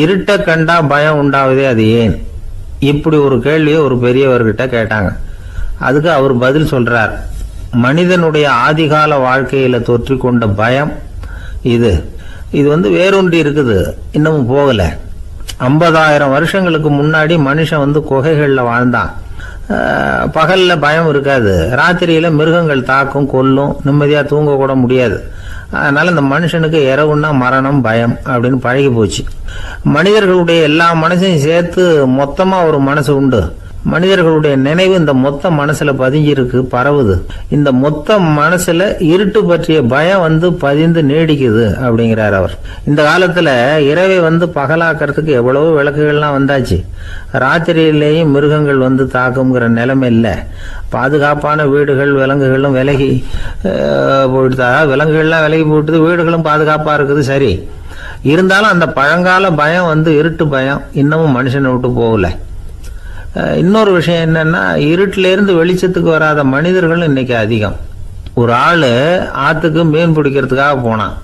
இருட்ட கண்டா பயம் உண்டாவதே அது ஏன்? இப்படி ஒரு கேள்வியை ஒரு பெரியவர்கிட்ட கேட்டாங்க. அதுக்கு அவர் பதில் சொல்றார். மனிதனுடைய ஆதிகால வாழ்க்கையில தொற்றிக்கொண்ட பயம் இது இது வேரூன்றி இருக்குது, இன்னமும் போகல. 50,000 வருஷங்களுக்கு முன்னாடி மனுஷன் குகைகள்ல வாழ்ந்தான். பகல்ல பயம் இருக்காது, ராத்திரியில மிருகங்கள் தாக்கும், கொல்லும், நிம்மதியா தூங்க கூட முடியாது. அதனால இந்த மனுஷனுக்கு இரவுன்னா மரணம், பயம் அப்படின்னு பழகி போச்சு. மனிதர்களுடைய எல்லா மனசையும் சேர்த்து மொத்தமா ஒரு மனசு உண்டு. மனிதர்களுடைய நினைவு இந்த மொத்த மனசுல பதிஞ்சிருக்கு, பரவுது. இந்த மொத்த மனசுல இருட்டு பற்றிய பயம் பதிந்து நீடிக்குது அப்படிங்கிறார் அவர். இந்த காலத்துல இரவை பகலாக்கிறதுக்கு எவ்வளவோ விளக்குகள்லாம் வந்தாச்சு. ராத்திரியிலேயும் மிருகங்கள் தாக்குங்கிற நிலைமை இல்லை. பாதுகாப்பான வீடுகள், விலங்குகளும் விலகி போயிட்டு, விலங்குகள்லாம் விலகி போயிட்டு, வீடுகளும் பாதுகாப்பா இருக்குது. சரி, இருந்தாலும் அந்த பழங்கால பயம் இருட்டு பயம் இன்னமும் மனுஷனை விட்டு போகல. இன்னொரு விஷயம் என்னன்னா, இருட்டில இருந்து வெளிச்சத்துக்கு வராத மனிதர்கள் இன்னைக்கு அதிகம். ஒரு ஆளு ஆத்துக்கு மீன் பிடிக்கிறதுக்காக போனான்,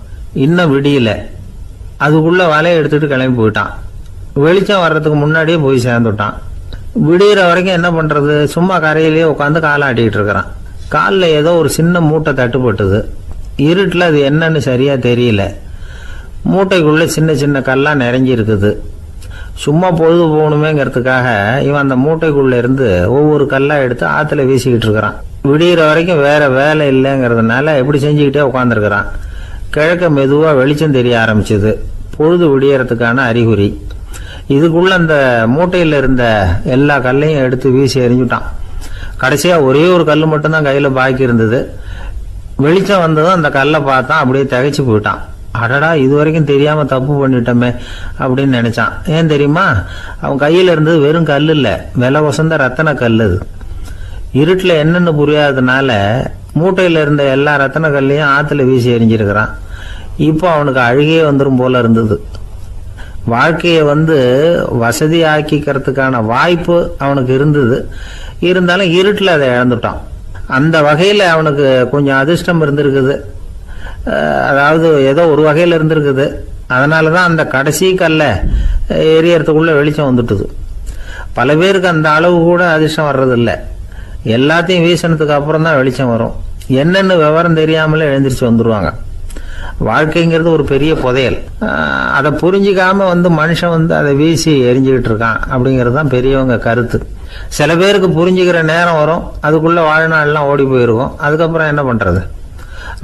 இன்னும் விடியல. அதுக்குள்ள வலையை எடுத்துட்டு கிளம்பி போயிட்டான். வெளிச்சம் வர்றதுக்கு முன்னாடியே போய் சேர்ந்துட்டான். விடிகிற வரைக்கும் என்ன பண்றது? சும்மா கரையிலேயே உட்காந்து காலாட்டிட்டு இருக்கிறான். காலில் ஏதோ ஒரு சின்ன மூட்டை தட்டுப்பட்டுது. இருட்டில் அது என்னன்னு சரியா தெரியல. மூட்டைக்குள்ள சின்ன சின்ன கல்லா நிறைஞ்சி இருக்குது. சும்மா பொழுது போகணுமேங்கிறதுக்காக இவன் அந்த மூட்டைக்குள்ள இருந்து ஒவ்வொரு கல்லா எடுத்து ஆத்துல வீசிக்கிட்டு இருக்கிறான். விடிகிற வரைக்கும் வேற வேலை இல்லைங்கிறதுனால எப்படி செஞ்சுக்கிட்டே உட்காந்துருக்கிறான். கிழக்க மெதுவா வெளிச்சம் தெரிய ஆரம்பிச்சது. பொழுது விடியறதுக்கான அறிகுறி. இதுக்குள்ள அந்த மூட்டையில இருந்த எல்லா கல்லையும் எடுத்து வீசி எறிஞ்சுட்டான். கடைசியா ஒரே ஒரு கல் மட்டும்தான் கையில பாக்கி இருந்தது. வெளிச்சம் வந்ததும் அந்த கல்லை பார்த்தான், அப்படியே திகைச்சு போயிட்டான். அடடா, இது வரைக்கும் தெரியாம தப்பு பண்ணிட்டோமே அப்படின்னு நினைச்சான். ஏன் தெரியுமா? அவன் கையில இருந்தது வெறும் கல் இல்ல, விலை வசந்த ரத்தன கல். அது இருட்டுல என்னன்னு புரியாததுனால மூட்டையில இருந்த எல்லா ரத்தன கல்லையும் ஆத்துல வீசி எறிஞ்சிருக்கிறான். இப்போ அவனுக்கு அழுகையே வந்துடும் போல இருந்தது. வாழ்க்கையை வசதி ஆக்கிக்கிறதுக்கான வாய்ப்பு அவனுக்கு இருந்தது. இருந்தாலும் இருட்டுல அதை இழந்துட்டான். அந்த வகையில அவனுக்கு கொஞ்சம் அதிர்ஷ்டம் இருந்திருக்குது. அதாவது ஏதோ ஒரு வகையில இருந்திருக்குது. அதனாலதான் அந்த கடைசி கல்ல எரியறதுக்குள்ள வெளிச்சம் வந்துட்டுது. பல பேருக்கு அந்த அளவு கூட அதிர்ஷ்டம் வர்றதில்லை. எல்லாத்தையும் வீசினதுக்கு அப்புறம் தான் வெளிச்சம் வரும். என்னன்னு விவரம் தெரியாமலே எழுந்திரிச்சு வந்துருவாங்க. வாழ்க்கைங்கிறது ஒரு பெரிய புதையல். அதை புரிஞ்சிக்காம மனுஷன் அதை வீசி எரிஞ்சுக்கிட்டு இருக்கான் அப்படிங்கிறது தான் பெரியவங்க கருத்து. சில பேருக்கு புரிஞ்சுக்கிற நேரம் வரும், அதுக்குள்ள வாழ்நாள்லாம் ஓடி போயிருக்கும். அதுக்கப்புறம் என்ன பண்றது?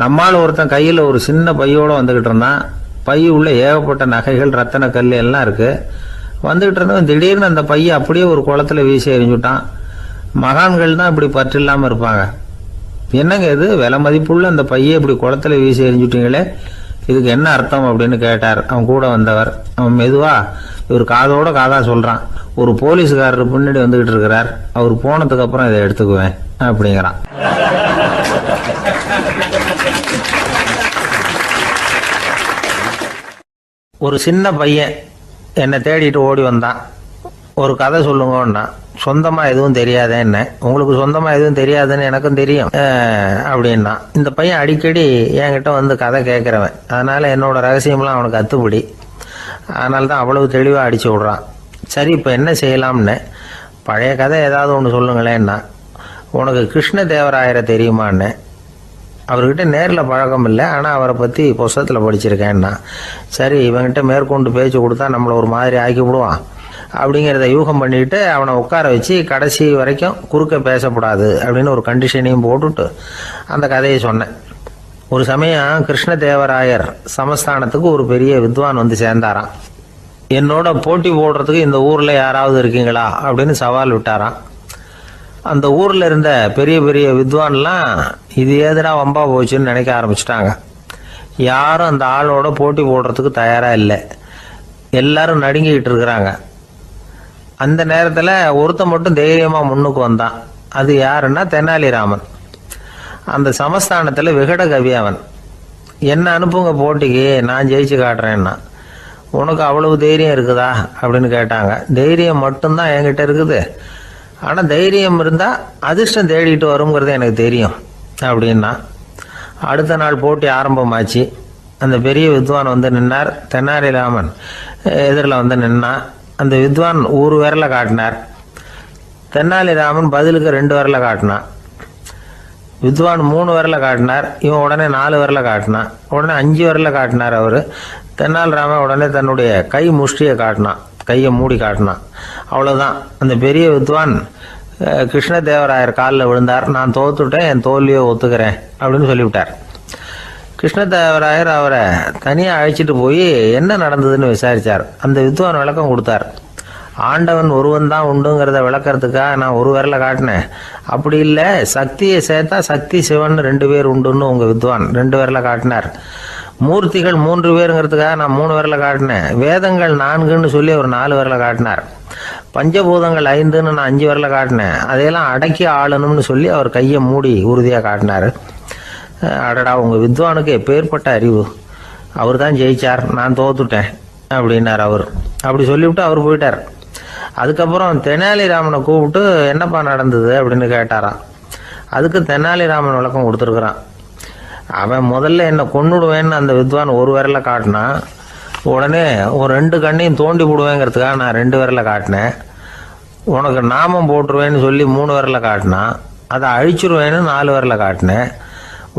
நம்மால் ஒருத்தன் கையில ஒரு சின்ன பையோட வந்துகிட்டு இருந்தான். பை உள்ள ஏகப்பட்ட நகைகள், ரத்தன கல் எல்லாம் இருக்கு. வந்துகிட்டு இருந்தவன் திடீர்னு அந்த பையை அப்படியே ஒரு குளத்துல வீசி எறிஞ்சுட்டான். மகான்கள் தான் இப்படி பற்று இல்லாம இருப்பாங்க. என்னங்க இது, விலை மதிப்புள்ள அந்த பையை இப்படி குளத்துல வீசி எறிஞ்சுட்டீங்களே, இதுக்கு என்ன அர்த்தம் அப்படின்னு கேட்டார் அவன் கூட வந்தவர். அவன் மெதுவா இவர் காதோட காதா சொல்றான். ஒரு போலீஸ்காரர் பின்னாடி வந்துகிட்டு இருக்கிறார், அவர் போனதுக்கு அப்புறம் இதை எடுத்துக்குவேன் அப்படிங்கிறான். ஒரு சின்ன பையன் என்னை தேடிட்டு ஓடி வந்தான். ஒரு கதை சொல்லுங்கன்னா, சொந்தமா எதுவும் தெரியாத என்ன, உங்களுக்கு சொந்தமா எதுவும் தெரியாதுன்னு எனக்கும் தெரியும் அப்படின்னா. இந்த பையன் அடிக்கடி என்கிட்ட கதை கேட்கிறவன். அதனால என்னோட ரகசியம்லாம் அவனுக்கு அத்துப்படி. அதனால தான் அவ்வளவு தெளிவா அடிச்சு விடுறான். சரி, இப்ப என்ன செய்யலாம்னு, பழைய கதை ஏதாவது ஒன்று சொல்லுங்களேன்னா. உனக்கு கிருஷ்ண தேவராயரை தெரியுமான்னு. அவர்கிட்ட நேரில் பழக்கம் இல்லை, ஆனால் அவரை பற்றி புஸ்தகத்தில் படிச்சிருக்கேன்னா. சரி, இவங்கிட்ட மேற்கொண்டு பேச்சு கொடுத்தா நம்மளை ஒரு மாதிரி ஆக்கி விடுவான் அப்படிங்கிறத யூகம் பண்ணிட்டு அவனை உட்கார வச்சு கடைசி வரைக்கும் குறுக்க பேசக்கூடாது அப்படின்னு ஒரு கண்டிஷனையும் போட்டுட்டு அந்த கதையை சொன்னேன். ஒரு சமயம் கிருஷ்ணதேவராயர் சமஸ்தானத்துக்கு ஒரு பெரிய வித்வான் சேர்ந்தாராம். என்னோட போட்டி போடுறதுக்கு இந்த ஊர்ல யாராவது இருக்கீங்களா அப்படின்னு சவால் விட்டாராம். அந்த ஊர்ல இருந்த பெரிய பெரிய வித்வான்லாம் இது ஏதுடா வம்பா போச்சுன்னு நினைக்க ஆரம்பிச்சிட்டாங்க. யாரும் அந்த ஆளோட போட்டி போடுறதுக்கு தயாரா இல்லை. எல்லாரும் நடுங்கிக்கிட்டு இருக்கிறாங்க. அந்த நேரத்துல ஒருத்த மட்டும் தைரியமா முன்னுக்கு வந்தான். அது யாருன்னா தெனாலிராமன். அந்த சமஸ்தானத்துல விகட கவி அவன். என்ன அனுப்புங்க போட்டிக்கு, நான் ஜெயிச்சு காட்டுறேன்னா. உனக்கு அவ்வளவு தைரியம் இருக்குதா அப்படின்னு கேட்டாங்க. தைரியம் மட்டும்தான் என்கிட்ட இருக்குது, ஆனா தைரியம் இருந்தா அதிர்ஷ்டம் தேடிட்டு வருங்கிறது எனக்கு தெரியும் அப்படின்னா. அடுத்த நாள் போட்டி ஆரம்பமாச்சு. அந்த பெரிய வித்வான் வந்து நின்னார். தெனாலிராமன் எதிரில் வந்து நின்னான். அந்த வித்வான் ஒரு விரலை காட்டினார். தெனாலிராமன் பதிலுக்கு 2 விரலை காட்டினான். வித்வான் 3 விரலை காட்டினார். இவன் உடனே 4 விரலை காட்டினான். உடனே 5 விரலை காட்டினார் அவர். தெனாலிராமன் உடனே தன்னுடைய கை முஷ்டியை காட்டினான், கையை மூடி காட்டினான். அவ்வளோதான். அந்த பெரிய வித்வான் கிருஷ்ணதேவராயர் காலில் விழுந்தார். நான் தோத்துட்டேன், என் தோல்வியை ஒத்துக்கிறேன் அப்படின்னு சொல்லிவிட்டார். கிருஷ்ணதேவராயர் அவரை தனியாக அழைச்சிட்டு போய் என்ன நடந்ததுன்னு விசாரித்தார். அந்த வித்வான் விளக்கம் கொடுத்தார். ஆண்டவன் ஒருவன் தான் உண்டுங்கிறத விளக்கறதுக்காக நான் ஒரு விரலை காட்டினேன். அப்படி இல்லை, சக்தியை சேர்த்தா சக்தி சிவன் 2 பேர் உண்டுன்னு உங்கள் வித்வான் 2 விரலை காட்டினார். மூர்த்திகள் 3 பேருங்கிறதுக்காக நான் 3 விரலை காட்டினேன். வேதங்கள் 4ன்னு சொல்லி ஒரு 4 விரலை காட்டினார். பஞ்சபூதங்கள் 5ன்னு நான் 5 விரலை காட்டினேன். அதையெல்லாம் அடக்கி ஆளணும்னு சொல்லி அவர் கையை மூடி உறுதியாக காட்டினார். அடடா, உங்கள் வித்வானுக்கு எப்பேற்பட்ட அறிவு! அவர் தான் ஜெயிச்சார், நான் தோத்துட்டேன் அப்படின்னார் அவர். அப்படி சொல்லிவிட்டு அவர் போயிட்டார். அதுக்கப்புறம் தெனாலிராமனை கூப்பிட்டு என்னப்பா நடந்தது அப்படின்னு கேட்டாராம். அதுக்கு தெனாலிராமன் விளக்கம் கொடுத்துருக்குறான். அவன் முதல்ல என்னை கொன்னுடுவேன்னு அந்த வித்வான் ஒரு விரலை காட்டினான். உடனே ஒரு 2 கண்ணையும் தோண்டி போடுவேங்கிறதுக்காக நான் 2 விரலை காட்டினேன். உனக்கு நாமம் போட்டுருவேன்னு சொல்லி 3 விரலை காட்டினான். அதை அழிச்சிருவேன்னு 4 விரலை காட்டினேன்.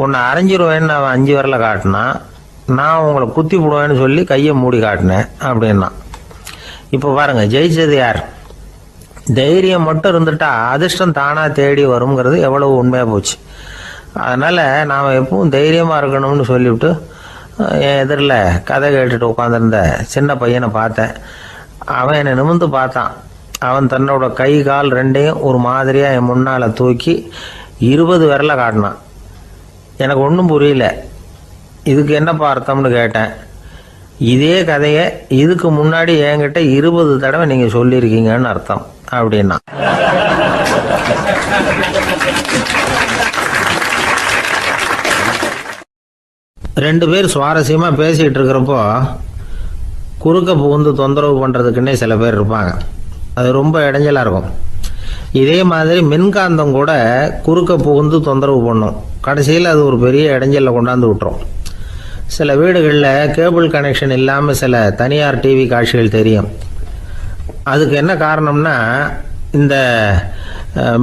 உன்னை அரைஞ்சிருவேன்னு அவன் 5 விரலை காட்டினான். நான் உங்களை குத்தி போடுவேன்னு சொல்லி கையை மூடி காட்டினேன் அப்படின்னா. இப்போ பாருங்க, ஜெயிச்சது யார்? தைரியம் மட்டும் இருந்துட்டா அதிர்ஷ்டம் தானாக தேடி வருங்கிறது எவ்வளவு உண்மையாக போச்சு. அதனால் நாம் எப்பவும் தைரியமாக இருக்கணும்னு சொல்லிவிட்டு என் எதிரில் கதை கேட்டுட்டு உட்காந்துருந்த சின்ன பையனை பார்த்தேன். அவன் என்னை நிமிர்ந்து பார்த்தான். அவன் தன்னோட கை கால் 2ஐயும் ஒரு மாதிரியாக என் முன்னால் தூக்கி 20 விரலை காட்டினான். எனக்கு ஒன்றும் புரியல. இதுக்கு என்னப்பா அர்த்தம்னு கேட்டேன். இதே கதையை இதுக்கு முன்னாடி என்கிட்ட 20 தடவை நீங்கள் சொல்லியிருக்கீங்கன்னு அர்த்தம் அப்படின்னா. ரெண்டு பேர் சுவாரஸ்யமாக பேசிகிட்டு இருக்கிறப்போ குறுக்க புகுந்து தொந்தரவு பண்ணுறதுக்குன்னே சில பேர் இருப்பாங்க. அது ரொம்ப இடைஞ்சலாக இருக்கும். இதே மாதிரி மின்காந்தம் கூட குறுக்க புகுந்து தொந்தரவு பண்ணும். கடைசியில் அது ஒரு பெரிய இடைஞ்சலில் கொண்டாந்து விட்டுரும். சில வீடுகளில் கேபிள் கனெக்ஷன் இல்லாமல் சில தனியார் டிவி காட்சிகள் தெரியும். அதுக்கு என்ன காரணம்னா இந்த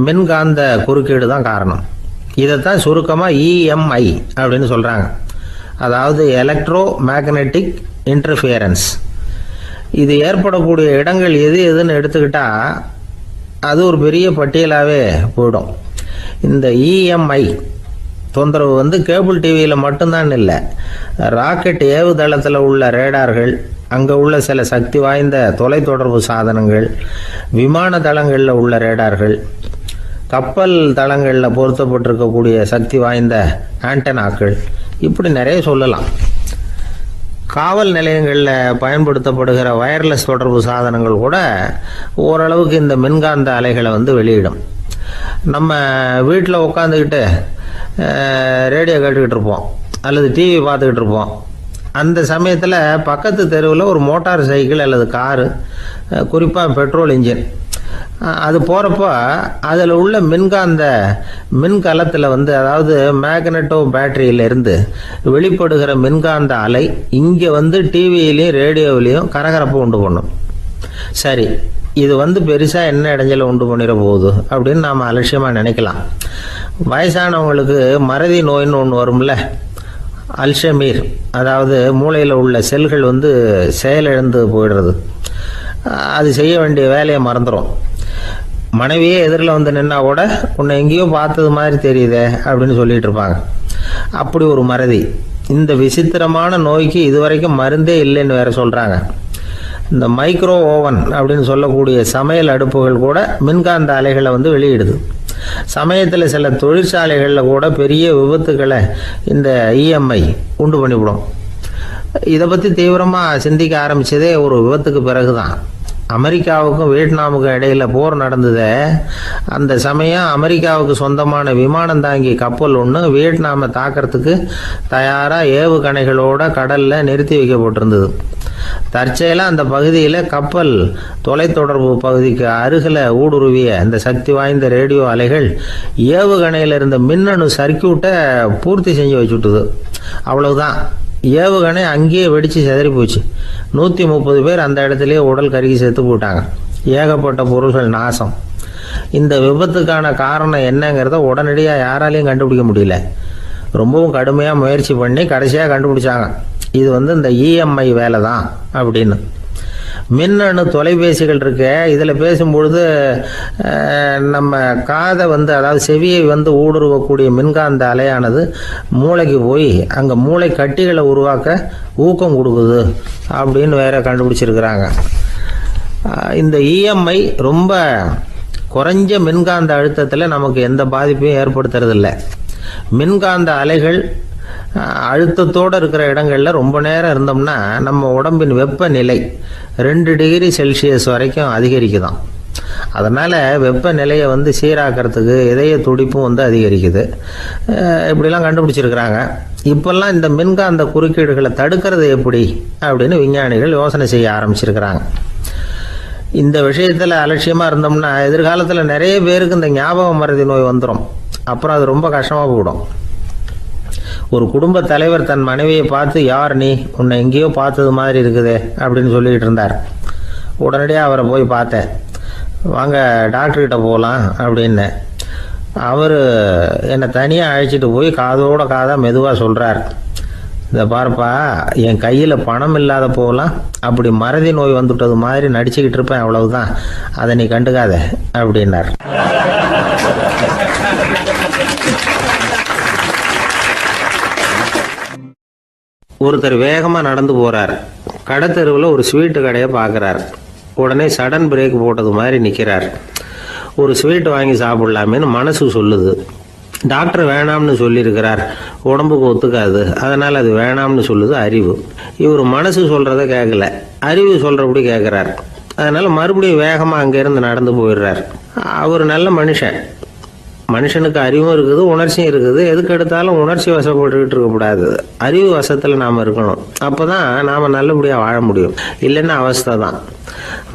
மின்காந்த குறுக்கீடு தான் காரணம். இதைத்தான் சுருக்கமாக இஎம்ஐ அப்படின்னு சொல்கிறாங்க. அதாவது எலக்ட்ரோ மேக்னெட்டிக் இன்டர்ஃபியரன்ஸ். இது ஏற்படக்கூடிய இடங்கள் எது எதுன்னு எடுத்துக்கிட்டால் அது ஒரு பெரிய பட்டியலாகவே போயிடும். இந்த இஎம்ஐ தொந்தரவு வந்து கேபிள் டிவியில் மட்டும்தான் இல்லை, ராக்கெட் ஏவுதளத்தில் உள்ள ரேடார்கள், அங்கே உள்ள சில சக்தி வாய்ந்த தொலைத்தொடர்பு சாதனங்கள், விமான தளங்களில் உள்ள ரேடார்கள், கப்பல் தளங்களில் பொருத்தப்பட்டிருக்கக்கூடிய சக்தி வாய்ந்த ஆண்டனாக்கள், இப்படி நிறைய சொல்லலாம். காவல் நிலையங்களில் பயன்படுத்தப்படுகிற வயர்லெஸ் தொடர்பு சாதனங்கள் கூட ஓரளவுக்கு இந்த மின்காந்த அலைகளை வந்து வெளியிடும். நம்ம வீட்டில் உட்காந்துக்கிட்டு ரேடியோ கேட்டுக்கிட்டு இருப்போம் அல்லது டிவி பார்த்துக்கிட்டு இருப்போம். அந்த சமயத்தில் பக்கத்து தெருவில் ஒரு மோட்டார் சைக்கிள் அல்லது காரு, குறிப்பாக பெட்ரோல் இன்ஜின், அது போகிறப்போ அதில் உள்ள மின்கலத்தில் வந்து, அதாவது மேக்னெட்டோ பேட்டரியிலேருந்து வெளிப்படுகிற மின்காந்த அலை இங்கே வந்து டிவியிலையும் ரேடியோவிலையும் கரகரப்பை உண்டு பண்ணும். சரி, இது வந்து பெருசாக என்ன இடைஞ்சலை உண்டு பண்ணிட போகுது அப்படின்னு நாம் அலட்சியமாக நினைக்கலாம். வயசானவங்களுக்கு மறதி நோயின்னு ஒன்று வரும்ல, அல்ஷமீர், அதாவது மூளையில் உள்ள செல்கள் வந்து செயலிழந்து போயிடுறது. அது செய்ய வேண்டிய வேலையை மறந்துடும். மனைவியே எதிரில் வந்து நின்னா கூட உன்னை எங்கேயோ பார்த்தது மாதிரி தெரியுதே அப்படின்னு சொல்லிட்டு இருப்பாங்க. அப்படி ஒரு மறதி. இந்த விசித்திரமான நோய்க்கு இதுவரைக்கும் மருந்தே இல்லைன்னு வேற சொல்கிறாங்க. இந்த மைக்ரோ ஓவன் அப்படின்னு சொல்லக்கூடிய சமையல் அடுப்புகள் கூட மின்காந்த அலைகளை வந்து வெளியிடுது. சமயத்தில் சில தொழிற்சாலைகளில் கூட பெரிய விபத்துக்களை இந்த இஎம்ஐ உண்டு பண்ணிவிடும். இதை பற்றி தீவிரமாக சிந்திக்க ஆரம்பித்ததே ஒரு விபத்துக்கு பிறகு தான். அமெரிக்காவுக்கும் வியட்நாமுக்கும் இடையில் போர் நடந்தது. அந்த சமயம் அமெரிக்காவுக்கு சொந்தமான விமானம் தாங்கி கப்பல் ஒன்று வியட்நாமை தாக்கிறதுக்கு தயாராக ஏவுகணைகளோட கடலில் நிறுத்தி வைக்கப்பட்டிருந்தது. தற்செயலாக அந்த பகுதியில் கப்பல் தொலைத்தொடர்பு பகுதிக்கு அருகில் ஊடுருவிய இந்த சக்தி வாய்ந்த ரேடியோ அலைகள் ஏவுகணையில் இருந்த மின்னணு சர்க்கியூட்டை பூர்த்தி செஞ்சு வச்சுட்டுது. அவ்வளவுதான். ஏவுகணை அங்கேயே வெடித்து சிதறி போச்சு. 130 பேர் அந்த இடத்துலயே உடல் கருகி செத்து போட்டாங்க. ஏகப்பட்ட பொருள்கள் நாசம். இந்த விபத்துக்கான காரணம் என்னங்கிறத உடனடியாக யாராலையும் கண்டுபிடிக்க முடியல. ரொம்பவும் கடுமையாக முயற்சி பண்ணி கடைசியாக கண்டுபிடிச்சாங்க, இது இந்த இஎம்ஐ வேலை தான் அப்படின்னு. மின்னணு தொலைபேசிகள் இருக்கு, இதில் பேசும்பொழுது நம்ம காதை அதாவது செவியை ஊடுருவக்கூடிய மின்காந்த அலையானது மூளைக்கு போய் அங்கே மூளை கட்டிகளை உருவாக்க ஊக்கம் கொடுக்குது அப்படின்னு வேற கண்டுபிடிச்சிருக்கிறாங்க. இந்த இஎம்ஐ ரொம்ப குறைஞ்ச மின்காந்த அழுத்தத்தில் நமக்கு எந்த பாதிப்பையும் ஏற்படுத்துறதில்லை. மின்காந்த அலைகள் அழுத்தத்தோடு இருக்கிற இடங்களில் ரொம்ப நேரம் இருந்தோம்னா நம்ம உடம்பின் வெப்பநிலை 2 டிகிரி செல்சியஸ் வரைக்கும் அதிகரிக்குதாம். அதனால் வெப்பநிலையை சீராக்கிறதுக்கு இதய துடிப்பும் அதிகரிக்குது. இப்படிலாம் கண்டுபிடிச்சிருக்கிறாங்க. இப்போல்லாம் இந்த மின்காந்த குறுக்கீடுகளை தடுக்கிறது எப்படி அப்படின்னு விஞ்ஞானிகள் யோசனை செய்ய ஆரம்பிச்சிருக்கிறாங்க. இந்த விஷயத்தில் அலட்சியமாக இருந்தோம்னா எதிர்காலத்தில் நிறைய பேருக்கு இந்த ஞாபக மறதி நோய் வந்துடும். அப்புறம் அது ரொம்ப கஷ்டமாக போயிடும். ஒரு குடும்ப தலைவர் தன் மனைவியை பார்த்து, யார் நீ, உன்னை எங்கேயோ பார்த்தது மாதிரி இருக்குதே அப்படின்னு சொல்லிக்கிட்டு இருந்தார். உடனடியாக அவரை போய் பார்த்தேன். வாங்க டாக்டர்கிட்ட போகலாம் அப்படின்னு. அவர் என்னை தனியாக அழைச்சிட்டு போய் காதோட காதாக மெதுவாக சொல்கிறார், இதை பாருப்பா, என் கையில் பணம் இல்லாத போகலாம் அப்படி மறதி நோய் வந்துட்டது மாதிரி நடிச்சுக்கிட்டு இருப்பேன், அவ்வளவுதான், அதை நீ கண்டுக்காத அப்படின்னார். ஒருத்தர் வேகமாக நடந்து போகிறார். கடத்தெருவில் ஒரு ஸ்வீட்டு கடையை பார்க்குறார். உடனே சடன் பிரேக் போட்டது மாதிரி நிற்கிறார். ஒரு ஸ்வீட் வாங்கி சாப்பிட்லாமேன்னு மனசு சொல்லுது. டாக்டர் வேணாம்னு சொல்லியிருக்கிறார், உடம்புக்கு ஒத்துக்காது, அதனால் அது வேணாம்னு சொல்லுது அறிவு. இவர் மனசு சொல்கிறத கேட்கல, அறிவு சொல்கிறபடி கேட்குறார். அதனால் மறுபடியும் வேகமாக அங்கேருந்து நடந்து போயிடுறார். அவர் நல்ல மனுஷன். மனுஷனுக்கு அறிவும் இருக்குது, உணர்ச்சியும் இருக்குது. எதுக்கு எடுத்தாலும் உணர்ச்சி வசப்பட்டுக்கிட்டு இருக்கக்கூடாது, அறிவு வசத்தில் நாம் இருக்கணும். அப்போ தான் நாம் நல்லபடியாக வாழ முடியும். இல்லைன்னா அவஸ்தை தான்.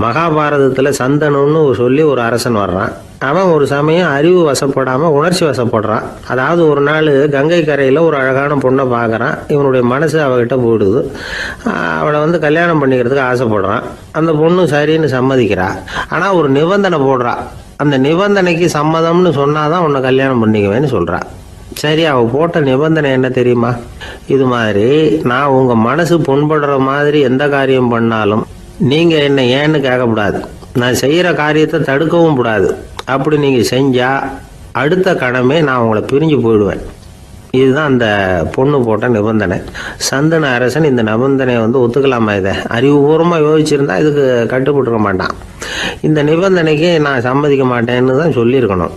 மகாபாரதத்தில் சந்தனுன்னு சொல்லி ஒரு அரசன் வர்றான். அவன் ஒரு சமயம் அறிவு வசப்படாமல் உணர்ச்சி வசப்படுறான். அதாவது ஒரு நாள் கங்கை கரையில் ஒரு அழகான பொண்ணை பார்க்குறான். இவனுடைய மனசு அவகிட்ட போயிடுது. அவளை கல்யாணம் பண்ணிக்கிறதுக்கு ஆசைப்படுறான். அந்த பொண்ணு சரின்னு சம்மதிக்கிறா. ஆனால் ஒரு நிபந்தனை போடுறா. அந்த நிபந்தனைக்கு சம்மதம்னு சொன்னாதான் உன்னை கல்யாணம் பண்ணிக்குவேன்னு சொல்றா. சரி, அவ போட்ட நிபந்தனை என்ன தெரியுமா? இது மாதிரி, நான் உங்க மனசு புண்படுற மாதிரி எந்த காரியம் பண்ணாலும் நீங்க என்ன ஏன்னு கேட்கக்கூடாது, நான் செய்யற காரியத்தை தடுக்கவும் கூடாது. அப்படி நீங்க செஞ்சா அடுத்த கணமே நான் உங்களை பிரிஞ்சு போயிடுவேன். இதுதான் அந்த பொண்ணு போட்ட நிபந்தனை. சந்தன அரசன் இந்த நிபந்தனையை ஒத்துக்கலாமா? இதை அறிவுபூர்வமாக யோசிச்சிருந்தா இதுக்கு கட்டுப்பட்டுக்க மாட்டான். இந்த நிபந்தனைக்கு நான் சம்மதிக்க மாட்டேன்னு தான் சொல்லியிருக்கணும்.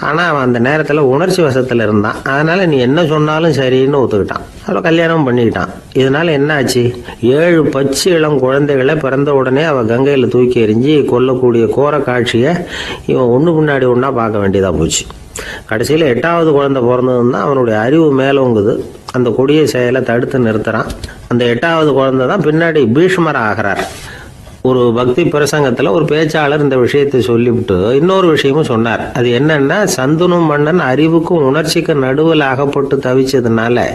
ஆனால் அவன் அந்த நேரத்தில் உணர்ச்சி வசத்தில் இருந்தான். அதனால் நீ என்ன சொன்னாலும் சரின்னு ஒத்துக்கிட்டான். அவளை கல்யாணம் பண்ணிக்கிட்டான். இதனால் என்ன ஆச்சு? 7 பச்சை இளம் குழந்தைகளை பிறந்த உடனே அவள் கங்கையில் தூக்கி எறிஞ்சி கொல்லக்கூடிய கோர காட்சியை இவன் ஒன்று பின்னாடி ஒன்றா பார்க்க வேண்டியதாக போச்சு. கடைசியில் 8வது குழந்தை பிறந்ததுன்னா அவனுடைய அறிவு மேலோங்குது. அந்த கொடிய செயலை தடுத்து நிறுத்துறான். அந்த 8வது குழந்தை தான் பின்னாடி பீஷ்மர் ஆகிறார். ஒரு பக்தி பிரசங்கத்தில் ஒரு பேச்சாளர் இந்த விஷயத்தை சொல்லிவிட்டு இன்னொரு விஷயமும் சொன்னார். அது என்னன்னா, சந்தனும் மன்னன் அறிவுக்கும் உணர்ச்சிக்கு நடுவில் அகப்பட்டு தவிச்சதுனால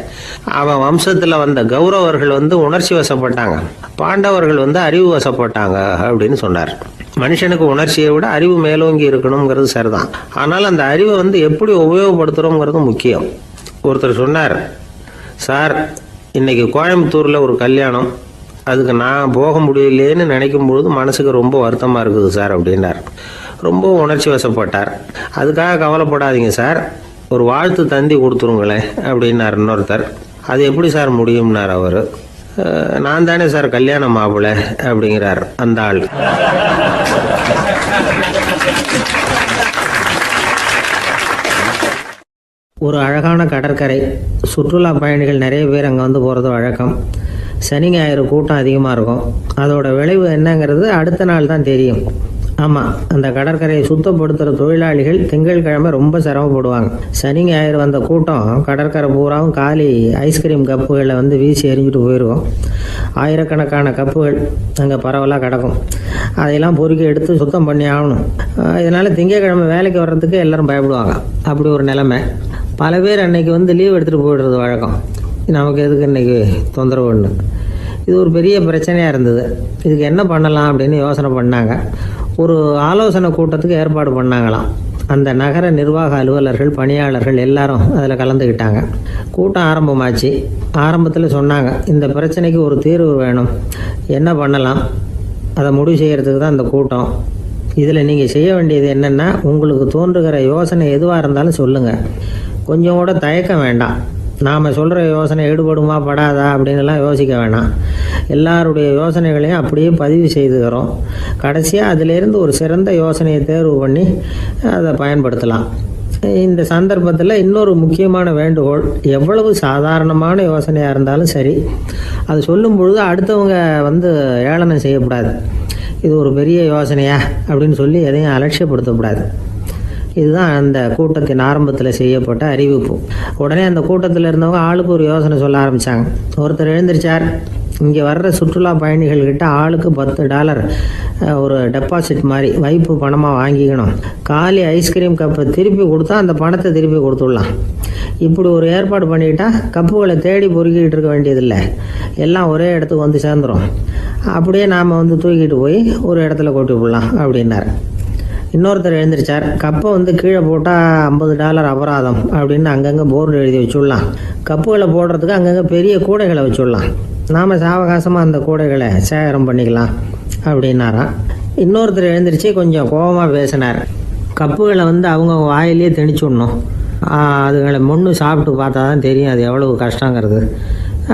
அவன் வம்சத்தில் வந்த கௌரவர்கள் உணர்ச்சி வசப்பட்டாங்க, பாண்டவர்கள் அறிவு வசப்பட்டாங்க அப்படின்னு சொன்னார். மனுஷனுக்கு உணர்ச்சியை விட அறிவு மேலோங்கி இருக்கணுங்கிறது சரிதான். ஆனால் அந்த அறிவை எப்படி உபயோகப்படுத்துகிறோங்கிறது முக்கியம். ஒருத்தர் சொன்னார், சார், இன்னைக்கு கோயம்புத்தூரில் ஒரு கல்யாணம், அதுக்கு நான் போக முடியலேன்னு நினைக்கும் பொழுது மனசுக்கு ரொம்ப வருத்தமாக இருக்குது சார் அப்படின்னார். ரொம்ப உணர்ச்சி வசப்பட்டார். அதுக்காக கவலைப்படாதீங்க சார், ஒரு வாழ்த்து தந்தி கொடுத்துருங்களேன் அப்படின்னார் இன்னொருத்தர். அது எப்படி சார் முடியும்னார் அவர். நான் தானே சார் கல்யாண மாப்பிள்ளை அப்படிங்கிறார் அந்த ஆள். ஒரு அழகான கடற்கரை. சுற்றுலா பயணிகள் நிறைய பேர் அங்கே போகிறது வழக்கம். சனி ஞாயிறு கூட்டம் அதிகமாக இருக்கும். அதோட விளைவு என்னங்கிறது அடுத்த நாள் தான் தெரியும். ஆமாம், அந்த கடற்கரையை சுத்தப்படுத்துகிற தொழிலாளிகள் திங்கட்கிழமை ரொம்ப சிரமப்படுவாங்க. சனி ஞாயிறு வந்த கூட்டம் கடற்கரை பூராவும் காலி ஐஸ்கிரீம் கப்புகளை வீசி எறிஞ்சிட்டு போயிருக்கும். ஆயிரக்கணக்கான கப்புகள் அங்கே பரவலாக கிடக்கும். அதையெல்லாம் பொறுக்கி எடுத்து சுத்தம் பண்ணி ஆகணும். இதனால் திங்கட்கிழமை வேலைக்கு வர்றதுக்கு எல்லோரும் பயப்படுவாங்க. அப்படி ஒரு நிலைமை. பல பேர் அன்னைக்கு லீவ் எடுத்துகிட்டு போயிடுறது வழக்கம். நமக்கு எதுக்கு இன்றைக்கி தொந்தரவுன்னு. இது ஒரு பெரிய பிரச்சனையாக இருந்தது. இதுக்கு என்ன பண்ணலாம் அப்படின்னு யோசனை பண்ணாங்க. ஒரு ஆலோசனை கூட்டத்துக்கு ஏற்பாடு பண்ணாங்களாம். அந்த நகர நிர்வாக அலுவலர்கள், பணியாளர்கள் எல்லாரும் அதில் கலந்துக்கிட்டாங்க. கூட்டம் ஆரம்பமாச்சு. ஆரம்பத்தில் சொன்னாங்க, இந்த பிரச்சனைக்கு ஒரு தீர்வு வேணும், என்ன பண்ணலாம், அதை முடிவு செய்கிறதுக்கு தான் இந்த கூட்டம். இதில் நீங்கள் செய்ய வேண்டியது என்னென்னா, உங்களுக்கு தோன்றுகிற யோசனை எதுவாக இருந்தாலும் சொல்லுங்கள். கொஞ்சம் கூட தயக்கம் வேண்டாம். நாம் சொல்கிற யோசனை ஈடுபடுமா படாதா அப்படின்லாம் யோசிக்க வேணாம். எல்லாருடைய யோசனைகளையும் அப்படியே பதிவு செய்துக்கிறோம். கடைசியாக அதிலேருந்து ஒரு சிறந்த யோசனையை தேர்வு பண்ணி அதை பயன்படுத்தலாம். இந்த சந்தர்ப்பத்தில் இன்னொரு முக்கியமான வேண்டுகோள், எவ்வளவு சாதாரணமான யோசனையாக இருந்தாலும் சரி, அது சொல்லும் பொழுது அடுத்தவங்க ஏளனம் செய்யக்கூடாது. இது ஒரு பெரிய யோசனையா அப்படின்னு சொல்லி எதையும் அலட்சியப்படுத்தக்கூடாது. இதுதான் அந்த கூட்டத்தின் ஆரம்பத்தில் செய்யப்பட்ட அறிவிப்பு. உடனே அந்த கூட்டத்தில் இருந்தவங்க ஆளுக்கு ஒரு யோசனை சொல்ல ஆரம்பித்தாங்க. ஒருத்தர் எழுந்திருச்சார், இங்கே வர்ற சுற்றுலா பயணிகள்கிட்ட ஆளுக்கு $10 ஒரு டெபாசிட் மாதிரி வைப்பு பணமாக வாங்கிக்கணும். காலி ஐஸ்கிரீம் கப்பை திருப்பி கொடுத்தா அந்த பணத்தை திருப்பி கொடுத்துடலாம். இப்படி ஒரு ஏற்பாடு பண்ணிக்கிட்டா கப்புகளை தேடி பொறுக்கிட்டு இருக்க வேண்டியதில்லை, எல்லாம் ஒரே இடத்துக்கு வந்து சேர்ந்துடும். அப்படியே நாம் தூக்கிட்டு போய் ஒரு இடத்துல கொட்டி விடலாம் அப்படின்னார். இன்னொருத்தர் எழுந்திரிச்சார், கப்பை கீழே போட்டால் $50 அபராதம் அப்படின்னு அங்கங்கே போர்டு எழுதி வச்சுடலாம். கப்புகளை போடுறதுக்கு அங்கங்கே பெரிய கூடைகளை வச்சுடலாம். நாம் சாவகாசமாக அந்த கூடைகளை சேகரம் பண்ணிக்கலாம் அப்படின்னாராம். இன்னொருத்தர் எழுந்திரிச்சு கொஞ்சம் கோபமாக பேசினார். கப்புகளை அவங்க வாயிலே திணிச்சு விடணும், அதுகளை முன்னு சாப்பிட்டு பார்த்தா தான் தெரியும் அது எவ்வளவு கஷ்டங்கிறது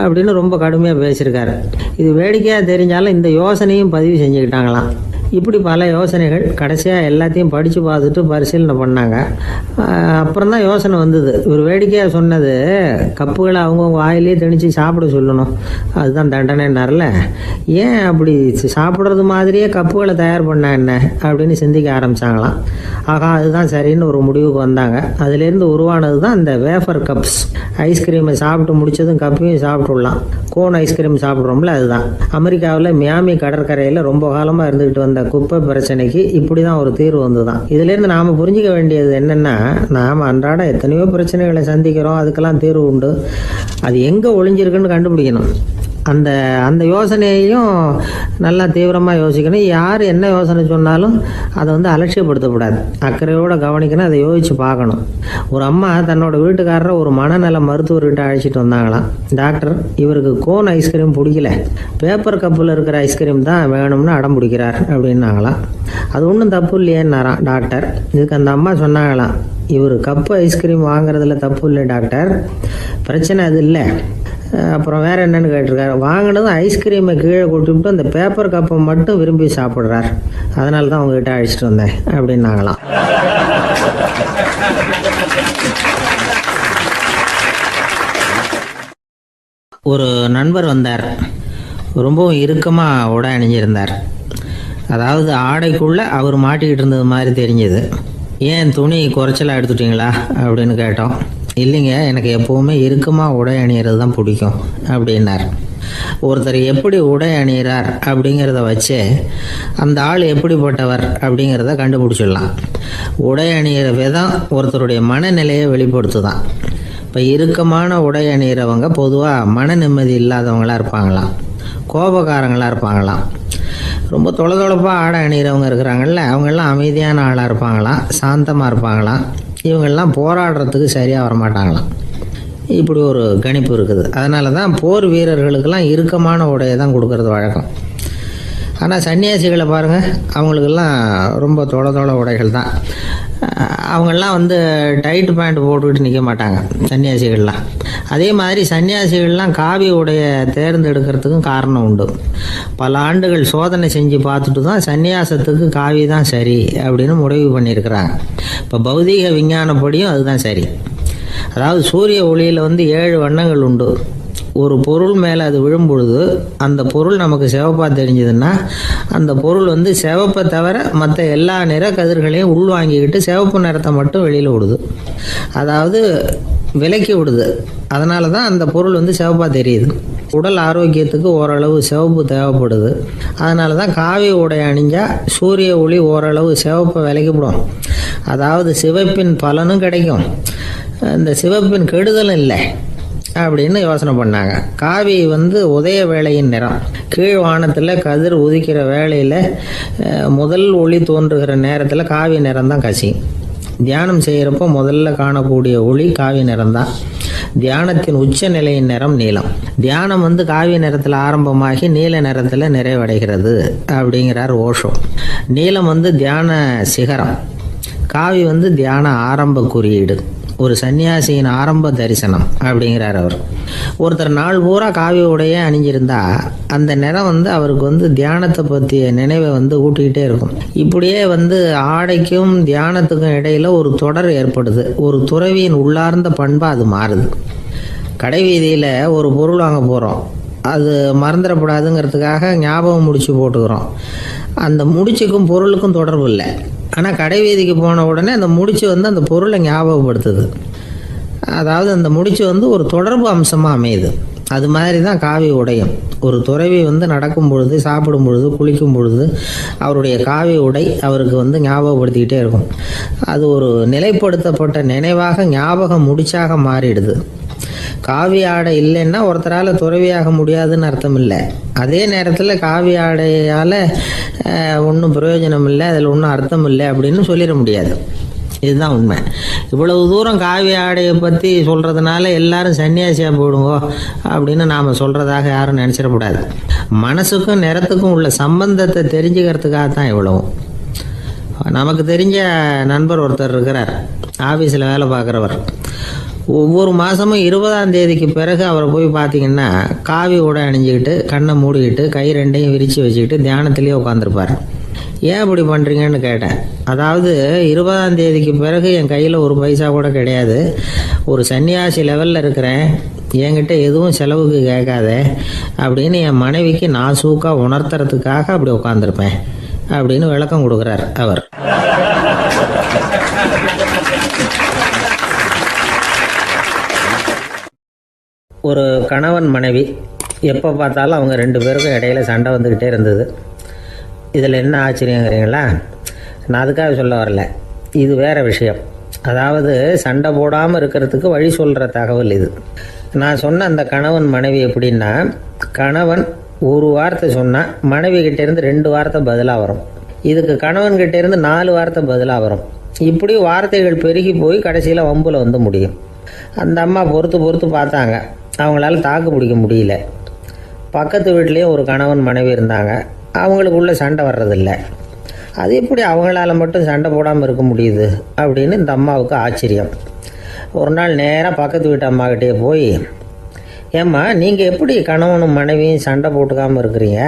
அப்படின்னு ரொம்ப கடுமையாக பேசியிருக்காரு. இது வேடிக்கையாக தெரிஞ்சாலும் இந்த யோசனையும் பதிவு செஞ்சுக்கிட்டாங்களாம். இப்படி பல யோசனைகள். கடைசியாக எல்லாத்தையும் படித்து பார்த்துட்டு பரிசீலனை பண்ணாங்க. அப்புறம் தான் யோசனை வந்தது. ஒரு வேடிக்கையாக சொன்னது, கப்புகளை அவங்கவுங்க வாயிலே திணிச்சு சாப்பிட சொல்லணும், அதுதான் தண்டனைன்னார்ல. ஏன் அப்படி சாப்பிட்றது மாதிரியே கப்புகளை தயார் பண்ண என்ன அப்படின்னு சிந்திக்க ஆரம்பித்தாங்களாம். ஆகா, அதுதான் சரின்னு ஒரு முடிவுக்கு வந்தாங்க. அதுலேருந்து உருவானது தான் இந்த வேஃபர் கப்ஸ். ஐஸ்கிரீமை சாப்பிட்டு முடித்ததும் கப்பையும் சாப்பிட்டுடலாம். கோன் ஐஸ்கிரீம் சாப்பிட்றோம்ல, அதுதான். அமெரிக்காவில் மியாமி கடற்கரையில் ரொம்ப காலமாக இருந்துக்கிட்டு வந்த குப்பை பிரச்சனைக்கு இப்படி தான் ஒரு தீர்வு வந்துதான். இதுலேருந்து நாம் புரிஞ்சிக்க வேண்டியது என்னென்னா, நாம் அன்றாட எத்தனையோ பிரச்சனைகளை சந்திக்கிறோம், அதுக்கெல்லாம் தீர்வு உண்டு. அது எங்கே ஒளிஞ்சிருக்குன்னு கண்டுபிடிக்கணும். அந்த யோசனையையும் நல்லா தீவிரமாக யோசிக்கணும். யார் என்ன யோசனை சொன்னாலும் அதை அலட்சியப்படுத்தக்கூடாது, அக்கறையோடு கவனிக்கணும், அதை யோசித்து பார்க்கணும். ஒரு அம்மா தன்னோட வீட்டுக்காரரை ஒரு மனநல மருத்துவர்கிட்ட அழைச்சிட்டு வந்தாங்களாம். டாக்டர், இவருக்கு கோன் ஐஸ்கிரீம் பிடிக்கல, பேப்பர் கப்பில் இருக்கிற ஐஸ்கிரீம் தான் வேணும்னு அடம் பிடிக்கிறார் அப்படின்னாங்களாம். அது ஒன்றும் தப்பு இல்லையேன்னாராம் டாக்டர். இதுக்கு அந்த அம்மா சொன்னாங்களாம், இவர் கப்பு ஐஸ்கிரீம் வாங்குறதுல தப்பு இல்லை டாக்டர், பிரச்சனை அது இல்லை. அப்புறம் வேறு என்னென்னு கேட்டிருக்காரு. வாங்கினதும் ஐஸ்கிரீமை கீழே கொட்டிவிட்டு அந்த பேப்பர் கப்பை மட்டும் விரும்பி சாப்பிட்றார், அதனால தான் உங்ககிட்ட அழைச்சிட்டு வந்தேன் அப்படின்னாங்களாம். ஒரு நண்பர் வந்தார். ரொம்பவும் இறுக்கமாக உடை அணிஞ்சிருந்தார். அதாவது ஆடைக்குள்ளே அவர் மாட்டிக்கிட்டு இருந்தது மாதிரி தெரிஞ்சது. ஏன் துணி குறைச்சலாக எடுத்துட்டிங்களா அப்படின்னு கேட்டோம். இல்லைங்க, எனக்கு எப்போவுமே இறுக்கமாக உடை அணிகிறது தான் பிடிக்கும் அப்படின்னார். ஒருத்தர் எப்படி உடை அணிகிறார் அப்படிங்கிறத வச்சு அந்த ஆள் எப்படிப்பட்டவர் அப்படிங்கிறத கண்டுபிடிச்சிடலாம். உடை அணிகிற விதம் ஒருத்தருடைய மனநிலையை வெளிப்படுத்துதான். இப்போ இறுக்கமான உடை அணிகிறவங்க பொதுவாக மன நிம்மதி இல்லாதவங்களாக இருப்பாங்களாம், கோபக்காரங்களாக இருப்பாங்களாம். ரொம்ப தொலைதொலைப்பாக ஆடை அணிகிறவங்க இருக்கிறாங்கல்ல, அவங்கெல்லாம் அமைதியான ஆளாக இருப்பாங்களாம், சாந்தமாக இருப்பாங்களாம். இவங்கெல்லாம் போராடுறதுக்கு சரியாக வரமாட்டாங்களாம். இப்படி ஒரு கணிப்பு இருக்குது. அதனால தான் போர் வீரர்களுக்கெல்லாம் இறுக்கமான உடையை தான் கொடுக்கறது வழக்கம். ஆனால் சன்னியாசிகளை பாருங்கள், அவங்களுக்கெல்லாம் ரொம்ப தொலை உடைகள் தான். அவங்கெல்லாம் டைட் பேண்ட் போட்டுக்கிட்டு நிற்க மாட்டாங்க சன்னியாசிகள்லாம். அதே மாதிரி சன்னியாசிகள்லாம் காவி உடையை தேர்ந்தெடுக்கிறதுக்கும் காரணம் உண்டு. பல ஆண்டுகள் சோதனை செஞ்சு பார்த்துட்டு தான் சன்னியாசத்துக்கு காவி தான் சரி அப்படின்னு முடிவு பண்ணியிருக்கிறாங்க. இப்போ பௌதீக விஞ்ஞானப்படியும் அதுதான் சரி. அதாவது சூரிய ஒளியில் 7 வண்ணங்கள் உண்டு. ஒரு பொருள் மேலே அது விழும் பொழுது அந்த பொருள் நமக்கு சிவப்பாக தெரிஞ்சதுன்னா அந்த பொருள் சிவப்பை தவிர மற்ற எல்லா நிற கதிர்களையும் உள்வாங்கிக்கிட்டு சிவப்பு நிறத்தை மட்டும் வெளியில் விடுது, அதாவது விலக்கி விடுது. அதனால தான் அந்த பொருள் சிவப்பாக தெரியுது. உடல் ஆரோக்கியத்துக்கு ஓரளவு சிவப்பு தேவைப்படுது. அதனால தான் காவி உடை அணிஞ்சால் சூரிய ஒளி ஓரளவு சிவப்பை விலக்கிவிடும். அதாவது சிவப்பின் பலனும் கிடைக்கும், இந்த சிவப்பின் கெடுதலும் இல்லை. அப்படின்னு யோசனை பண்ணாங்க. காவி உதய வேளையின் நிறம். கீழ் வானத்தில் கதிர் உதிக்கிற வேளையில் முதல் ஒளி தோன்றுகிற நேரத்தில் காவி நிறம் தான் கசியும். தியானம் செய்கிறப்போ முதல்ல காணக்கூடிய ஒளி காவி நிறம் தான். தியானத்தின் உச்ச நிலையின் நிறம் நீலம். தியானம் காவி நிறத்தில் ஆரம்பமாகி நீல நிறத்தில் நிறைவடைகிறது அப்படிங்கிறார் ஓஷோ. நீலம் தியான சிகரம். காவி தியான ஆரம்ப குறியீடு, ஒரு சன்னியாசியின் ஆரம்ப தரிசனம் அப்படிங்கிறார் அவர். ஒருத்தர் நாள் பூரா காவி உடைய அணிஞ்சிருந்தா அந்த நிறம் அவருக்கு தியானத்தை பற்றிய நினைவை ஊட்டிக்கிட்டே இருக்கும். இப்படியே ஆடைக்கும் தியானத்துக்கும் இடையில ஒரு தொடர் ஏற்படுது. ஒரு துறவியின் உள்ளார்ந்த பண்பா அது மாறுது. கடை வீதியில் ஒரு பொருள் வாங்க போகிறோம், அது மறந்துடக்கூடாதுங்கிறதுக்காக ஞாபகம் முடிச்சு போட்டுக்கிறோம். அந்த முடிச்சுக்கும் பொருளுக்கும் தொடர்பு இல்லை. ஆனால் கடை வீதிக்கு போன உடனே அந்த முடிச்சு அந்த பொருளை ஞாபகப்படுத்துது. அதாவது அந்த முடிச்சு ஒரு தொடர்பு அம்சமாக அமையுது. அது மாதிரி தான் காவி உடையும். ஒரு துறவி நடக்கும் பொழுது, சாப்பிடும் பொழுது, குளிக்கும் பொழுது அவருடைய காவி உடை அவருக்கு ஞாபகப்படுத்திக்கிட்டே இருக்கும். அது ஒரு நிலைப்படுத்தப்பட்ட நினைவாக ஞாபகம் முடிச்சாக மாறிடுது. காவி ஆடை இல்லைன்னா ஒருத்தரால் துறவியாக முடியாதுன்னு அர்த்தம் இல்லை. அதே நேரத்தில் காவி ஆடையால் ஒன்றும் பிரயோஜனம் இல்லை, அதில் ஒன்றும் அர்த்தம் இல்லை அப்படின்னு சொல்லிட முடியாது. இதுதான் உண்மை. இவ்வளவு தூரம் காவி ஆடையை பற்றி சொல்கிறதுனால எல்லாரும் சன்னியாசியாக போயிடுங்கோ அப்படின்னு நாம் சொல்கிறதாக யாரும் நினச்சிடக்கூடாது. மனசுக்கும் நிறத்துக்கும் உள்ள சம்பந்தத்தை தெரிஞ்சுக்கிறதுக்காக தான் இவ்வளவும். நமக்கு தெரிஞ்ச நண்பர் ஒருத்தர் இருக்கிறார், ஆஃபீஸில் வேலை பார்க்குறவர். ஒவ்வொரு மாதமும் 20ஆம் தேதிக்கு பிறகு அவரை போய் பார்த்தீங்கன்னா காவி உடை அணிஞ்சிக்கிட்டு, கண்ணை மூடிக்கிட்டு, கை ரெண்டையும் விரித்து வச்சுக்கிட்டு தியானத்திலேயே உட்காந்துருப்பார். ஏன் இப்படி பண்ணுறீங்கன்னு கேட்டேன். அதாவது 20ஆம் தேதிக்கு பிறகு என் கையில் ஒரு பைசா கூட கிடையாது, ஒரு சன்னியாசி லெவலில் இருக்கிறேன், என்கிட்ட எதுவும் செலவுக்கு கேட்காத அப்படின்னு என் மனைவிக்கு நான் சூக்காக உணர்த்துறதுக்காக அப்படி உட்காந்துருப்பேன் அப்படின்னு விளக்கம் கொடுக்குறார் அவர். ஒரு கணவன் மனைவி எப்போ பார்த்தாலும் அவங்க 2 பேருக்கும் இடையில சண்டை வந்துக்கிட்டே இருந்தது. இதில் என்ன ஆச்சரியங்கிறீங்களா? நான் அதுக்காக சொல்ல வரல, இது வேறு விஷயம். அதாவது சண்டை போடாமல் இருக்கிறதுக்கு வழி சொல்கிற தகவல் இது. நான் சொன்ன அந்த கணவன் மனைவி எப்படின்னா, கணவன் ஒரு வார்த்தை சொன்னால் மனைவி கிட்டேருந்து 2 வார்த்தை பதிலாக வரும். இதுக்கு கணவன்கிட்டேருந்து 4 வார்த்தை பதிலாக வரும். இப்படி வார்த்தைகள் பெருகி போய் கடைசியில் வம்பில் முடியும். அந்த அம்மா பொறுத்து பார்த்தாங்க, அவங்களால தாக்கு பிடிக்க முடியல. பக்கத்து வீட்லேயும் ஒரு கணவன் மனைவி இருந்தாங்க, அவங்களுக்குள்ள சண்டை வர்றதில்லை. அது எப்படி அவங்களால மட்டும் சண்டை போடாமல் இருக்க முடியுது அப்படின்னு இந்த அம்மாவுக்கு ஆச்சரியம். ஒரு நாள் நேராக பக்கத்து வீட்டு அம்மாக்கிட்டே போய், ஏம்மா நீங்கள் எப்படி கணவனும் மனைவியும் சண்டை போட்டுக்காமல் இருக்கிறீங்க,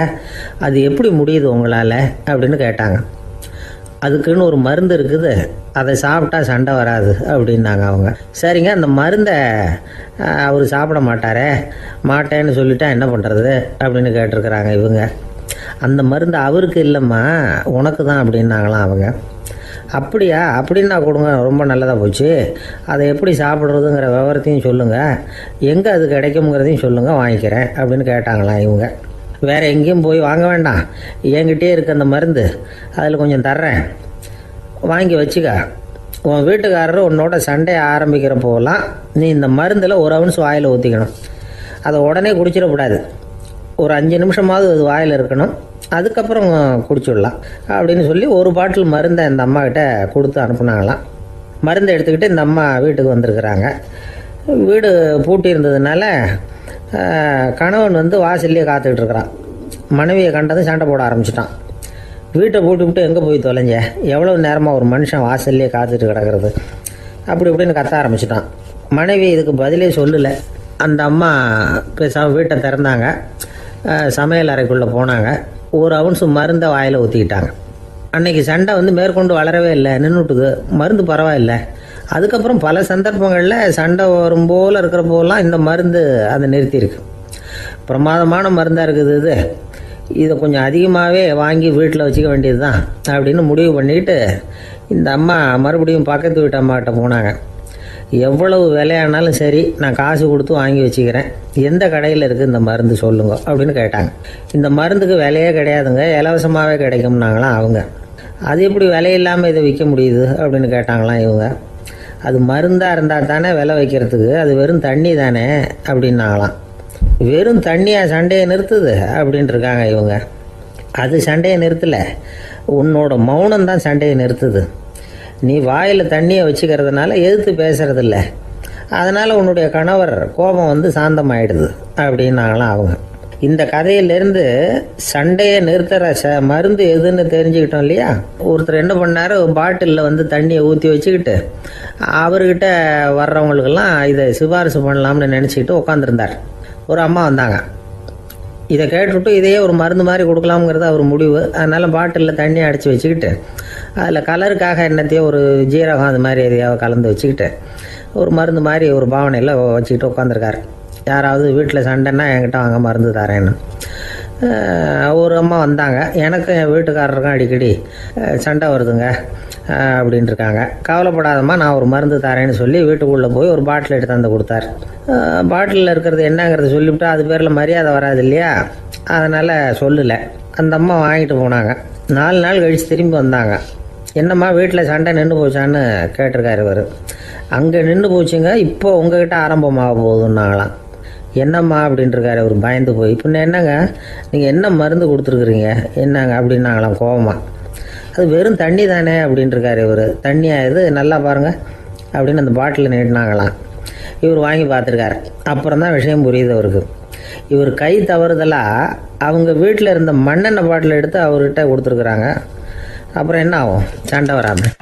அது எப்படி முடியுது உங்களால் அப்படின்னு கேட்டாங்க. அதுக்குன்னு ஒரு மருந்து இருக்குது, அதை சாப்பிட்டா சண்டை வராது அப்படின்னாங்க அவங்க. சரிங்க, அந்த மருந்தை அவர் சாப்பிட மாட்டேன்னு சொல்லிட்டா என்ன பண்ணுறது அப்படின்னு கேட்டிருக்கிறாங்க இவங்க. அந்த மருந்து அவருக்கு இல்லைம்மா, உனக்கு தான் அப்படின்னாங்களாம் அவங்க. அப்படியா, அப்படின்னா கொடுங்க, ரொம்ப நல்லதாக போச்சு. அதை எப்படி சாப்பிட்றதுங்கிற விவரத்தையும் சொல்லுங்கள், எங்கே அது கிடைக்குங்கிறதையும் சொல்லுங்கள், வாங்கிக்கிறேன் அப்படின்னு கேட்டாங்களாம் இவங்க. வேறு எங்கேயும் போய் வாங்க வேண்டாம், என்கிட்டே இருக்க அந்த மருந்து அதில் கொஞ்சம் தர்றேன், வாங்கி வச்சுக்க. உன் வீட்டுக்காரர் உன்னோட சண்டையை ஆரம்பிக்கிறப்போலாம் நீ இந்த மருந்தில் ஒரு அவுன்ஸ் வாயில் ஊற்றிக்கணும். அதை உடனே குடிச்சிடக்கூடாது, ஒரு 5 நிமிஷமாவது அது வாயில் இருக்கணும், அதுக்கப்புறம் குடிச்சிடலாம் அப்படின்னு சொல்லி ஒரு பாட்டில் மருந்தை இந்த அம்மாக்கிட்ட கொடுத்து அனுப்புனாங்களாம். மருந்தை எடுத்துக்கிட்டு இந்த அம்மா வீட்டுக்கு வந்திருக்கிறாங்க. வீடு பூட்டி இருந்ததுனால கணவன் வாசல்லையே காத்துக்கிட்டு இருக்கிறான். மனைவியை கண்டதும் சண்டை போட ஆரம்பிச்சிட்டான். வீட்டை பூட்டி விட்டு எங்கே போய் தொலைஞ்ச, எவ்வளோ நேரமாக ஒரு மனுஷன் வாசல்லையே காத்துட்டு கிடக்கிறது அப்படி இப்படின்னு கத்த ஆரம்பிச்சிட்டான். மனைவி இதுக்கு பதிலே சொல்லலை. அந்த அம்மா பேசாமல் வீட்டை திறந்தாங்க, சமையல் அறைக்குள்ளே போனாங்க, ஒரு அவுன்ஸ் மருந்தை வாயில் ஊற்றிக்கிட்டாங்க. அன்னைக்கு சண்டை மேற்கொண்டு வளரவே இல்லை, நின்றுட்டுது. மருந்து பரவாயில்லை. அதுக்கப்புறம் பல சந்தர்ப்பங்களில் சண்டை வரும் போல் இருக்கிற போலாம் இந்த மருந்து அதை நிறுத்தியிருக்கு. பிரமாதமான மருந்தாக இருக்குது இதை கொஞ்சம் அதிகமாகவே வாங்கி வீட்டில் வச்சுக்க வேண்டியது தான் அப்படின்னு முடிவு பண்ணிக்கிட்டு இந்த அம்மா மறுபடியும் பக்கத்து வீட்டு அம்மாக்கிட்ட போனாங்க. எவ்வளவு விலையானாலும் சரி, நான் காசு கொடுத்து வாங்கி வச்சுக்கிறேன், எந்த கடையில் இருக்குது இந்த மருந்து சொல்லுங்க அப்படின்னு கேட்டாங்க. இந்த மருந்துக்கு விலையே கிடையாதுங்க, இலவசமாகவே கிடைக்கும்னாங்களாம் அவங்க. அது எப்படி விலையில்லாமல் இதை விற்க முடியுது அப்படின்னு கேட்டாங்களாம் இவங்க. அது மருந்தாக இருந்தால் தானே விலை வைக்கிறதுக்கு, அது வெறும் தண்ணி தானே அப்படின்னாங்களாம். வெறும் தண்ணியாக சண்டையை நிறுத்துது அப்படின்ட்டு இருக்காங்க இவங்க. அது சண்டையை நிறுத்தலை, உன்னோட மௌனம் தான் சண்டையை நிறுத்துது. நீ வாயில் தண்ணியை வச்சுக்கிறதுனால எதிர்த்து பேசுறதில்ல, அதனால் உன்னுடைய கணவர் கோபம் வந்து சாந்தமாயிடுது அப்படின்னாங்களாம் அவங்க. இந்த கதையிலேருந்து சண்டையை நிறுத்துகிற மருந்து எதுன்னு தெரிஞ்சுக்கிட்டோம் இல்லையா. ஒருத்தர் என்ன பண்ணார், பாட்டிலில் வந்து தண்ணியை ஊற்றி வச்சுக்கிட்டு அவர்கிட்ட வர்றவங்களுக்கெல்லாம் இதை சிபாரிசு பண்ணலாம்னு நினச்சிக்கிட்டு உட்காந்துருந்தார். ஒரு அம்மா வந்தாங்க. இதை கேட்டுவிட்டு இதையே ஒரு மருந்து மாதிரி கொடுக்கலாம்ங்கிறது அவர் முடிவு. அதனால் பாட்டிலில் தண்ணியை அடைச்சி வச்சுக்கிட்டு அதில் கலருக்காக என்னத்தையோ ஒரு ஜீரகம் அது மாதிரி எதையாவது கலந்து வச்சுக்கிட்டு ஒரு மருந்து மாதிரி ஒரு பாவனையில் வச்சுக்கிட்டு உட்காந்துருக்காரு. யாராவது வீட்டில் சண்டைன்னா என்கிட்ட வாங்க மருந்து தரேன்னு. ஒரு அம்மா வந்தாங்க. எனக்கும் என் வீட்டுக்காரருக்கும் அடிக்கடி சண்டை வருதுங்க அப்படின்ட்டு இருக்காங்க. கவலைப்படாதம்மா, நான் ஒரு மருந்து தரேன்னு சொல்லி வீட்டுக்குள்ளே போய் ஒரு பாட்டில் எடுத்து வந்து கொடுத்தாரு. பாட்டிலில் இருக்கிறது என்னங்கிறத சொல்லிவிட்டா அது பேரில் மரியாதை வராது இல்லையா, அதனால் சொல்லலை. அந்த அம்மா வாங்கிட்டு போனாங்க. 4 நாள் கழித்து திரும்பி வந்தாங்க. என்னம்மா வீட்டில் சண்டை நின்று போச்சான்னு கேட்டிருக்காரு இவர். அங்கே நின்று போச்சுங்க, இப்போ உங்ககிட்ட ஆரம்பமாக போகுதுன்னாங்களாம். என்னம்மா அப்படின்ட்டுருக்காரு அவர் பயந்து போய். இப்போ என்னங்க நீங்கள் என்ன மருந்து கொடுத்துருக்குறீங்க என்னங்க அப்படின்னாங்களாம் கோபமாக. அது வெறும் தண்ணி தானே அப்படின்ட்டுருக்காரு இவர். தண்ணியாக இது நல்லா பாருங்கள் அப்படின்னு அந்த பாட்டிலில் நீட்டினாங்களாம். இவர் வாங்கி பார்த்துருக்காரு. அப்புறம் தான் விஷயம் புரியுது அவருக்கு. இவர் கை தவறுதலாக அவங்க வீட்டில் இருந்த மண்ணெண்ணெய் பாட்டில் எடுத்து அவர்கிட்ட கொடுத்துருக்குறாங்க. அப்புறம் என்ன ஆகும், சண்டை வராமல்.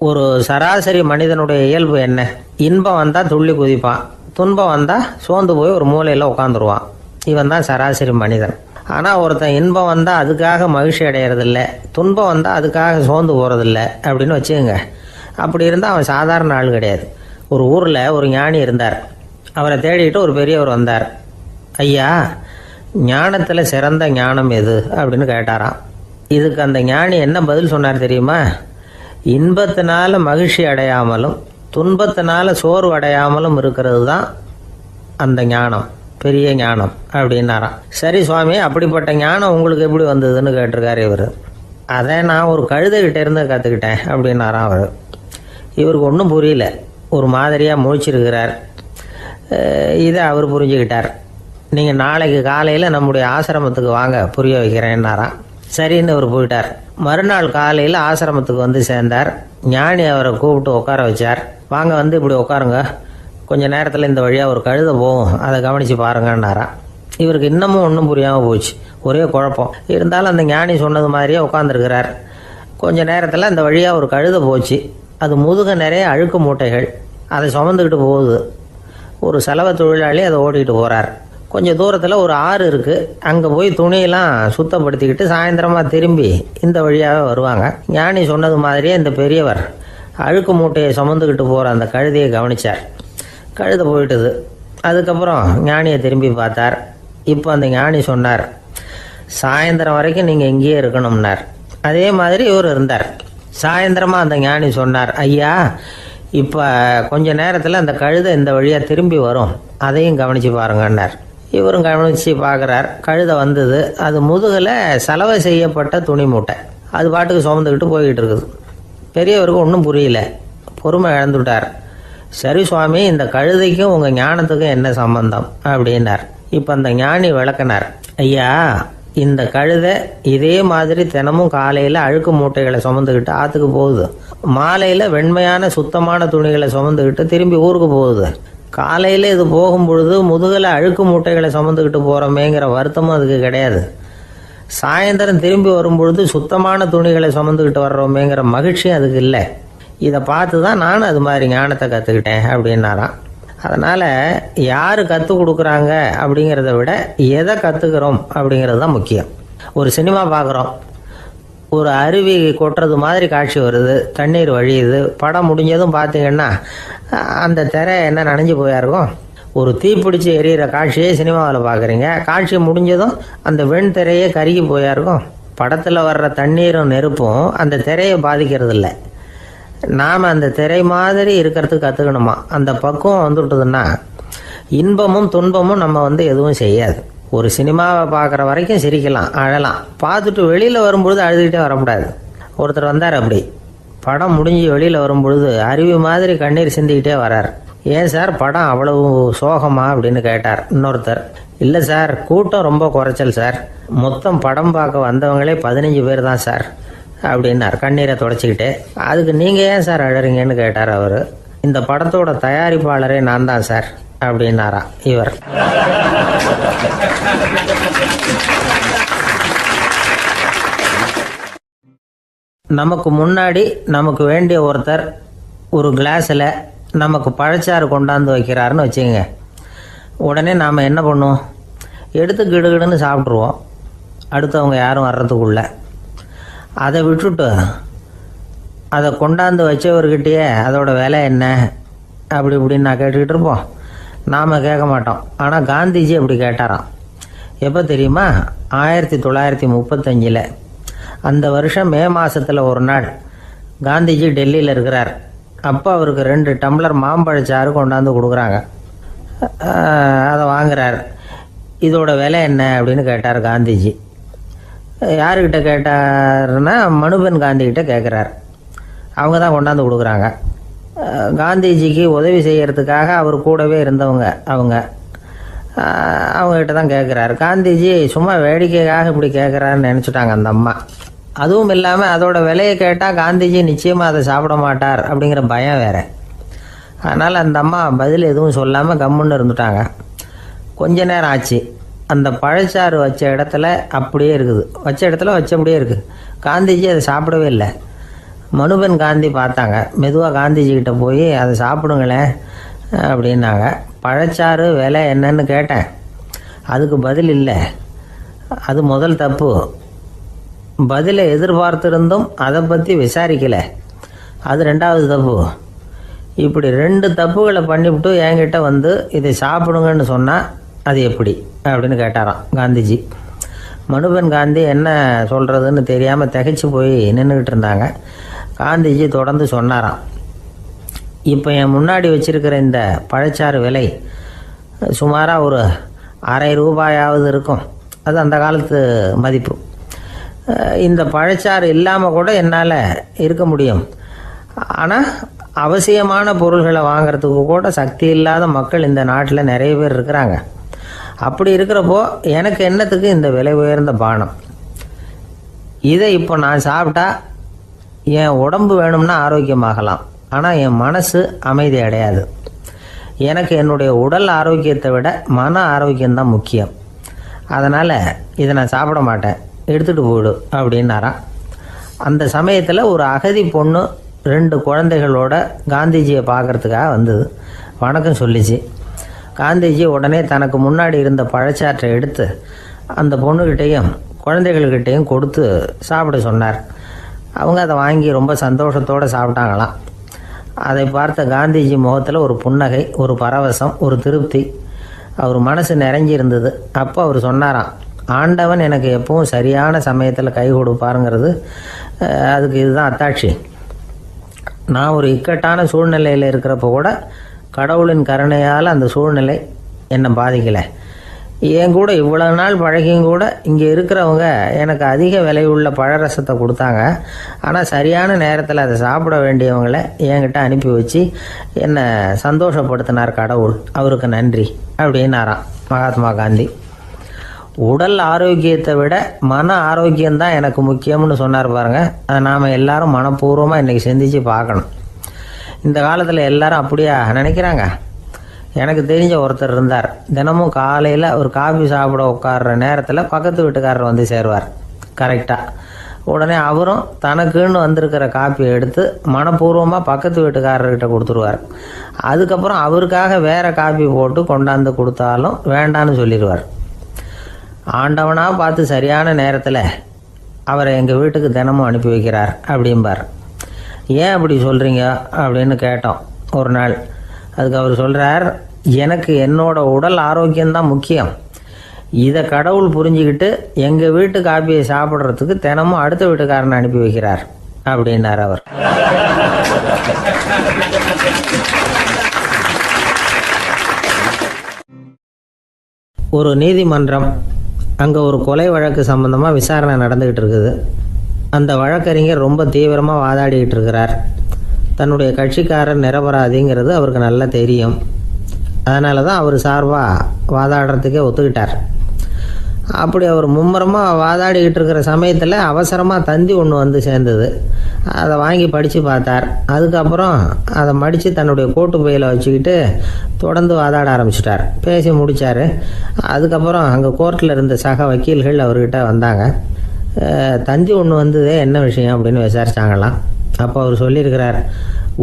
ஒரு சராசரி மனிதனுடைய இயல்பு என்ன? இன்பம் வந்தால் துள்ளி குதிப்பான், துன்பம் வந்தால் சோர்ந்து போய் ஒரு மூலையில் உட்காந்துருவான். இவன் தான் சராசரி மனிதன். ஆனால் ஒருத்தன் இன்பம் வந்தால் அதுக்காக மகிழ்ச்சி அடையிறதில்ல, துன்பம் வந்தால் அதுக்காக சோர்ந்து போகிறதில்ல அப்படின்னு வச்சுக்கோங்க. அப்படி இருந்தால் அவன் சாதாரண ஆள் கிடையாது. ஒரு ஊரில் ஒரு ஞானி இருந்தார். அவரை தேடிட்டு ஒரு பெரியவர் வந்தார். ஐயா, ஞானத்தில் சிறந்த ஞானம் எது அப்படின்னு கேட்டாராம். இதுக்கு அந்த ஞானி என்ன பதில் சொன்னார் தெரியுமா? இன்பத்தினால மகிழ்ச்சி அடையாமலும் துன்பத்தினால சோர்வு அடையாமலும் இருக்கிறது தான் அந்த ஞானம், பெரிய ஞானம் அப்படின்னாராம். சரி சுவாமி, அப்படிப்பட்ட ஞானம் உங்களுக்கு எப்படி வந்ததுன்னு கேட்டிருக்காரு இவர். அதை நான் ஒரு கழுதைகிட்ட இருந்து கற்றுக்கிட்டேன் அப்படின்னாராம் அவர். இவருக்கு ஒன்றும் புரியல, ஒரு மாதிரியாக முழிச்சிருக்கிறார். இதை அவர் புரிஞ்சுக்கிட்டார். நீங்கள் நாளைக்கு காலையில் நம்முடைய ஆசிரமத்துக்கு வாங்க, புரிய வைக்கிறேன்னாராம். சரின்னு அவர் போயிட்டார். மறுநாள் காலையில் ஆசிரமத்துக்கு வந்து சேர்ந்தார். ஞானி அவரை கூப்பிட்டு உட்கார வச்சார். வாங்க வந்து இப்படி உட்காருங்க, கொஞ்சம் நேரத்தில் இந்த வழியாக ஒரு கழுதை போகும், அதை கவனித்து பாருங்கன்னாராம். இவருக்கு இன்னமும் ஒன்றும் புரியாமல் போச்சு, ஒரே குழப்பம். இருந்தாலும் அந்த ஞானி சொன்னது மாதிரியே உட்காந்துருக்கிறார். கொஞ்சம் நேரத்தில் அந்த வழியாக ஒரு கழுதை போச்சு. அது முதுக நிறைய அழுக்கு மூட்டைகள், அதை சுமந்துக்கிட்டு போகுது. ஒரு செலவு தொழிலாளி அதை ஓட்டிகிட்டு போகிறார். கொஞ்சம் தூரத்தில் ஒரு ஆறு இருக்குது. அங்கே போய் துணியெல்லாம் சுத்தப்படுத்திக்கிட்டு சாயந்தரமாக திரும்பி இந்த வழியாகவே வருவாங்க. ஞானி சொன்னது மாதிரியே இந்த பெரியவர் அழுக்கு மூட்டையை சுமந்துக்கிட்டு போகிற அந்த கழுதையை கவனித்தார். கழுதை போயிட்டுது. அதுக்கப்புறம் ஞானியை திரும்பி பார்த்தார். இப்போ அந்த ஞானி சொன்னார், சாயந்தரம் வரைக்கும் நீங்கள் இங்கேயே இருக்கணும்னார். அதே மாதிரி இவர் இருந்தார். சாயந்தரமாக அந்த ஞானி சொன்னார், ஐயா, இப்போ கொஞ்ச நேரத்தில் அந்த கழுதை இந்த வழியாக திரும்பி வரும், அதையும் கவனித்து பாருங்கன்னார். இவரும் கவனித்து பார்க்குறார். கழுதை வந்தது. அது முதுகில் சலவை செய்யப்பட்ட துணி மூட்டை, அது பாட்டுக்கு சுமந்துக்கிட்டு போய்கிட்டு இருக்குது. பெரியவருக்கு ஒன்றும் புரியல, பொறுமை இழந்துவிட்டார். சரி சுவாமி, இந்த கழுதைக்கும் உங்கள் ஞானத்துக்கும் என்ன சம்பந்தம் அப்படின்னார். இப்போ அந்த ஞானி விளக்கினார். ஐயா, இந்த கழுதை இதே மாதிரி தினமும் காலையில் அழுக்கு மூட்டைகளை சுமந்துக்கிட்டு ஆற்றுக்கு போகுது, மாலையில் வெண்மையான சுத்தமான துணிகளை சுமந்துக்கிட்டு திரும்பி ஊருக்கு போகுது. காலையில் இது போகும் பொழுது முதுகில் அழுக்கு மூட்டைகளை சுமந்துக்கிட்டு போகிறோமேங்கிற வருத்தமும் அதுக்கு கிடையாது. சாயந்தரம் திரும்பி வரும்பொழுது சுத்தமான துணிகளை சுமந்துக்கிட்டு வர்றோமேங்கிற மகிழ்ச்சி அதுக்கு இல்லை. இதை பார்த்து தான் நானும் அது மாதிரி ஞானத்தை கற்றுக்கிட்டேன் அப்படின்னாராம். அதனால் யார் கற்றுக் கொடுக்குறாங்க அப்படிங்கிறத விட எதை கற்றுக்கிறோம் அப்படிங்கிறது தான் முக்கியம். ஒரு சினிமா பார்க்குறோம், ஒரு அருவி கொட்டுறது மாதிரி காட்சி வருது, தண்ணீர் வழியுது. படம் முடிஞ்சதும் பார்த்தீங்கன்னா அந்த திரை என்ன நனைஞ்சு போயாருக்கும். ஒரு தீப்பிடிச்சு எரியிற காட்சியே சினிமாவில் பார்க்குறீங்க, காட்சி முடிஞ்சதும் அந்த வெண் திரையே கருகி போயாருக்கும். படத்தில் வர்ற தண்ணீரும் நெருப்பும் அந்த திரையை பாதிக்கிறது இல்லை. நாம் அந்த திரை மாதிரி இருக்கிறதுக்கு கற்றுக்கணுமா. அந்த பக்குவம் வந்துவிட்டதுன்னா இன்பமும் துன்பமும் நம்ம எதுவும் செய்யாது. ஒரு சினிமாவை பார்க்குற வரைக்கும் சிரிக்கலாம், அழலாம். பார்த்துட்டு வெளியில் வரும்பொழுது அழுதுகிட்டே வரக்கூடாது. ஒருத்தர் வந்தார், அப்படி படம் முடிஞ்சு வெளியில் வரும்பொழுது அருவி மாதிரி கண்ணீர் சிந்திக்கிட்டே வரார். ஏன் சார் படம் அவ்வளவு சோகமா அப்படின்னு கேட்டார். இன்னொருத்தர், இல்லை சார் கூட்டம் ரொம்ப குறைச்சல் சார், மொத்தம் படம் பார்க்க வந்தவங்களே 15 பேர் தான் சார் அப்படின்னார் கண்ணீரை தொடச்சிக்கிட்டே. அதுக்கு நீங்கள் ஏன் சார் அழறீங்கன்னு கேட்டார் அவர். இந்த படத்தோட தயாரிப்பாளரே நான் தான் சார் அப்படின்னாரா இவர். நமக்கு முன்னாடி நமக்கு வேண்டிய ஒருத்தர் ஒரு கிளாஸில் நமக்கு பழச்சாறு கொண்டாந்து வைக்கிறாருன்னு வச்சுக்கோங்க. உடனே நாம் என்ன பண்ணுவோம்? எடுத்து கிடுகிடுன்னு சாப்பிட்ருவோம், அடுத்தவங்க யாரும் வர்றதுக்குள்ள. அதை விட்டுட்டு அதை கொண்டாந்து வச்சவர்கிட்டயே அதோட விலை என்ன அப்படி இப்படின்னு நான் கேட்டுக்கிட்டு இருப்போம். நாம் கேட்க மாட்டோம். ஆனால் காந்திஜி அப்படி கேட்டாராம். எப்போ தெரியுமா? 1935. அந்த வருஷம் மே மாதத்தில் ஒரு நாள் காந்திஜி டெல்லியில் இருக்கிறார். அப்போ அவருக்கு 2 டம்ளர் மாம்பழச்சாறு கொண்டாந்து கொடுக்குறாங்க. அதை வாங்குறார். இதோட விலை என்ன அப்படின்னு கேட்டார் காந்திஜி. யாருக்கிட்ட கேட்டாருன்னா மனுபென் காந்திகிட்ட கேட்குறார். அவங்க தான் கொண்டாந்து கொடுக்குறாங்க. காந்திஜிக்கு உதவி செய்கிறதுக்காக அவர் கூடவே இருந்தவங்க அவங்ககிட்ட தான் கேட்குறாரு. காந்திஜி சும்மா வேடிக்கைக்காக இப்படி கேட்குறாருன்னு நினச்சிட்டாங்க அந்த அம்மா. அதுவும் இல்லாமல் அதோட விலையை கேட்டால் காந்திஜி நிச்சயமாக அதை சாப்பிட மாட்டார் அப்படிங்கிற பயம் வேறு. அதனால் அந்த அம்மா பதில் எதுவும் சொல்லாமல் கம்முன்னு இருந்துட்டாங்க. கொஞ்ச நேரம் ஆச்சு. அந்த பழச்சாறு வச்ச இடத்துல அப்படியே இருக்குது, வச்ச இடத்துல வச்சபடியே இருக்குது. காந்திஜி அதை சாப்பிடவே இல்லை. மனுபென் காந்தி பார்த்தாங்க. மெதுவாக காந்திஜிக்கிட்ட போய் அதை சாப்பிடுங்களேன் அப்படின்னாங்க. பழச்சாறு விலை என்னன்னு கேட்டேன், அதுக்கு பதில் இல்லை. அது முதல் தப்பு. பதிலை எதிர்பார்த்திருந்தும் அதை பற்றி விசாரிக்கலை, அது 2வது தப்பு. இப்படி 2 தப்புகளை பண்ணிவிட்டு என்கிட்ட வந்து இதை சாப்பிடுங்கன்னு சொன்னால் அது எப்படி அப்படின்னு கேட்டாராம் காந்திஜி. மனுபென் காந்தி என்ன சொல்கிறதுன்னு தெரியாமல் திகைச்சு போய் நின்றுக்கிட்டு இருந்தாங்க. காந்திஜி தொடர்ந்து சொன்னாராம், இப்போ என் முன்னாடி வச்சிருக்கிற இந்த பழச்சாறு விலை சுமாராக ஒரு ₹1/2 இருக்கும். அது அந்த காலத்து மதிப்பு. இந்த பழச்சாறு இல்லாமல் கூட என்னால் இருக்க முடியும். ஆனால் அவசியமான பொருள்களை வாங்கிறதுக்கு கூட சக்தி இல்லாத மக்கள் இந்த நாட்டில் நிறைய பேர் இருக்கிறாங்க. அப்படி இருக்கிறப்போ எனக்கு என்னத்துக்கு இந்த விலை உயர்ந்த பானம்? இதை இப்போ நான் சாப்பிட்டா என் உடம்பு வேணும்னா ஆரோக்கியமாகலாம், ஆனால் என் மனசு அமைதி அடையாது. எனக்கு என்னுடைய உடல் ஆரோக்கியத்தை விட மன ஆரோக்கியம்தான் முக்கியம். அதனால் இதை நான் சாப்பிட மாட்டேன், எடுத்துகிட்டு போயிடு அப்படின்னாராம். அந்த சமயத்தில் ஒரு அகதி பொண்ணு 2 குழந்தைகளோட காந்திஜியை பார்க்குறதுக்காக வந்தது. வணக்கம் சொல்லிச்சு. காந்திஜி உடனே தனக்கு முன்னாடி இருந்த பழச்சாற்றை எடுத்து அந்த பொண்ணுக்கிட்டேயும் குழந்தைகள்கிட்டையும் கொடுத்து சாப்பிட சொன்னார். அவங்க அதை வாங்கி ரொம்ப சந்தோஷத்தோடு சாப்பிட்டாங்களாம். அதை பார்த்த காந்திஜி முகத்தில் ஒரு புன்னகை, ஒரு பரவசம், ஒரு திருப்தி. அவர் மனசு நிறைஞ்சி இருந்தது. அப்போ அவர் சொன்னாராம், ஆண்டவன் எனக்கு எப்பவும் சரியான சமயத்தில் கை கொடுப்பாருங்கிறது அதுக்கு இதுதான் அத்தாட்சி. நான் ஒரு இக்கட்டான சூழ்நிலையில் இருக்கிறப்ப கூட கடவுளின் கருணையால் அந்த சூழ்நிலை என்னை பாதிக்கலை. என் கூட இவ்வளோ நாள் பழகியும் கூட இங்கே இருக்கிறவங்க எனக்கு அதிக விலையுள்ள பழரசத்தை கொடுத்தாங்க. ஆனால் சரியான நேரத்தில் அதை சாப்பிட வேண்டியவங்களை என்கிட்ட அனுப்பி வச்சு என்னை சந்தோஷப்படுத்தினார் கடவுள், அவருக்கு நன்றி அப்படின்னாராம் மகாத்மா காந்தி. உடல் ஆரோக்கியத்தை விட மன ஆரோக்கியம்தான் எனக்கு முக்கியம்னு சொன்னார் பாருங்க. அதை நாம் எல்லாரும் மனப்பூர்வமாக இன்றைக்கி சிந்திச்சு பார்க்கணும். இந்த காலத்தில் எல்லாரும் அப்படியா நினைக்கிறாங்க? எனக்கு தெரிஞ்ச ஒருத்தர் இருந்தார். தினமும் காலையில் ஒரு காஃபி சாப்பிட உட்கார்ற நேரத்தில் பக்கத்து வீட்டுக்காரர் வந்து சேருவார் கரெக்டாக. உடனே அவரும் தனக்குன்னு வந்திருக்கிற காப்பியை எடுத்து மனப்பூர்வமாக பக்கத்து வீட்டுக்காரர்கிட்ட கொடுத்துருவார். அதுக்கப்புறம் அவருக்காக வேறு காப்பி போட்டு கொண்டாந்து கொடுத்தாலும் வேண்டான்னு சொல்லிடுவார். ஆண்டவனாக பார்த்து சரியான நேரத்தில் அவரை எங்கள் வீட்டுக்கு தினமும் அனுப்பி வைக்கிறார் அப்படிம்பார். ஏன் அப்படி சொல்கிறீங்க அப்படின்னு கேட்டோம் ஒரு நாள். அதுக்கு அவர் சொல்கிறார், எனக்கு என்னோட உடல் ஆரோக்கியம்தான் முக்கியம். இதை கடவுள் புரிஞ்சுக்கிட்டு எங்கள் வீட்டு காப்பியை சாப்பிட்றதுக்கு தினமும் அடுத்த வீட்டுக்காரனை அனுப்பி வைக்கிறார் அப்படின்னார் அவர். ஒரு நீதிமன்றம், அங்கே ஒரு கொலை வழக்கு சம்பந்தமாக விசாரணை நடந்துக்கிட்டு இருக்குது. அந்த வழக்கறிஞர் ரொம்ப தீவிரமாக வாதாடிக்கிட்டு இருக்கிறார். தன்னுடைய கட்சிக்காரர் நிரபராதிங்கிறது அவருக்கு நல்லா தெரியும். அதனால தான் அவர் சார்பாக வாதாடுறதுக்கே ஒத்துக்கிட்டார். அப்படி அவர் மும்முரமாக வாதாடிக்கிட்டு இருக்கிற சமயத்தில் அவசரமாக தந்தி ஒன்று வந்து சேர்ந்தது. அதை வாங்கி படித்து பார்த்தார். அதுக்கப்புறம் அதை மடித்து தன்னுடைய கோட்டு பையில் வச்சுக்கிட்டு தொடர்ந்து வாதாட ஆரம்பிச்சிட்டார். பேசி முடித்தார். அதுக்கப்புறம் அங்கே கோர்ட்டில் இருந்த சக வக்கீல்கள் அவர்கிட்ட வந்தாங்க. தந்தி ஒன்று வந்ததே, என்ன விஷயம் அப்படின்னு விசாரிச்சாங்களாம். அப்போ அவர் சொல்லியிருக்கிறார்,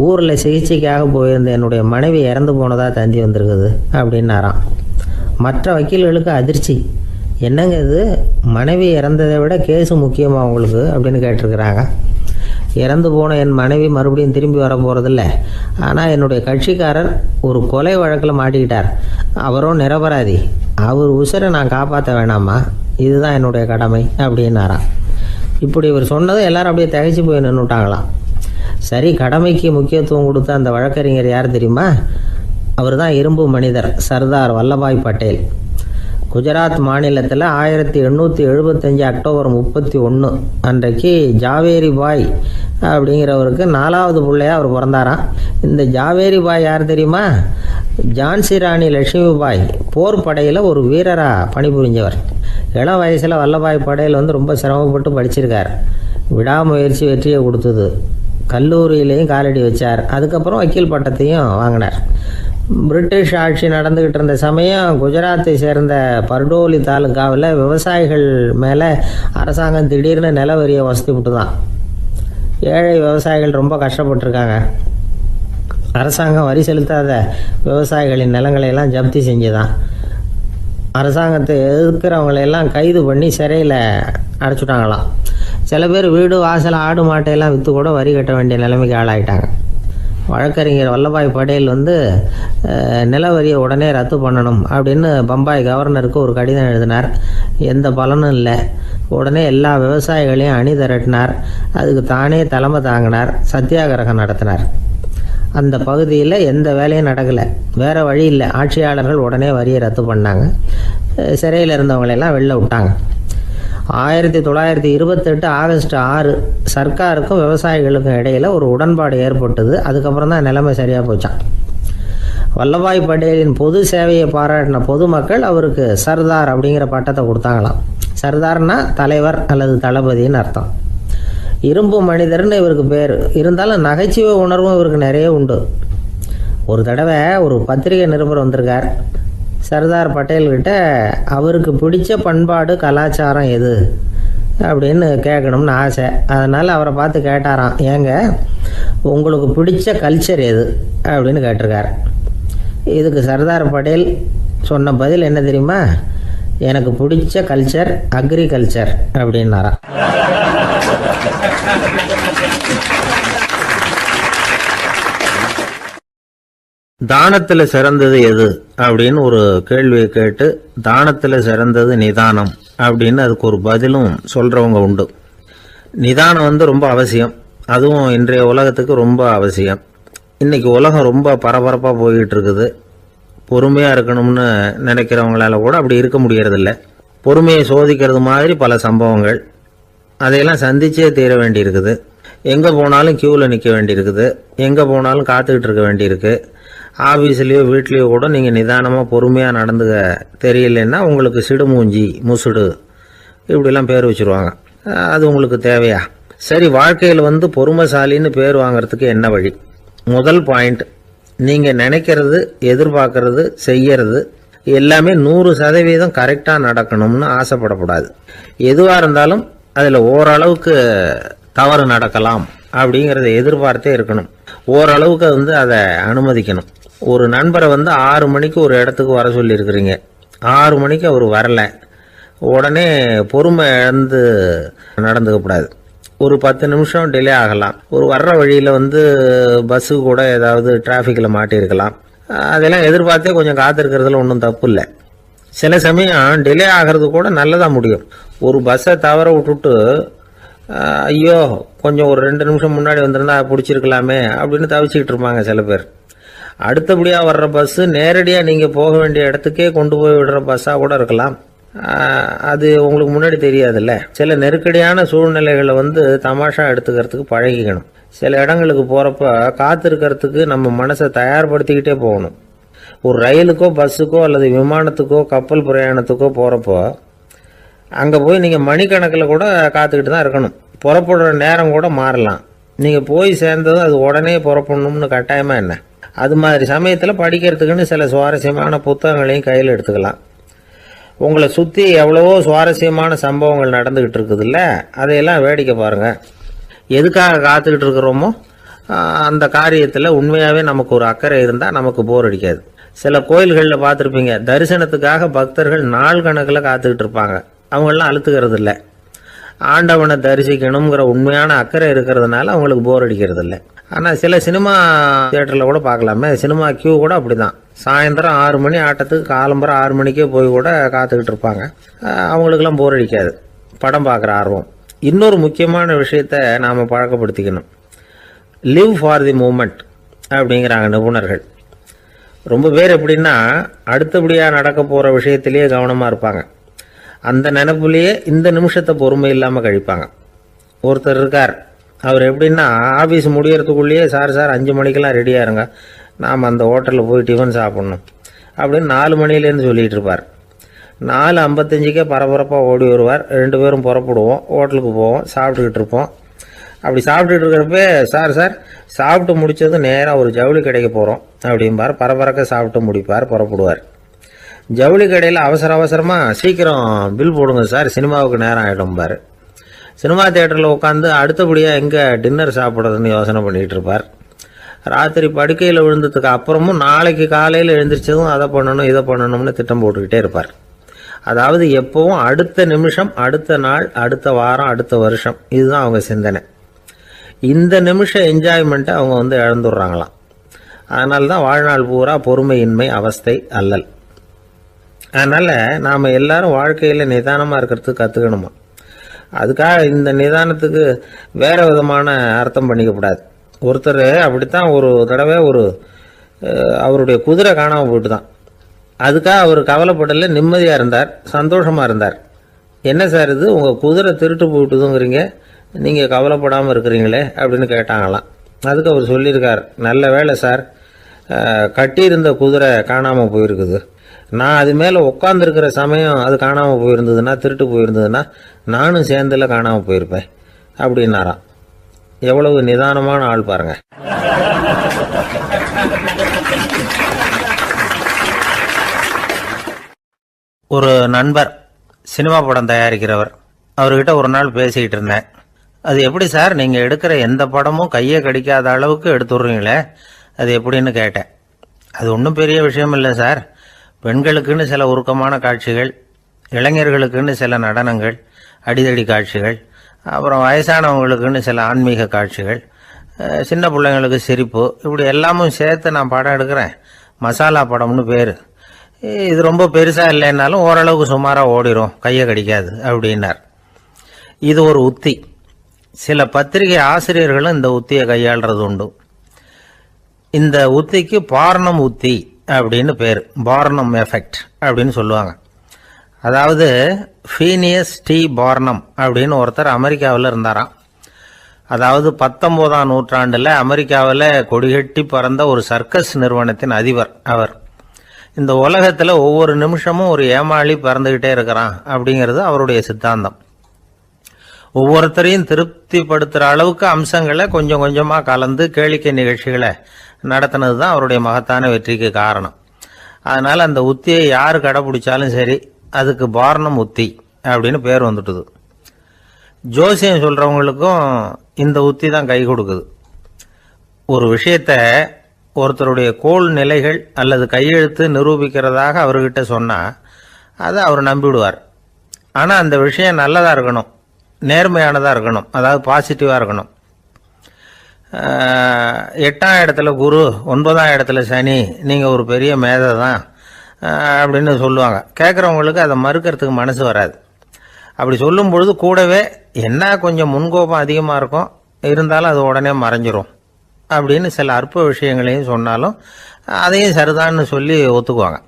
ஊரில் சிகிச்சைக்காக போயிருந்த என்னுடைய மனைவி இறந்து போனதாக தந்தி வந்திருக்குது அப்படின்னாராம். மற்ற வக்கீல்களுக்கு அதிர்ச்சி. என்னங்க இது, மனைவி இறந்ததை விட கேஸு முக்கியமாக உங்களுக்கு அப்படின்னு கேட்டிருக்கிறாங்க. இறந்து போன என் மனைவி மறுபடியும் திரும்பி வர போகிறதில்ல. ஆனால் என்னுடைய கட்சிக்காரர் ஒரு கொலை வழக்கில் மாட்டிக்கிட்டார். அவரும் நிரபராதி. அவர் உசுரை நான் காப்பாற்ற வேணாமா? இதுதான் என்னுடைய கடமை அப்படின்னாராம். இப்படி இவர் சொன்னதும் எல்லாரும் அப்படியே திகைச்சு போய் நின்றுட்டாங்களாம். சரி, கடமைக்கு முக்கியத்துவம் கொடுத்த அந்த வழக்கறிஞர் யார் தெரியுமா? அவர் தான் இரும்பு மனிதர் சர்தார் வல்லபாய் பட்டேல். குஜராத் மாநிலத்தில் 1875 அக்டோபர் 31 அன்றைக்கு ஜாவேரி பாய் அப்படிங்கிறவருக்கு 4வது பிள்ளையாக அவர் பிறந்தாராம். இந்த ஜாவேரி பாய் யார் தெரியுமா? ஜான்சி ராணி லட்சுமி பாய் போர் படையில் ஒரு வீரராக பணிபுரிஞ்சவர். இளம் வயசில் வல்லபாய் பட்டேல் ரொம்ப சிரமப்பட்டு படிச்சிருக்கார். விடாமுயற்சி வெற்றியை கொடுத்தது. கல்லூரியிலையும் காலடி வச்சார். அதுக்கப்புறம் வக்கீல் பட்டத்தையும் வாங்கினார். பிரிட்டிஷ் ஆட்சி நடந்துக்கிட்டு இருந்த சமயம் குஜராத்தை சேர்ந்த பர்டோலி தாலுக்காவில் விவசாயிகள் மேலே அரசாங்கம் திடீர்னு நில வரியை வசதி விட்டு தான். ஏழை விவசாயிகள் ரொம்ப கஷ்டப்பட்டுருக்காங்க. அரசாங்கம் வரி செலுத்தாத விவசாயிகளின் நிலங்களையெல்லாம் ஜப்தி செஞ்சுதான். அரசாங்கத்தை எதிர்க்கிறவங்களையெல்லாம் கைது பண்ணி சிறையில் அடைச்சுட்டாங்களாம். சில பேர் வீடு வாசல் ஆடு மாட்டையெல்லாம் விற்று கூட வரி கட்ட வேண்டிய நிலைமைக்கு ஆளாயிட்டாங்க. வழக்கறிஞர் வல்லபாய் பட்டேல் நில வரியை உடனே ரத்து பண்ணணும் அப்படின்னு பம்பாய் கவர்னருக்கு ஒரு கடிதம் எழுதினார். எந்த பலனும் இல்லை. உடனே எல்லா விவசாயிகளையும் அணி திரட்டினார். அதுக்கு தானே தலைமை தாங்கினார். சத்தியாகிரகம் நடத்தினார். அந்த பகுதியில் எந்த வேலையும் நடக்கலை. வேறு வழி இல்லை. ஆட்சியாளர்கள் உடனே வரியை ரத்து பண்ணாங்க. சிறையில் இருந்தவங்களெல்லாம் வெளில விட்டாங்க. 1928 ஆகஸ்ட் 6 சர்க்காருக்கும் விவசாயிகளுக்கும் இடையில் ஒரு உடன்பாடு ஏற்பட்டது. அதுக்கப்புறம் தான் நிலைமை சரியாக போச்சான். வல்லபாய் பட்டேலின் பொது சேவையை பாராட்டின பொதுமக்கள் அவருக்கு சர்தார் அப்படிங்கிற பட்டத்தை கொடுத்தாங்களாம். சர்தார்னா தலைவர் அல்லது தளபதின்னு அர்த்தம். இரும்பு மனிதர்னு இவருக்கு பேர். இருந்தாலும் நகைச்சுவை உணர்வும் இவருக்கு நிறைய உண்டு. ஒரு தடவை ஒரு பத்திரிகை நிருபர் வந்திருக்கார். சர்தார் பட்டேல்கிட்ட அவருக்கு பிடிச்ச பண்பாடு கலாச்சாரம் எது அப்படின்னு கேட்கணும்னு ஆசை. அதனால் அவரை பார்த்து கேட்டாராம், ஏங்க உங்களுக்கு பிடிச்ச கல்ச்சர் எது அப்படின்னு கேட்டிருக்கார். இதுக்கு சர்தார் பட்டேல் சொன்ன பதில் என்ன தெரியுமா? எனக்கு பிடிச்ச கல்ச்சர் அக்ரிகல்ச்சர் அப்படின்னாராம். தானத்தில் சிறந்தது எது அப்படின்னு ஒரு கேள்வியை கேட்டு, தானத்தில் சிறந்தது நிதானம் அப்படின்னு அதுக்கு ஒரு பதிலும் சொல்றவங்க உண்டு. நிதானம் ரொம்ப அவசியம். அதுவும் இன்றைய உலகத்துக்கு ரொம்ப அவசியம். இன்னைக்கு உலகம் ரொம்ப பரபரப்பாக போய்கிட்டு இருக்குது. பொறுமையாக இருக்கணும்னு நினைக்கிறவங்களால கூட அப்படி இருக்க முடியறதில்ல. பொறுமையை சோதிக்கிறது மாதிரி பல சம்பவங்கள். அதையெல்லாம் சந்திச்சே தீர வேண்டியிருக்குது. எங்கே போனாலும் கியூவில் நிற்க வேண்டியிருக்குது. எங்கே போனாலும் காத்துக்கிட்டு இருக்க வேண்டியிருக்கு. ஆஃபீஸ்லேயோ வீட்லேயோ கூட நீங்கள் நிதானமாக பொறுமையாக நடந்துக்க தெரியலன்னா உங்களுக்கு சிடுமூஞ்சி, முசுடு இப்படிலாம் பேர் வச்சுருவாங்க. அது உங்களுக்கு தேவையா? சரி, வாழ்க்கையில் பொறுமைசாலின்னு பேர் வாங்கிறதுக்கு என்ன வழி? முதல் பாயிண்ட், நீங்கள் நினைக்கிறது, எதிர்பார்க்கறது, செய்யறது எல்லாமே 100% கரெக்டாக நடக்கணும்னு ஆசைப்படக்கூடாது. எதுவாக இருந்தாலும் அதில் ஓரளவுக்கு தவறு நடக்கலாம் அப்படிங்கிறத எதிர்பார்த்தே இருக்கணும். ஓரளவுக்கு அதை அனுமதிக்கணும். ஒரு நண்பரை 6 மணிக்கு ஒரு இடத்துக்கு வர சொல்லியிருக்கிறீங்க. 6 மணிக்கு அவர் வரல. உடனே பொறுமை இழந்து நடந்துக்கக்கூடாது. ஒரு 10 நிமிஷம் டிலே ஆகலாம். ஒரு வர்ற வழியில் பஸ்ஸு கூட ஏதாவது டிராஃபிக்கில் மாட்டியிருக்கலாம். அதெல்லாம் எதிர்பார்த்தே கொஞ்சம் காத்திருக்கிறதுல ஒன்றும் தப்பு இல்லை. சில சமயம் டிலே ஆகிறது கூட நல்லதாக முடியும். ஒரு பஸ்ஸை தவற விட்டுட்டு ஐயோ கொஞ்சம் ஒரு 2 நிமிஷம் முன்னாடி வந்திருந்தா பிடிச்சிருக்கலாமே அப்படின்னு தவிச்சிக்கிட்டு இருப்பாங்க சில பேர். அடுத்தபடியாக வர்ற பஸ்ஸு நேரடியாக நீங்கள் போக வேண்டிய இடத்துக்கே கொண்டு போய் விடுற பஸ்ஸாக கூட இருக்கலாம். அது உங்களுக்கு முன்னாடி தெரியாதுல்ல. சில நெருக்கடியான சூழ்நிலைகளை தமாஷா எடுத்துக்கிறதுக்கு பழகிக்கணும். சில இடங்களுக்கு போகிறப்ப காத்திருக்கிறதுக்கு நம்ம மனசை தயார்படுத்திக்கிட்டே போகணும். ஒரு ரயிலுக்கோ பஸ்ஸுக்கோ அல்லது விமானத்துக்கோ கப்பல் பிரயாணத்துக்கோ போகிறப்போ அங்கே போய் நீங்கள் மணிக்கணக்கில் கூட காத்துக்கிட்டு தான் இருக்கணும். புறப்படுற நேரம் கூட மாறலாம். நீங்கள் போய் சேர்ந்ததும் அது உடனே புறப்படணும்னு கட்டாயமாக என்ன? அது மாதிரி சமயத்தில் படிக்கிறதுக்குன்னு சில சுவாரஸ்யமான புத்தகங்களையும் கையில் எடுத்துக்கலாம். உங்களை சுற்றி எவ்வளவோ சுவாரஸ்யமான சம்பவங்கள் நடந்துக்கிட்டு இருக்குதுல்ல, அதையெல்லாம் வேடிக்கை பாருங்கள். எதுக்காக காத்துக்கிட்டு இருக்கிறோமோ அந்த காரியத்தில் உண்மையாகவே நமக்கு ஒரு அக்கறை இருந்தால் நமக்கு போர் அடிக்காது. சில கோயில்களில் பார்த்துருப்பீங்க, தரிசனத்துக்காக பக்தர்கள் நாள் கணக்கில் காத்துக்கிட்டு இருப்பாங்க. அவங்களெலாம் அழுத்துக்கிறது இல்லை. ஆண்டவனை தரிசிக்கணுங்கிற உண்மையான அக்கறை இருக்கிறதுனால அவங்களுக்கு போர் அடிக்கிறது இல்லை. ஆனால் சில சினிமா தியேட்டரில் கூட பார்க்கலாமே, சினிமா கியூ கூட அப்படி தான். சாயந்தரம் 6 மணி ஆட்டத்துக்கு காலம்பரம் 6 மணிக்கே போய் கூட காத்துக்கிட்டு இருப்பாங்க. அவங்களுக்கெல்லாம் போர் அடிக்காது, படம் பார்க்குற ஆர்வம். இன்னொரு முக்கியமான விஷயத்தை நாம் பழக்கப்படுத்திக்கணும். லிவ் ஃபார் தி மூமெண்ட் அப்படிங்கிறாங்க நிபுணர்கள். ரொம்ப பேர் எப்படின்னா அடுத்தபடியாக நடக்க போகிற விஷயத்திலேயே கவனமாக இருப்பாங்க. அந்த நினைப்புலேயே இந்த நிமிஷத்தை பொறுமை இல்லாமல் கழிப்பாங்க. ஒருத்தர் இருக்கார், அவர் எப்படின்னா ஆஃபீஸ் முடியறதுக்குள்ளேயே சார் 5 மணிக்கெல்லாம் ரெடியாக இருங்க, நாம் அந்த ஹோட்டலில் போய் டிஃபன் சாப்பிட்ணும் அப்படின்னு 4 மணிலேருந்து சொல்லிகிட்டு இருப்பார். 4:55 பரபரப்பாக ஓடி வருவார். 2 பேரும் புறப்படுவோம், ஹோட்டலுக்கு போவோம், சாப்பிட்டுக்கிட்டு இருப்போம். அப்படி சாப்பிட்டுட்டு இருக்கிறப்ப சார் சாப்பிட்டு முடித்ததும் நேராக ஒரு ஜவுளி கடைக்கு போகிறோம் அப்படிம்பார். பரபரக்க சாப்பிட்டு முடிப்பார், புறப்படுவார். ஜவுளி கடையில் அவசரமாக சீக்கிரம் பில் போடுங்க சார், சினிமாவுக்கு நேரம் ஆகிடும்பார். சினிமா தியேட்டரில் உட்காந்து அடுத்தபடியாக எங்கே டின்னர் சாப்பிட்றதுன்னு யோசனை பண்ணிகிட்டு இருப்பார். ராத்திரி படுக்கையில் விழுந்ததுக்கு அப்புறமும் நாளைக்கு காலையில் எழுந்திரிச்சதும் அதை பண்ணணும் இதை பண்ணணும்னு திட்டம் போட்டுக்கிட்டே இருப்பார். அதாவது எப்பவும் அடுத்த நிமிஷம், அடுத்த நாள், அடுத்த வாரம், அடுத்த வருஷம், இதுதான் அவங்க சிந்தனை. இந்த நிமிஷம் என்ஜாய்மெண்ட்டை அவங்க இழந்துடுறாங்களாம். அதனால தான் வாழ்நாள் பூரா பொறுமையின்மை, அவஸ்தை, அல்லல். அதனால் நாம் எல்லாரும் வாழ்க்கையில் நிதானமாக இருக்கிறதுக்கு கற்றுக்கணுமா. அதுக்காக இந்த நிதானத்துக்கு வேறு விதமான அர்த்தம் பண்ணிக்கக்கூடாது. ஒருத்தர் அப்படித்தான் ஒரு தடவை அவருடைய குதிரை காணாமல் போயிட்டு தான். அதுக்காக அவர் கவலைப்படலை, நிம்மதியாக இருந்தார், சந்தோஷமாக இருந்தார். என்ன சார் இது, உங்கள் குதிரை திருட்டு போயிட்டுதுங்கிறீங்க, நீங்கள் கவலைப்படாமல் இருக்கிறீங்களே அப்படின்னு கேட்டாங்களாம். அதுக்கு அவர் சொல்லியிருக்கார், நல்ல வேலை சார், கட்டியிருந்த குதிரை காணாமல் போயிருக்குது. நான் அது மேலே உட்காந்துருக்கிற சமயம் அது காணாமல் போயிருந்ததுன்னா, திருட்டு போயிருந்ததுன்னா நானும் சேர்ந்துல காணாமல் போயிருப்பேன் அப்படின்னாராம். எவ்வளவு நிதானமான ஆள் பாருங்க. ஒரு நண்பர் சினிமா படம் தயாரிக்கிறவர், அவர்கிட்ட ஒரு நாள் பேசிக்கிட்டு இருந்தேன். அது எப்படி சார், நீங்கள் எடுக்கிற எந்த படமும் கையை கடிக்காத அளவுக்கு எடுத்துடுறீங்களே, அது எப்படின்னு கேட்டேன். அது ஒன்றும் பெரிய விஷயம் இல்லை சார். பெண்களுக்குன்னு சில உருக்கமான காட்சிகள், இளைஞர்களுக்குன்னு சில நடனங்கள், அடிதடி காட்சிகள், அப்புறம் வயசானவங்களுக்குன்னு சில ஆன்மீக காட்சிகள், சின்ன பிள்ளைங்களுக்கு சிரிப்பு, இப்படி எல்லாமும் சேர்த்து நான் படம் எடுக்கிறேன். மசாலா படம்னு பேர். இது ரொம்ப பெருசாக இல்லைன்னாலும் ஓரளவுக்கு சுமாராக ஓடிடும், கையை கடிக்காது அப்படின்னார். இது ஒரு உத்தி. சில பத்திரிகை ஆசிரியர்களும் இந்த உத்தியை கையாளுறது உண்டு. இந்த உத்திக்கு பார்னம் உத்தி அப்படின்னு பேர். பார்னம் எஃபெக்ட் அப்படின்னு சொல்லுவாங்க. அதாவது ஃபீனியஸ் டி பார்னம் அப்படின்னு ஒருத்தர் அமெரிக்காவில் இருந்தாராம். அதாவது 19ஆம் நூற்றாண்டில் அமெரிக்காவில் கொடிகட்டி பறந்த ஒரு சர்க்கஸ் நிறுவனத்தின் அதிபர் அவர். இந்த உலகத்தில் ஒவ்வொரு நிமிஷமும் ஒரு ஏமாளி பறந்துக்கிட்டே இருக்கிறான் அப்படிங்கிறது அவருடைய சித்தாந்தம். ஒவ்வொருத்தரையும் திருப்திப்படுத்துகிற அளவுக்கு அம்சங்களை கொஞ்சம் கொஞ்சமாக கலந்து கேளிக்கை நிகழ்ச்சிகளை நடத்தினது தான் அவருடைய மகத்தான வெற்றிக்கு காரணம். அதனால் அந்த உத்தியை யார் கடைப்பிடிச்சாலும் சரி, அதுக்கு பார்னம் உத்தி அப்படின்னு பேர் வந்துட்டுது. ஜோசியம் சொல்கிறவங்களுக்கும் இந்த உத்தி தான் கை கொடுக்குது. ஒரு விஷயத்தை ஒருத்தருடைய கோள் நிலைகள் அல்லது கையெழுத்து நிரூபிக்கிறதாக அவர்கிட்ட சொன்னால் அதை அவர் நம்பிவிடுவார். ஆனால் அந்த விஷயம் நல்லதாக இருக்கணும், நேர்மையானதாக இருக்கணும், அதாவது பாசிட்டிவாக இருக்கணும். 8ஆம் இடத்துல குரு, 9ஆம் இடத்துல சனி, நீங்கள் ஒரு பெரிய மேதை தான் அப்படின்னு சொல்லுவாங்க. கேட்குறவங்களுக்கு அதை மறுக்கிறதுக்கு மனசு வராது. அப்படி சொல்லும் பொழுது கூடவே என்ன கொஞ்சம் முன்கோபம் அதிகமாக இருக்கும், இருந்தாலும் அது உடனே மறைஞ்சிரும் அப்படின்னு சில அற்ப விஷயங்களையும் சொன்னாலும் அதையும் சரிதான்னு சொல்லி ஒத்துக்குவாங்க.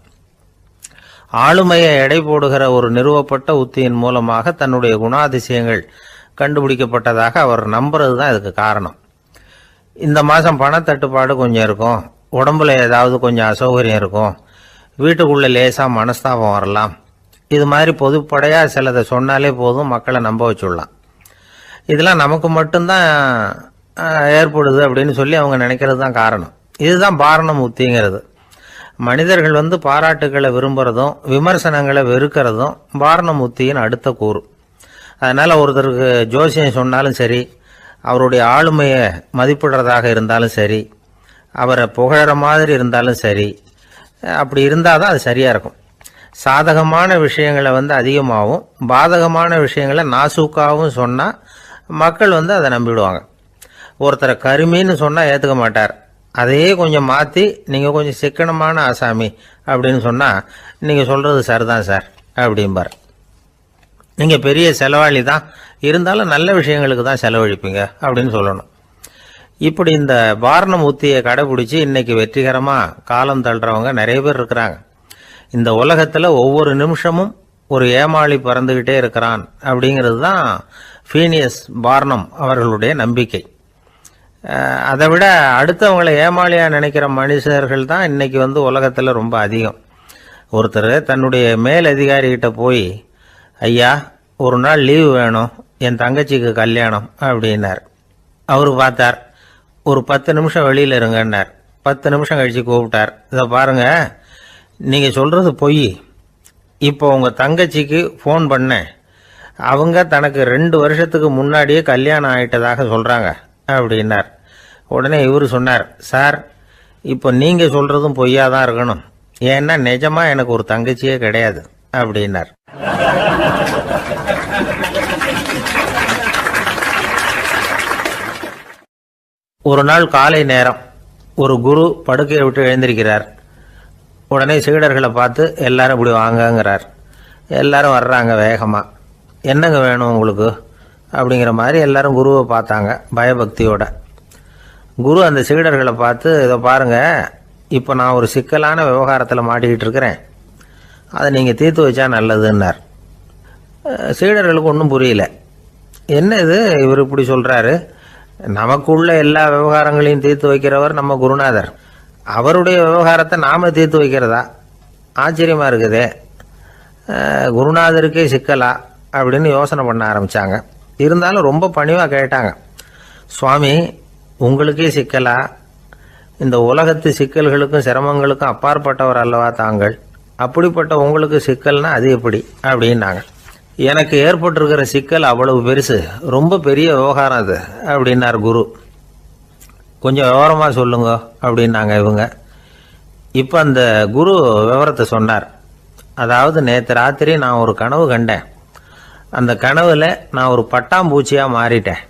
ஆளுமையை எடை போடுகிற ஒரு நிறுவப்பட்ட உத்தியின் மூலமாக தன்னுடைய குணாதிசயங்கள் கண்டுபிடிக்கப்பட்டதாக அவர் நம்புறது தான் இதுக்கு காரணம். இந்த மாதம் பணத்தட்டுப்பாடு கொஞ்சம் இருக்கும், உடம்புல ஏதாவது கொஞ்சம் அசௌகரியம் இருக்கும், வீட்டுக்குள்ளே லேசாக மனஸ்தாபம் வரலாம், இது மாதிரி பொதுப்படையாக சிலதை சொன்னாலே போதும், மக்களை நம்ப வச்சுடலாம். இதெல்லாம் நமக்கு மட்டும்தான் ஏற்படுது அப்படின்னு சொல்லி அவங்க நினைக்கிறது தான் காரணம். இதுதான் பாரணம் உத்திங்கிறது. மனிதர்கள் பாராட்டுகளை விரும்புகிறதும் விமர்சனங்களை வெறுக்கிறதும் பாரணம் உத்தியின் அடுத்த கூறு. அதனால் ஒருத்தருக்கு ஜோசியம் சொன்னாலும் சரி, அவருடைய ஆளுமையை மதிப்பிடுறதாக இருந்தாலும் சரி, அவரை புகழற மாதிரி இருந்தாலும் சரி, அப்படி இருந்தால் தான் அது சரியாக இருக்கும். சாதகமான விஷயங்களை அதிகமாகவும் பாதகமான விஷயங்களை நாசூக்காகவும் சொன்னால் மக்கள் அதை நம்பிடுவாங்க. ஒருத்தரை கருமின்னு சொன்னால் ஏற்றுக்க மாட்டார். அதையே கொஞ்சம் மாற்றி நீங்கள் கொஞ்சம் சிக்கனமான ஆசாமி அப்படின்னு சொன்னால் நீங்கள் சொல்கிறது சரிதான் சார் அப்படிம்பார். நீங்கள் பெரிய செலவாளி தான், இருந்தாலும் நல்ல விஷயங்களுக்கு தான் செலவழிப்பீங்க அப்படின்னு சொல்லணும். இப்படி இந்த பாரணம் உத்தியை கடைபிடிச்சி இன்னைக்கு வெற்றிகரமாக காலம் தள்ளுறவங்க நிறைய பேர் இருக்கிறாங்க. இந்த உலகத்தில் ஒவ்வொரு நிமிஷமும் ஒரு ஏமாளி பறந்துக்கிட்டே இருக்கிறான் அப்படிங்கிறது தான் ஃபீனியஸ் பார்னம் அவர்களுடைய நம்பிக்கை. அதை விட அடுத்தவங்களை ஏமாளியாக நினைக்கிற மனுஷர்கள் தான் இன்னைக்கு உலகத்தில் ரொம்ப அதிகம். ஒருத்தர் தன்னுடைய மேல் அதிகாரிகிட்ட போய், ஐயா ஒரு நாள் லீவு வேணும், என் தங்கச்சிக்கு கல்யாணம் அப்படின்னார். அவர் பார்த்தார், ஒரு 10 நிமிஷம் வெளியில் இருங்கன்னார். 10 நிமிஷம் கழித்து கூப்பிட்டார், இதை பாருங்க, நீங்கள் சொல்கிறது பொய். இப்போ உங்கள் தங்கச்சிக்கு ஃபோன் பண்ணேன், அவங்க தனக்கு 2 வருஷத்துக்கு முன்னாடியே கல்யாணம் ஆகிட்டதாக சொல்கிறாங்க அப்படின்னார். உடனே இவர் சொன்னார், சார் இப்போ நீங்கள் சொல்கிறதும் பொய்யா தான் இருக்கணும், ஏன்னா நிஜமாக எனக்கு ஒரு தங்கச்சியே கிடையாது அப்படின்னார். ஒரு நாள் காலை நேரம் ஒரு குரு படுக்கையை விட்டு எழுந்திருக்கிறார். உடனே சீடர்களை பார்த்து எல்லாரும் இப்படி வாங்கங்கிறார். எல்லாரும் வர்றாங்க வேகமாக. என்னங்க வேணும் உங்களுக்கு அப்படிங்கிற மாதிரி எல்லாரும் குருவை பார்த்தாங்க பயபக்தியோட. குரு அந்த சீடர்களை பார்த்து, இதை பாருங்க, இப்போ நான் ஒரு சிக்கலான விவகாரத்தில் மாட்டிக்கிட்டு இருக்கிறேன், அதை நீங்கள் தீர்த்து வச்சா நல்லதுன்னார். சீடர்களுக்கு ஒன்றும் புரியல. என்ன இது இவர் இப்படி சொல்கிறாரு, நமக்குள்ள எல்லா விவகாரங்களையும் தீர்த்து வைக்கிறவர் நம்ம குருநாதர், அவருடைய விவகாரத்தை நாம் தீர்த்து வைக்கிறதா, ஆச்சரியமாக இருக்குதே, குருநாதருக்கே சிக்கலா அப்படின்னு யோசனை பண்ண ஆரம்பித்தாங்க. இருந்தாலும் ரொம்ப பணிவாக கேட்டாங்க, சுவாமி உங்களுக்கே சிக்கலா, இந்த உலகத்து சிக்கல்களுக்கும் சிரமங்களுக்கும் அப்பாற்பட்டவர் அல்லவா தாங்கள், அப்படிப்பட்ட உங்களுக்கு சிக்கல்னா அது எப்படி அப்படின்னாங்க. எனக்கு ஏற்பட்டிருக்கிற சிக்கல் அவ்வளவு பெருசு, ரொம்ப பெரிய விவகாரம் அது அப்படின்னார் குரு. கொஞ்சம் விவரமாக சொல்லுங்க அப்படின்னாங்க இவங்க. இப்போ அந்த குரு விவரத்தை சொன்னார். அதாவது நேற்று ராத்திரி நான் ஒரு கனவு கண்டேன். அந்த கனவில் நான் ஒரு பட்டாம்பூச்சியாக மாறிட்டேன்.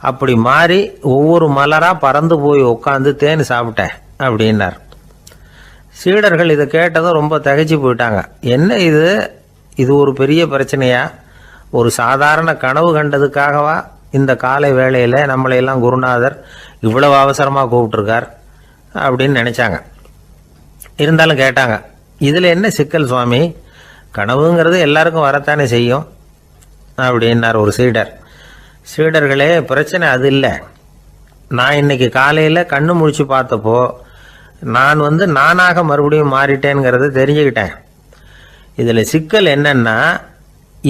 அப்படி மாறி ஒவ்வொரு மலராக பறந்து போய் உட்காந்து தேன் சாப்பிட்டேன் அப்படின்னார். சீடர்கள் இதை கேட்டதும் ரொம்ப திகைச்சு போயிட்டாங்க. என்ன இது, இது ஒரு பெரிய பிரச்சனையா, ஒரு சாதாரண கனவு கண்டதுக்காகவா இந்த காலை வேளையில் நம்மளையெல்லாம் குருநாதர் இவ்வளவு அவசரமாக கூப்பிட்டுருக்கார் அப்படின்னு நினச்சாங்க. இருந்தாலும் கேட்டாங்க, இதில் என்ன சிக்கல் சுவாமி, கனவுங்கிறது எல்லாருக்கும் வரத்தானே செய்யும் அப்படின்னார் ஒரு சீடர். சீடர்களே, பிரச்சனை அது இல்லை. நான் இன்னைக்கு காலையில் கண்ணு முழிச்சு பார்த்தப்போ நான் நானாக மறுபடியும் மாறிட்டேங்கிறத தெரிஞ்சுக்கிட்டேன். இதில் சிக்கல் என்னன்னா,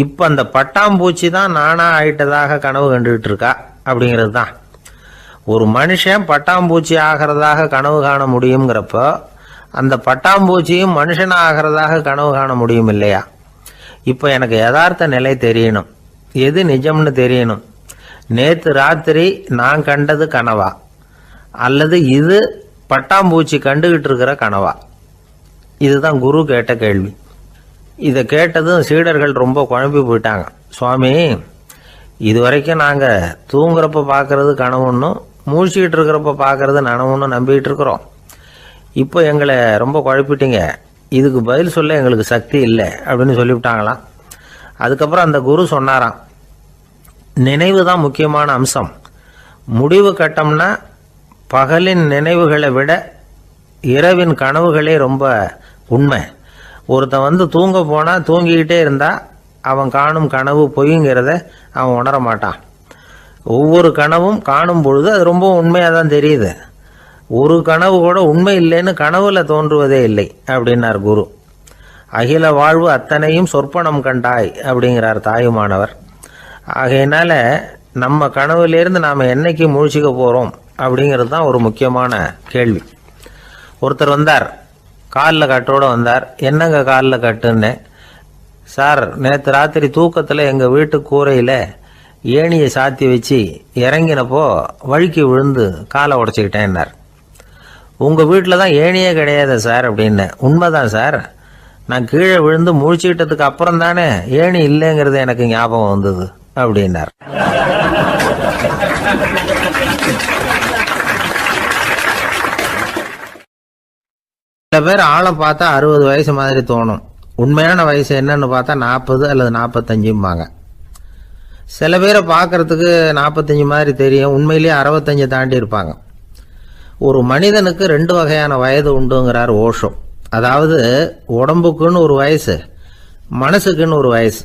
இப்போ அந்த பட்டாம்பூச்சி தான் நானாக ஆயிட்டதாக கனவு கண்டுகிட்டு இருக்கா அப்படிங்கிறது தான். ஒரு மனுஷன் பட்டாம்பூச்சி ஆகிறதாக கனவு காண முடியுங்கிறப்போ அந்த பட்டாம்பூச்சியும் மனுஷனாக ஆகிறதாக கனவு காண முடியும் இல்லையா? இப்போ எனக்கு யதார்த்த நிலை தெரியணும், எது நிஜம்னு தெரியணும். நேற்று ராத்திரி நான் கண்டது கனவா, அல்லது இது பட்டாம்பூச்சி கண்டுகிட்டு இருக்கிற கனவா? இதுதான் குரு கேட்ட கேள்வி. இதை கேட்டதும் சீடர்கள் ரொம்ப குழம்பி போயிட்டாங்க. சுவாமி, இது வரைக்கும் நாங்கள் தூங்குறப்ப பார்க்கறது கனவுன்னும் மூழ்கிட்டு இருக்கிறப்ப பார்க்கறது நனவுன்னு நம்பிக்கிட்டு இருக்கிறோம். இப்போ எங்களை ரொம்ப குழப்பிட்டீங்க, இதுக்கு பதில் சொல்ல எங்களுக்கு சக்தி இல்லை அப்படின்னு சொல்லிவிட்டாங்களாம். அதுக்கப்புறம் அந்த குரு சொன்னாராம், நினைவு தான் முக்கியமான அம்சம். முடிவு கட்டம்னா பகலின் நினைவுகளை விட இரவின் கனவுகளே ரொம்ப உண்மை. ஒருத்தன் தூங்க போனால் தூங்கிக்கிட்டே இருந்தா அவன் காணும் கனவு பொய்ங்கிறத அவன் உணர மாட்டான். ஒவ்வொரு கனவும் காணும் பொழுது அது ரொம்ப உண்மையாக தான் தெரியுது. ஒரு கனவு கூட உண்மை இல்லைன்னு கனவுல தோன்றுவதே இல்லை அப்படின்னார் குரு. அகில வாழ்வு அத்தனையும் சொற்பனம் கண்டாய் அப்படிங்கிறார் தாயுமானவர். ஆகையினால நம்ம கனவுலேருந்து நாம் என்னைக்கு முழிச்சிக்க போகிறோம் அப்படிங்கிறது தான் ஒரு முக்கியமான கேள்வி. ஒருத்தர் வந்தார், காலில் கட்டோடு வந்தார். என்னங்க காலில் கட்டுன்னு? சார், நேற்று ராத்திரி தூக்கத்தில் எங்கள் வீட்டு கூரையில் ஏணியை சாத்தி வச்சு இறங்கினப்போ வழுக்கி விழுந்து காலை உடச்சிக்கிட்டேன்னார். உங்கள் வீட்டில் தான் ஏணியே கிடையாது சார் அப்படின்னு. உண்மைதான் சார், நான் கீழே விழுந்து முழிச்சுக்கிட்டதுக்கு அப்புறம் தானே ஏணி இல்லைங்கிறது எனக்கு ஞாபகம் வந்தது அப்படின்னார். சில பேர் ஆளை பார்த்தா 60 வயசு மாதிரி தோணும். உண்மையான வயசு என்னன்னு பார்த்தா 40 அல்லது 45 சில பேரை பார்க்கறதுக்கு 45 மாதிரி தெரியும், உண்மையிலேயே 65 தாண்டி இருப்பாங்க. ஒரு மனிதனுக்கு 2 வகையான வயது உண்டுங்கிறார் ஓஷோ. அதாவது உடம்புக்குன்னு ஒரு வயசு, மனசுக்குன்னு ஒரு வயசு.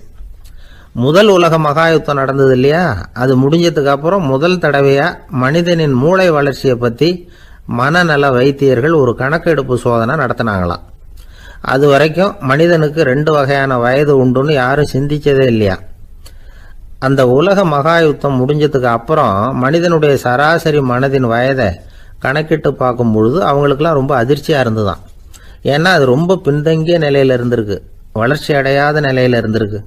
முதல் உலக மகாயுத்தம் நடந்தது இல்லையா, அது முடிஞ்சதுக்கு அப்புறம் முதல் தடவையா மனிதனின் மூளை வளர்ச்சியை பற்றி மனநல வைத்தியர்கள் ஒரு கணக்கெடுப்பு சோதனை நடத்தினாங்களாம். அது வரைக்கும் மனிதனுக்கு 2 வகையான வயது உண்டுன்னு யாரும் சிந்திச்சதே இல்லையா. அந்த உலக மகாயுத்தம் முடிஞ்சதுக்கு அப்புறம் மனிதனுடைய சராசரி மனதின் வயதை கணக்கிட்டு பார்க்கும் பொழுது அவங்களுக்கெல்லாம் ரொம்ப அதிர்ச்சியாக இருந்துதான். ஏன்னா அது ரொம்ப பின்தங்கிய நிலையில் இருந்திருக்கு, வளர்ச்சி அடையாத நிலையில் இருந்திருக்கு.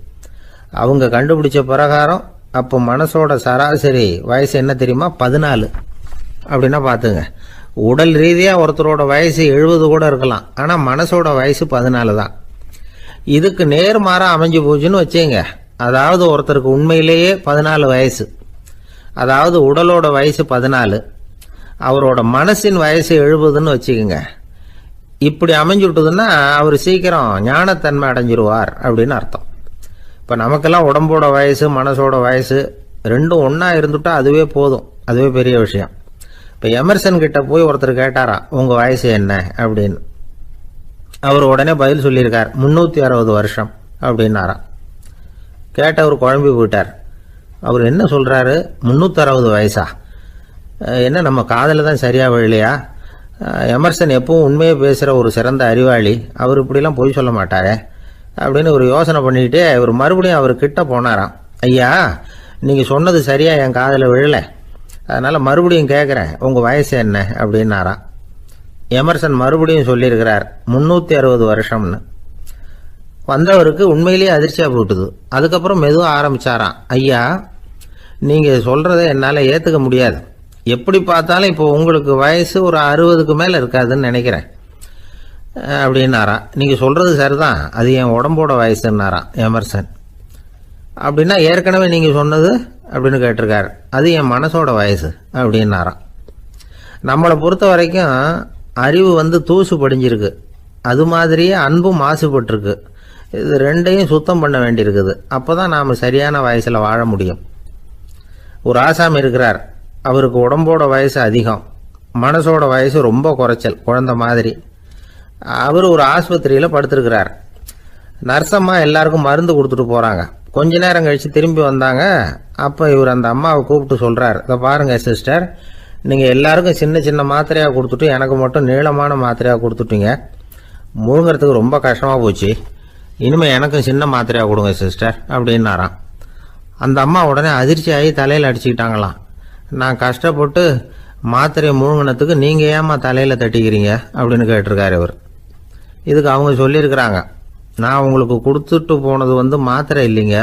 அவங்க கண்டுபிடிச்ச பிரகாரம் அப்போ மனசோட சராசரி வயசு என்ன தெரியுமா? 14. அப்படின்னா பார்த்துங்க, உடல் ரீதியாக ஒருத்தரோட வயசு 70 கூட இருக்கலாம், ஆனால் மனசோட வயசு 14 தான். இதுக்கு நேர்மாறாக அமைஞ்சு போச்சுன்னு வச்சுங்க. அதாவது ஒருத்தருக்கு உண்மையிலேயே 14 வயசு, அதாவது உடலோட வயசு 14, அவரோட மனசின் வயசு 70ன்னு வச்சுக்கோங்க. இப்படி அமைஞ்சுட்டுதுன்னா அவர் சீக்கிரம் ஞானத்தன்மை அடைஞ்சிருவார் அப்படின்னு அர்த்தம். இப்போ நமக்கெல்லாம் உடம்போட வயசு மனசோட வயசு ரெண்டும் ஒன்றா இருந்துட்டா அதுவே போதும், அதுவே பெரிய விஷயம். இப்போ எமர்சன் கிட்ட போய் ஒருத்தர் கேட்டாராம், உங்கள் வயசு என்ன அப்படின்னு. அவர் உடனே பதில் சொல்லியிருக்கார், 360 வருஷம் அப்படின்னாராம். கேட்டவர் குழம்பி போயிட்டார். அவர் என்ன சொல்கிறாரு, 360 வயசா? என்ன நம்ம காதில் தான் சரியாக விழலையா? எமர்சன் எப்பவும் உண்மையை பேசுகிற ஒரு சிறந்த அறிவாளி, அவர் இப்படிலாம் பொய் சொல்ல மாட்டாரே அப்படின்னு ஒரு யோசனை பண்ணிக்கிட்டே இவர் மறுபடியும் அவர் கிட்ட போனாராம். ஐயா, நீங்கள் சொன்னது சரியாக என் காதில் விழலை, அதனால் மறுபடியும் கேட்குறேன், உங்கள் வயசு என்ன அப்படின்னாராம். எமர்சன் மறுபடியும் சொல்லியிருக்கிறார், 360 வருஷம்னு. வந்தவருக்கு உண்மையிலேயே அதிர்ச்சியாக போட்டுது. அதுக்கப்புறம் மெதுவாக ஆரம்பித்தாராம், ஐயா, நீங்கள் சொல்கிறத என்னால் ஏற்றுக்க முடியாது. எப்படி பார்த்தாலும் இப்போ உங்களுக்கு வயசு ஒரு 60க்கு மேலே இருக்காதுன்னு நினைக்கிறேன் அப்படின்னாராம். நீங்கள் சொல்கிறது சரிதான், அது என் உடம்போட வயசுன்னாராம் எமர்சன். அப்படின்னா ஏற்கனவே நீங்கள் சொன்னது அப்படின்னு கேட்டிருக்காரு, அது என் மனசோட வயசு அப்படின்னாராம். நம்மளை பொறுத்த வரைக்கும் அறிவு தூசு படிஞ்சிருக்கு, அது மாதிரியே அன்பும் மாசுபட்டிருக்கு. இது ரெண்டையும் சுத்தம் பண்ண வேண்டியிருக்குது. அப்போ தான் நாம் சரியான வயசில் வாழ முடியும். ஒரு ஆசாமி இருக்கிறார், அவருக்கு உடம்போட வயசு அதிகம், மனசோட வயசு ரொம்ப குறைச்சல், குழந்தை மாதிரி. அவர் ஒரு ஆஸ்பத்திரியில் படுத்திருக்கிறார். நர்சம்மா எல்லாருக்கும் மருந்து கொடுத்துட்டு போகிறாங்க. கொஞ்ச நேரம் கழித்து திரும்பி வந்தாங்க. அப்போ இவர் அந்த அம்மாவை கூப்பிட்டு சொல்கிறார், இதை பாருங்கள் சிஸ்டர், நீங்கள் எல்லாருக்கும் சின்ன சின்ன மாத்திரையாக கொடுத்துட்டு எனக்கு மட்டும் நீளமான மாத்திரையாக கொடுத்துட்டீங்க. முழுங்கிறதுக்கு ரொம்ப கஷ்டமாக போச்சு. இனிமேல் எனக்கும் சின்ன மாத்திரையாக கொடுங்க சிஸ்டர் அப்படின்னாராம். அந்த அம்மா உடனே அதிர்ச்சியாகி தலையில் அடிச்சுக்கிட்டாங்களாம். நான் கஷ்டப்பட்டு மாத்திரையை முழுங்கினத்துக்கு நீங்கள் ஏமா தலையில் தட்டிக்கிறீங்க அப்படின்னு கேட்டிருக்காரு இவர். இதுக்கு அவங்க சொல்லியிருக்கிறாங்க, நான் உங்களுக்கு கொடுத்துட்டு போனது மாத்திரை இல்லைங்க,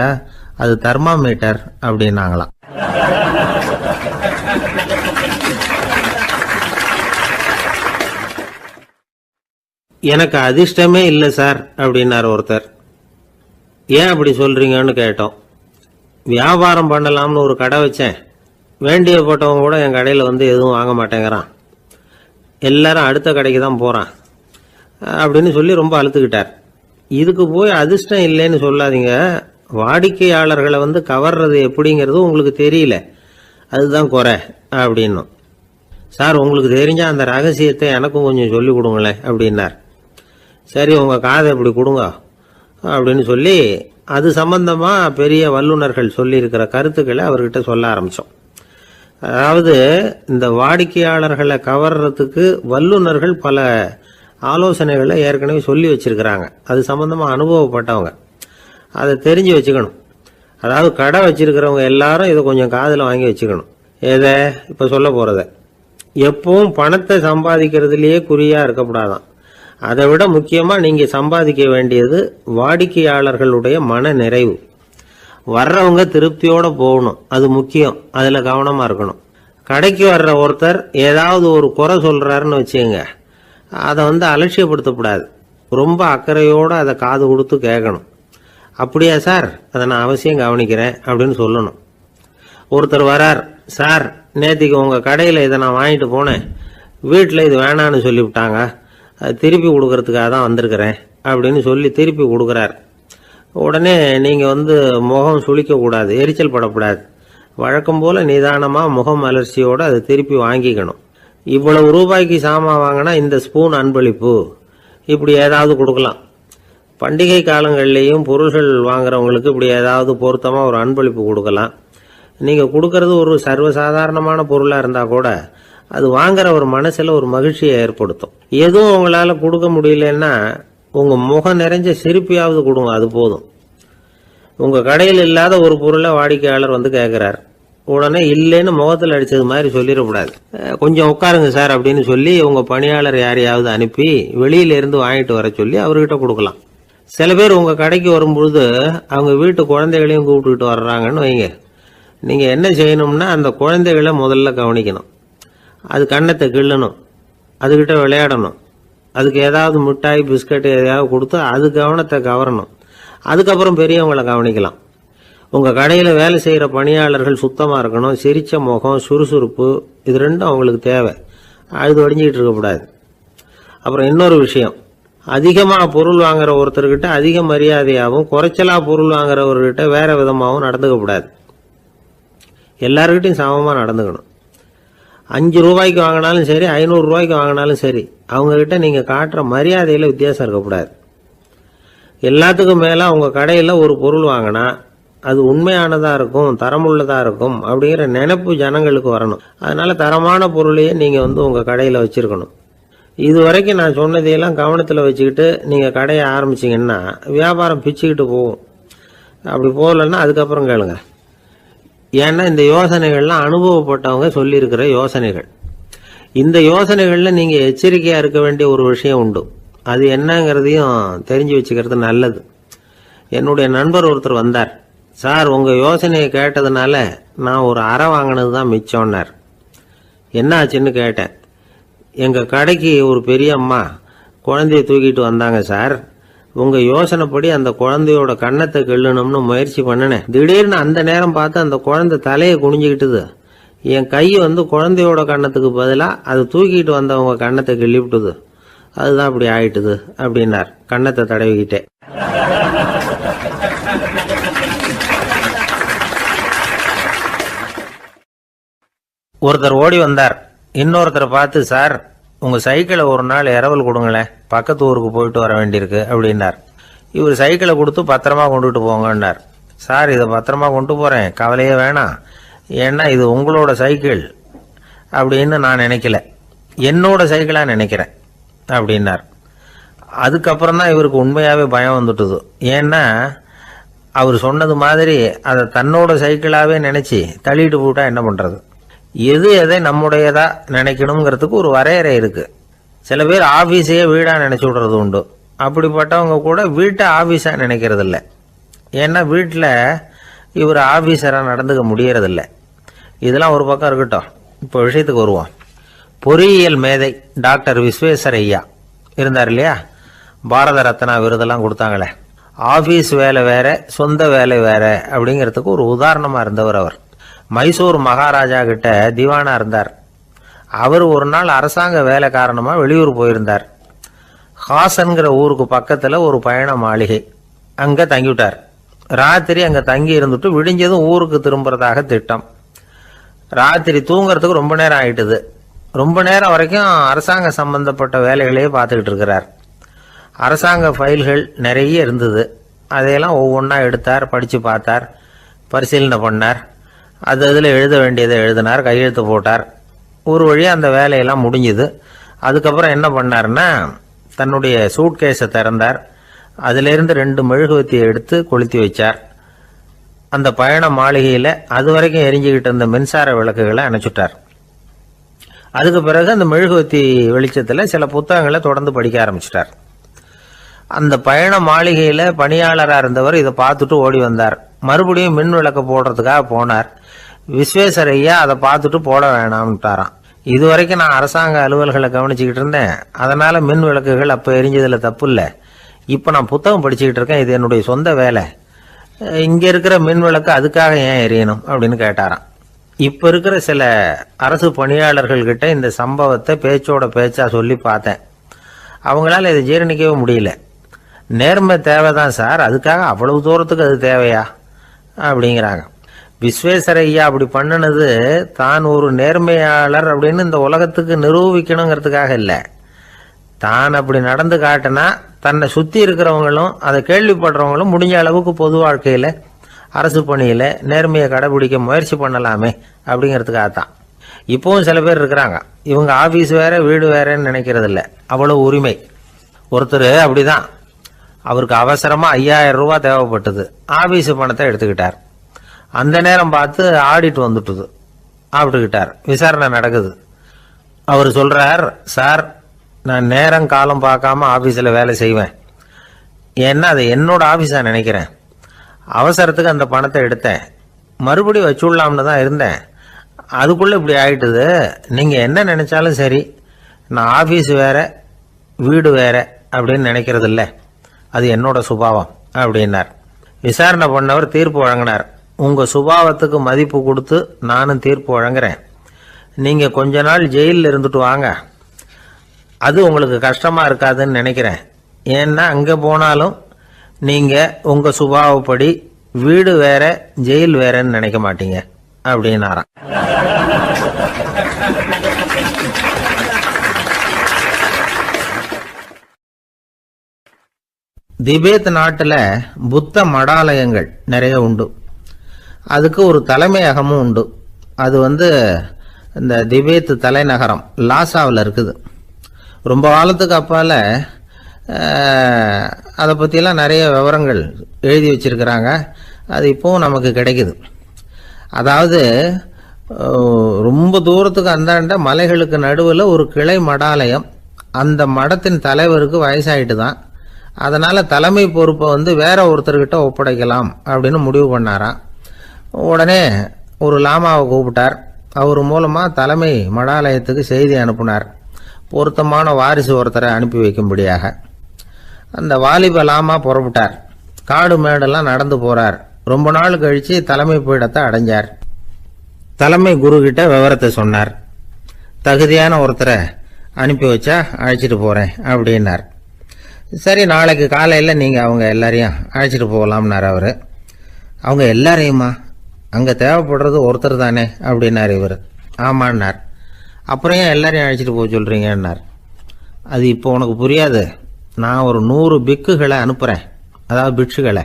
அது தெர்மாமீட்டர் அப்படின்னாங்களாம். எனக்கு அதிர்ஷ்டமே இல்லை சார் அப்படின்னார் ஒருத்தர். ஏன் அப்படி சொல்றீங்கன்னு கேட்டோம். வியாபாரம் பண்ணலாம்னு ஒரு கடை வச்சேன், வேண்டிய போட்டவங்க கூட என் கடையில் எதுவும் வாங்க மாட்டேங்கிறான், எல்லாரும் அடுத்த கடைக்கு தான் போகிறான் அப்படின்னு சொல்லி ரொம்ப அழுத்துக்கிட்டார். இதுக்கு போய் அதிர்ஷ்டம் இல்லைன்னு சொல்லாதீங்க, வாடிக்கையாளர்களை கவர்றது எப்படிங்கிறது உங்களுக்கு தெரியல, அதுதான் குறை அப்படின்னும். சார் உங்களுக்கு தெரிஞ்ச அந்த ரகசியத்தை எனக்கும் கொஞ்சம் சொல்லி கொடுங்களேன் அப்படின்னார். சரி உங்கள் காதை இப்படி கொடுங்க அப்படின்னு சொல்லி அது சம்பந்தமாக பெரிய வல்லுநர்கள் சொல்லியிருக்கிற கருத்துக்களை அவர்கிட்ட சொல்ல ஆரம்பித்தோம். அதாவது இந்த வாடிக்கையாளர்களை கவர்றதுக்கு வல்லுநர்கள் பல ஆலோசனைகளை ஏற்கனவே சொல்லி வச்சிருக்கிறாங்க. அது சம்பந்தமாக அனுபவப்பட்டவங்க அதை தெரிஞ்சு வச்சுக்கணும். அதாவது கடை வச்சிருக்கிறவங்க எல்லாரும் இதை கொஞ்சம் காதில் வாங்கி வச்சுக்கணும். எதை இப்போ சொல்ல போகிறத எப்பவும் பணத்தை சம்பாதிக்கிறதுலேயே குறியாக இருக்கக்கூடாதான். அதை விட முக்கியமாக நீங்கள் சம்பாதிக்க வேண்டியது வாடிக்கையாளர்களுடைய மன நிறைவு. வர்றவங்க திருப்தியோடு போகணும், அது முக்கியம். அதில் கவனமாக இருக்கணும். கடைக்கு வர்ற ஒருத்தர் ஏதாவது ஒரு குறை சொல்கிறாருன்னு வச்சுங்க, அதை அலட்சியப்படுத்தக்கூடாது. ரொம்ப அக்கறையோடு அதை காது கொடுத்து கேட்கணும். அப்படியா சார், அதை நான் அவசியம் கவனிக்கிறேன் அப்படின்னு சொல்லணும். ஒருத்தர் வரார், சார் நேற்றுக்கு உங்கள் கடையில் இதை நான் வாங்கிட்டு போனேன், வீட்டில் இது வேணான்னு சொல்லிவிட்டாங்க, அது திருப்பி கொடுக்கறதுக்காக தான் வந்திருக்கிறேன் அப்படின்னு சொல்லி திருப்பி கொடுக்குறார். உடனே நீங்கள் முகம் சுளிக்கக்கூடாது, எரிச்சல் படக்கூடாது. வழக்கம் போல் நிதானமாக முகம் அலர்ச்சியோடு அதை திருப்பி வாங்கிக்கணும். இவ்வளவு ரூபாய்க்கு சாமான் வாங்கினா இந்த ஸ்பூன் அன்பளிப்பு, இப்படி ஏதாவது கொடுக்கலாம். பண்டிகை காலங்கள்லேயும் பொருள்கள் வாங்குறவங்களுக்கு இப்படி ஏதாவது பொருத்தமாக ஒரு அன்பளிப்பு கொடுக்கலாம். நீங்கள் கொடுக்கறது ஒரு சர்வசாதாரணமான பொருளாக இருந்தால் கூட அது வாங்குற ஒரு மனசில் ஒரு மகிழ்ச்சியை ஏற்படுத்தும். எதுவும் உங்களால் கொடுக்க முடியலன்னா உங்கள் முகம் நிறைஞ்ச சிரிப்பையாவது கொடுங்க, அது போதும். உங்கள் கடையில் இல்லாத ஒரு பொருளை வாடிக்கையாளர் கேட்குறார், உடனே இல்லைன்னு முகத்தில் அடித்தது மாதிரி சொல்லிடக்கூடாது. கொஞ்சம் உட்காருங்க சார் அப்படின்னு சொல்லி உங்கள் பணியாளர் யாரையாவது அனுப்பி வெளியிலேருந்து வாங்கிட்டு வர சொல்லி அவர்கிட்ட கொடுக்கலாம். சில பேர் உங்கள் கடைக்கு வரும்பொழுது அவங்க வீட்டு குழந்தைகளையும் கூப்பிட்டுக்கிட்டு வர்றாங்கன்னு வைங்க. நீங்கள் என்ன செய்யணும்னா அந்த குழந்தைகளை முதல்ல கவனிக்கணும். அது கண்ணத்தை கிள்ளணும், அதுகிட்ட விளையாடணும், அதுக்கு ஏதாவது மிட்டாய் பிஸ்கட் எதையாவது கொடுத்து அது கவனத்தை கவரணும். அதுக்கப்புறம் பெரியவங்களை கவனிக்கலாம். உங்கள் கடையில் வேலை செய்கிற பணியாளர்கள் சுத்தமாக இருக்கணும், சிரிச்ச முகம், சுறுசுறுப்பு, இது ரெண்டும் அவங்களுக்கு தேவை. அழுது வடிஞ்சிக்கிட்டு இருக்கக்கூடாது. அப்புறம் இன்னொரு விஷயம், அதிகமாக பொருள் வாங்குற ஒருத்தர்கிட்ட அதிக மரியாதையாகவும் குறைச்சலாக பொருள் வாங்குறவர்கிட்ட வேற விதமாகவும் நடந்துக்கக்கூடாது. எல்லாருக்கிட்டையும் சமமாக நடந்துக்கணும். 5 ரூபாய்க்கு வாங்கினாலும் சரி, 500 ரூபாய்க்கு வாங்கினாலும் சரி, அவங்கக்கிட்ட நீங்கள் காட்டுற மரியாதையில் வித்தியாசம் இருக்கக்கூடாது. எல்லாத்துக்கும் மேலே உங்கள் கடையில் ஒரு பொருள் வாங்கினா அது உண்மையானதாக இருக்கும், தரமுள்ளதாக இருக்கும் அப்படிங்கிற நினைப்பு ஜனங்களுக்கு வரணும். அதனால் தரமான பொருளையே நீங்கள் உங்கள் கடையில் வச்சுருக்கணும். இது வரைக்கும் நான் சொன்னதையெல்லாம் கவனத்தில் வச்சுக்கிட்டு நீங்கள் கடையை ஆரம்பிச்சிங்கன்னா வியாபாரம் பிச்சுக்கிட்டு போகும். அப்படி போகலன்னா அதுக்கப்புறம் கேளுங்க. ஏன்னா இந்த யோசனைகள்லாம் அனுபவப்பட்டவங்க சொல்லியிருக்கிற யோசனைகள். இந்த யோசனைகளில் நீங்கள் எச்சரிக்கையாக இருக்க வேண்டிய ஒரு விஷயம் உண்டு. அது என்னங்கிறதையும் தெரிஞ்சு வச்சுக்கிறது நல்லது. என்னுடைய நண்பர் ஒருத்தர் வந்தார். சார் உங்கள் யோசனையை கேட்டதுனால நான் ஒரு அறை வாங்கினது தான் மிச்சம்னார். என்ன ஆச்சுன்னு கேட்டேன். எங்கள் கடைக்கு ஒரு பெரிய அம்மா குழந்தைய தூக்கிட்டு வந்தாங்க சார். உங்கள் யோசனைப்படி அந்த குழந்தையோட கண்ணத்தை கிள்ளணும்னு முயற்சி பண்ணினேன். திடீர்னு அந்த நேரம் பார்த்து அந்த குழந்தை தலையை குனிஞ்சிக்கிட்டுது. என் கை குழந்தையோட கண்ணத்துக்கு பதிலாக அது தூக்கிட்டு வந்தவங்க கண்ணத்தை கிள்ளிவிட்டுது. அதுதான் அப்படி ஆயிட்டுது அப்படின்னார் கண்ணத்தை தடவிக்கிட்டே. ஒருத்தர் ஓடி வந்தார். இன்னொருத்தரை பார்த்து, சார் உங்கள் சைக்கிளை ஒரு நாள் இரவல் கொடுங்களேன், பக்கத்து ஊருக்கு போயிட்டு வர வேண்டியிருக்கு அப்படின்னார். இவர் சைக்கிளை கொடுத்து பத்திரமா கொண்டுட்டு போங்கன்னார். சார் இதை பத்திரமா கொண்டு போகிறேன், கவலையே வேணாம், ஏன்னா இது உங்களோட சைக்கிள் அப்படின்னு நான் நினைக்கல, என்னோட சைக்கிளாக நினைக்கிறேன் அப்படின்னார். அதுக்கப்புறம் தான் இவருக்கு உண்மையாகவே பயம் வந்துட்டுது. ஏன்னா அவர் சொன்னது மாதிரி அதை தன்னோட சைக்கிளாகவே நினச்சி தள்ளிட்டு போட்டால் என்ன பண்ணுறது? எது எதை நம்முடையதா நினைக்கணுங்கிறதுக்கு ஒரு வரையறை இருக்குது. சில பேர் ஆஃபீஸையே வீடாக நினச்சி விடுறது உண்டு. அப்படிப்பட்டவங்க கூட வீட்டை ஆஃபீஸாக நினைக்கிறது இல்லை. ஏன்னா வீட்டில் இவர் ஆஃபீஸராக நடந்துக்க முடியறதில்ல. இதெல்லாம் ஒரு பக்கம் இருக்கட்டும். இப்போ விஷயத்துக்கு வருவோம். பொறியியல் மேதை டாக்டர் விஸ்வேஸ்வர் ஐயா இருந்தார் இல்லையா, பாரத ரத்னா விருதெல்லாம் கொடுத்தாங்களே. ஆஃபீஸ் வேலை வேற, சொந்த வேலை வேற அப்படிங்கிறதுக்கு ஒரு உதாரணமாக இருந்தவர் அவர். மைசூர் மகாராஜா கிட்ட திவானா இருந்தார். அவர் ஒரு நாள் அரசாங்க வேலை காரணமாக வெளியூர் போயிருந்தார். ஹாசன்கிற ஊருக்கு பக்கத்தில் ஒரு பயண மாளிகை, அங்கே தங்கிவிட்டார். ராத்திரி அங்கே தங்கி இருந்துட்டு விடிஞ்சதும் ஊருக்கு திரும்புறதாக திட்டம். ராத்திரி தூங்குறதுக்கு ரொம்ப நேரம் ஆயிட்டுது. ரொம்ப நேரம் வரைக்கும் அரசாங்க சம்பந்தப்பட்ட வேலைகளையே பார்த்துக்கிட்டு இருக்கிறார். அரசாங்க ஃபைல்கள் நிறைய இருந்தது. அதையெல்லாம் ஒவ்வொன்றா எடுத்தார், படித்து பார்த்தார், பரிசீலனை பண்ணார். அதில் எழுத வேண்டியதை எழுதினார், கையெழுத்து போட்டார். ஒரு வழியாக அந்த வேலையெல்லாம் முடிஞ்சுது. அதுக்கப்புறம் என்ன பண்ணார்னா, தன்னுடைய சூட்கேஸை திறந்தார். அதிலிருந்து 2 மெழுகுவத்தியை எடுத்து கொளுத்தி வச்சார். அந்த பயண மாளிகையில் அது வரைக்கும் எரிஞ்சுக்கிட்டு இருந்த மின்சார விளக்குகளை அணைச்சுட்டார். அதுக்கு பிறகு அந்த மெழுகுவத்தி வெளிச்சத்தில் சில புத்தகங்களை தொடர்ந்து படிக்க ஆரம்பிச்சிட்டார். அந்த பயண மாளிகையில் பணியாளராக இருந்தவர் இதை பார்த்துட்டு ஓடி வந்தார். மறுபடியும் மின் விளக்கு போடுறதுக்காக போனார். விஸ்வேஸ்வரையா அதை பார்த்துட்டு போட வேணாம்ட்டாராம். இது வரைக்கும் நான் அரசாங்க அலுவல்களை கவனிச்சுக்கிட்டு இருந்தேன், அதனால மின் விளக்குகள் அப்போ எரிஞ்சதில் தப்பு இல்லை. இப்போ நான் புத்தகம் படிச்சுக்கிட்டு இருக்கேன், இது என்னுடைய சொந்த வேலை. இங்கே இருக்கிற மின் விளக்கு அதுக்காக ஏன் எரியணும் அப்படின்னு கேட்டாராம். இப்போ இருக்கிற சில அரசு பணியாளர்கள்கிட்ட இந்த சம்பவத்தை பேச்சோட பேச்சா சொல்லி பார்த்தேன். அவங்களால இதை ஜீரணிக்கவே முடியல. நேர்மை தேவைதான் சார், அதுக்காக அவ்வளவு தூரத்துக்கு அது தேவையா அப்படிங்கிறாங்க. விஸ்வேஸ்வரையா அப்படி பண்ணினது தான் ஒரு நேர்மையாளர் அப்படின்னு இந்த உலகத்துக்கு நிரூபிக்கணுங்கிறதுக்காக இல்லை. தான் அப்படி நடந்து காட்டினா தன்னை சுற்றி இருக்கிறவங்களும் அதை கேள்விப்படுறவங்களும் முடிஞ்ச அளவுக்கு பொது வாழ்க்கையில் அரசு பணியில் நேர்மையை கடைபிடிக்க முயற்சி பண்ணலாமே அப்படிங்கிறதுக்காகத்தான். இப்போவும் சில பேர் இருக்கிறாங்க, இவங்க ஆஃபீஸ் வேற வீடு வேறன்னு நினைக்கிறது இல்லை, அவ்வளோ உரிமை. ஒருத்தர் அப்படிதான், அவருக்கு அவசரமாக 5000 ரூபா தேவைப்பட்டது. ஆஃபீஸு பணத்தை எடுத்துக்கிட்டார். அந்த நேரம் பார்த்து ஆடிட் வந்துட்டுது, ஆப்பிட்டுக்கிட்டார். விசாரணை நடக்குது. அவர் சொல்கிறார், சார் நான் நேரம் காலம் பார்க்காம ஆஃபீஸில் வேலை செய்வேன், ஏன்னா அதை என்னோட ஆஃபீஸாக நினைக்கிறேன். அவசரத்துக்கு அந்த பணத்தை எடுத்தேன், மறுபடியும் வச்சுடலாம்னு தான் இருந்தேன், அதுக்குள்ளே இப்படி ஆயிட்டுது. நீங்கள் என்ன நினச்சாலும் சரி, நான் ஆஃபீஸ் வேற வீடு வேற அப்படின்னு நினைக்கிறது இல்லை, அது என்னோட சுபாவம் அப்படின்னார். விசாரணை பண்ணவர் தீர்ப்பு வழங்கினார். உங்கள் சுபாவத்துக்கு மதிப்பு கொடுத்து நானும் தீர்ப்பு வழங்குறேன். நீங்கள் கொஞ்ச நாள் ஜெயிலில் இருந்துட்டு வாங்க, அது உங்களுக்கு கஷ்டமாக இருக்காதுன்னு நினைக்கிறேன். ஏன்னா அங்கே போனாலும் நீங்கள் உங்கள் சுபாவப்படி வீடு வேற ஜெயில் வேறன்னு நினைக்க மாட்டீங்க அப்படின்னாராம். திபேத் நாட்டில் புத்த மடாலயங்கள் நிறைய உண்டு. அதுக்கு ஒரு தலைமையகமும் உண்டு. அது இந்த திபேத் தலைநகரம் லாசாவில் இருக்குது. ரொம்ப காலத்துக்கு அப்பால் அதை பற்றியெல்லாம் நிறைய விவரங்கள் எழுதி வச்சிருக்கிறாங்க. அது இப்போவும் நமக்கு கிடைக்குது. அதாவது ரொம்ப தூரத்துக்கு அந்தாண்ட மலைகளுக்கு நடுவில் ஒரு கிளை மடாலயம். அந்த மடத்தின் தலைவருக்கு வயசாயிட்டு தான், அதனால் தலைமை பொறுப்பை வேற ஒருத்தர்கிட்ட ஒப்படைக்கலாம் அப்படின்னு முடிவு பண்ணாராம். உடனே ஒரு லாமாவை கூப்பிட்டார். அவர் மூலமாக தலைமை மடாலயத்துக்கு செய்தி அனுப்புனார், பொருத்தமான வாரிசு ஒருத்தரை அனுப்பி வைக்கும்படியாக. அந்த வாலிப லாமா புறப்பட்டார். காடு மேடெல்லாம் நடந்து போகிறார். ரொம்ப நாள் கழித்து தலைமை பீடத்தை அடைஞ்சார். தலைமை குரு கிட்ட விவரத்தை சொன்னார். தகுதியான ஒருத்தரை அனுப்பி வச்சா அழைச்சிட்டு போகிறேன் அப்படின்னார். சரி, நாளைக்கு காலையில் நீங்கள் அவங்க எல்லாரையும் அழைச்சிட்டு போகலாம்னார் அவர். அவங்க எல்லாரையுமா? அங்கே தேவைப்படுறது ஒருத்தர் தானே அப்படின்னார் இவர். ஆமான்னார். அப்புறம் ஏன் எல்லாரையும் அழைச்சிட்டு போக சொல்கிறீங்கன்னார். அது இப்போ உனக்கு புரியாது. நான் ஒரு 100 பிக்குகளை அனுப்புகிறேன், அதாவது பிட்சுகளை.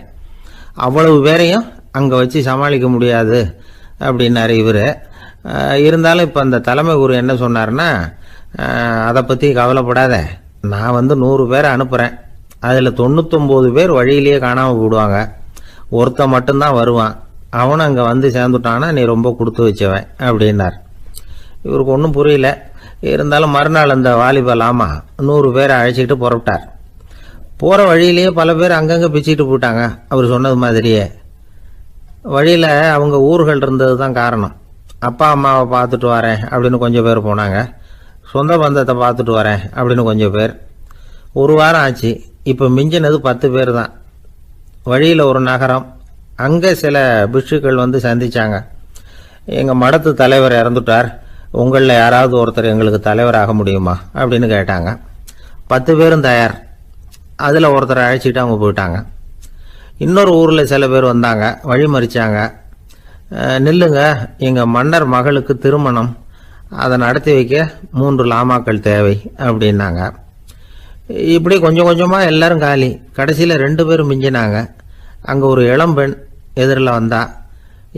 அவ்வளவு பேரையும் அங்கே வச்சு சமாளிக்க முடியாது அப்படின்னாரு இவர். இருந்தாலும் இப்போ அந்த தலைமை குரு என்ன சொன்னார்னா, அதை பற்றி கவலைப்படாத, நான் 100 பேரை அனுப்புகிறேன், அதில் 99 பேர் வழியிலேயே காணாமல் போடுவாங்க, ஒருத்தன் மட்டும்தான் வருவான், அவனும் அங்கே சேர்ந்துட்டானா நீ ரொம்ப கொடுத்து வச்சவன் அப்படின்னார். இவருக்கு ஒன்றும் புரியல. இருந்தாலும் மறுநாள் அந்த வாலிபலாமா 100 பேரை அழைச்சிக்கிட்டு புறப்பட்டார். போகிற வழியிலேயே பல பேர் அங்கங்கே பிச்சுக்கிட்டு போயிட்டாங்க. அவர் சொன்னது மாதிரியே வழியில் அவங்க ஊர்கள் இருந்தது தான் காரணம். அப்பா அம்மாவை பார்த்துட்டு வரேன் அப்படின்னு கொஞ்சம் பேர் போனாங்க. சொந்த பந்தத்தை பார்த்துட்டு வரேன் அப்படின்னு கொஞ்சம் பேர். ஒரு வாரம் ஆச்சு. இப்போ மிஞ்சினது 10 பேர் தான். வழியில் ஒரு நகரம், அங்கே சில பிட்சுக்கள் சந்திச்சாங்க. எங்கள் மடத்து தலைவர் இறந்துட்டார், உங்களில் யாராவது ஒருத்தர் எங்களுக்கு தலைவராக முடியுமா அப்படின்னு கேட்டாங்க. 10 பேரும் தயார். அதில் ஒருத்தரை அழைச்சிட்டு அவங்க போயிட்டாங்க. இன்னொரு ஊரில் சில பேர் வந்தாங்க, வழி மறிச்சாங்க. நில்லுங்க, எங்கள் மன்னர் மகளுக்கு திருமணம், அதை நடத்தி வைக்க 3 லாமாக்கள் தேவை அப்படின்னாங்க. இப்படி கொஞ்சம் கொஞ்சமாக எல்லாரும் காலி. கடைசியில் 2 பேரும் மிஞ்சினாங்க. அங்கே ஒரு இளம்பெண் எதிரில் வந்தா,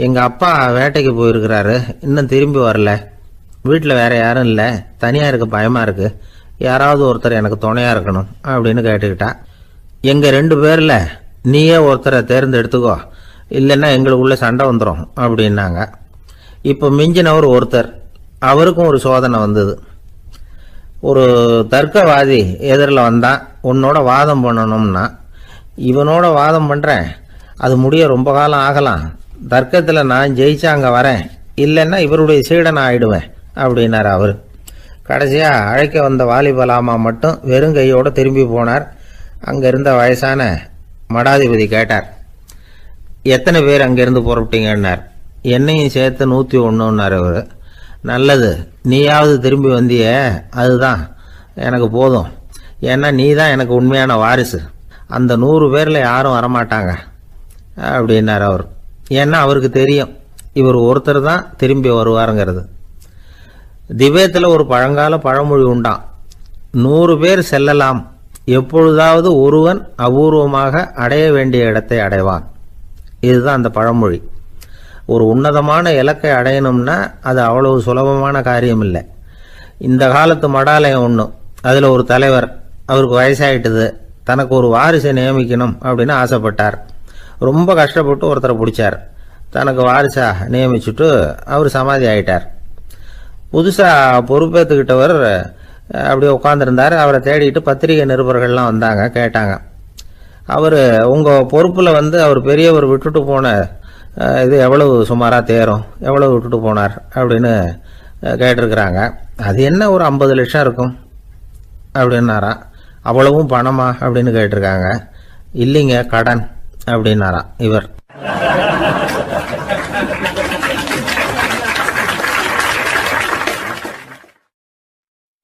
எங்கள் அப்பா வேட்டைக்கு போயிருக்கிறாரு, இன்னும் திரும்பி வரல, வீட்டில் வேற யாரும் இல்லை, தனியாக இருக்க பயமாக இருக்கு, யாராவது ஒருத்தர் எனக்கு துணையாக இருக்கணும் அப்படின்னு கேட்டுக்கிட்டா. எங்கள் 2 பேரில் நீயே ஒருத்தரை தேர்ந்தெடுத்துக்கோ, இல்லைன்னா எங்களுக்குள்ள சண்டை வந்துடும் அப்படின்னாங்க. இப்போ மிஞ்சினவர் ஒருத்தர், அவருக்கும் ஒரு சோதனை வந்தது. ஒரு தர்க்கவாதி எதிரில் வந்தான், உன்னோட வாதம் பண்ணணும்னா. இவனோட வாதம் பண்ணுறேன், அது முடிய ரொம்ப காலம் ஆகலாம், தர்க்கத்தில் நான் ஜெயிச்சா அங்கே வரேன், இல்லைன்னா இவருடைய சீடனை ஆயிடுவேன் அப்படின்னார் அவர். கடைசியாக அழைக்க வந்த வாலிபலாமா மட்டும் வெறும் கையோடு திரும்பி போனார். அங்கே இருந்த வயசான மடாதிபதி கேட்டார், எத்தனை பேர் அங்கேருந்து புறப்பட்டீங்கன்னார். என்னையும் சேர்த்து 101ன்னார் அவர். நல்லது, நீயாவது திரும்பி வந்தியே, அதுதான் எனக்கு போதும், ஏன்னா நீ தான் எனக்கு உண்மையான வாரிசு, அந்த 100 பேரில் யாரும் வரமாட்டாங்க அப்படின்னார் அவர். ஏன்னா அவருக்கு தெரியும் இவர் ஒருத்தர் தான் திரும்பி வருவாருங்கிறது. திபேத்தில் ஒரு பழங்கால பழமொழி உண்டாம், 100 பேர் செல்லலாம், எப்பொழுதாவது ஒருவன் அபூர்வமாக அடைய வேண்டிய இடத்தை அடைவான். இதுதான் அந்த பழமொழி. ஒரு உன்னதமான இலக்கை அடையணும்னா அது அவ்வளவு சுலபமான காரியம் இல்லை. இந்த காலத்து மடாலயம் ஒன்று, அதில் ஒரு தலைவர், அவருக்கு வயசாயிட்டுது, தனக்கு ஒரு வாரிசை நியமிக்கணும் அப்படின்னு ஆசைப்பட்டார். ரொம்ப கஷ்டப்பட்டு ஒருத்தரை பிடிச்சார், தனக்கு வாரிசா நியமிச்சுட்டு அவர் சமாதி ஆயிட்டார். புதுசாக பொறுப்பேற்றுக்கிட்டவர் அப்படியே உட்காந்துருந்தார். அவரை தேடிட்டு பத்திரிகை நிருபர்கள்லாம் வந்தாங்க, கேட்டாங்க. அவர் உங்கள் பொறுப்பில் அவர் பெரியவர் விட்டுட்டு போன இது எவ்வளவு சுமாராக தேரும், எவ்வளவு விட்டுட்டு போனார் அப்படின்னு கேட்டிருக்கிறாங்க. அது என்ன ஒரு 50 லட்சம் இருக்கும் அப்படின்னாராம். அவ்வளவும் பணமா அப்படின்னு கேட்டிருக்காங்க. இல்லைங்க, கடன் அப்படின்னாராம் இவர்.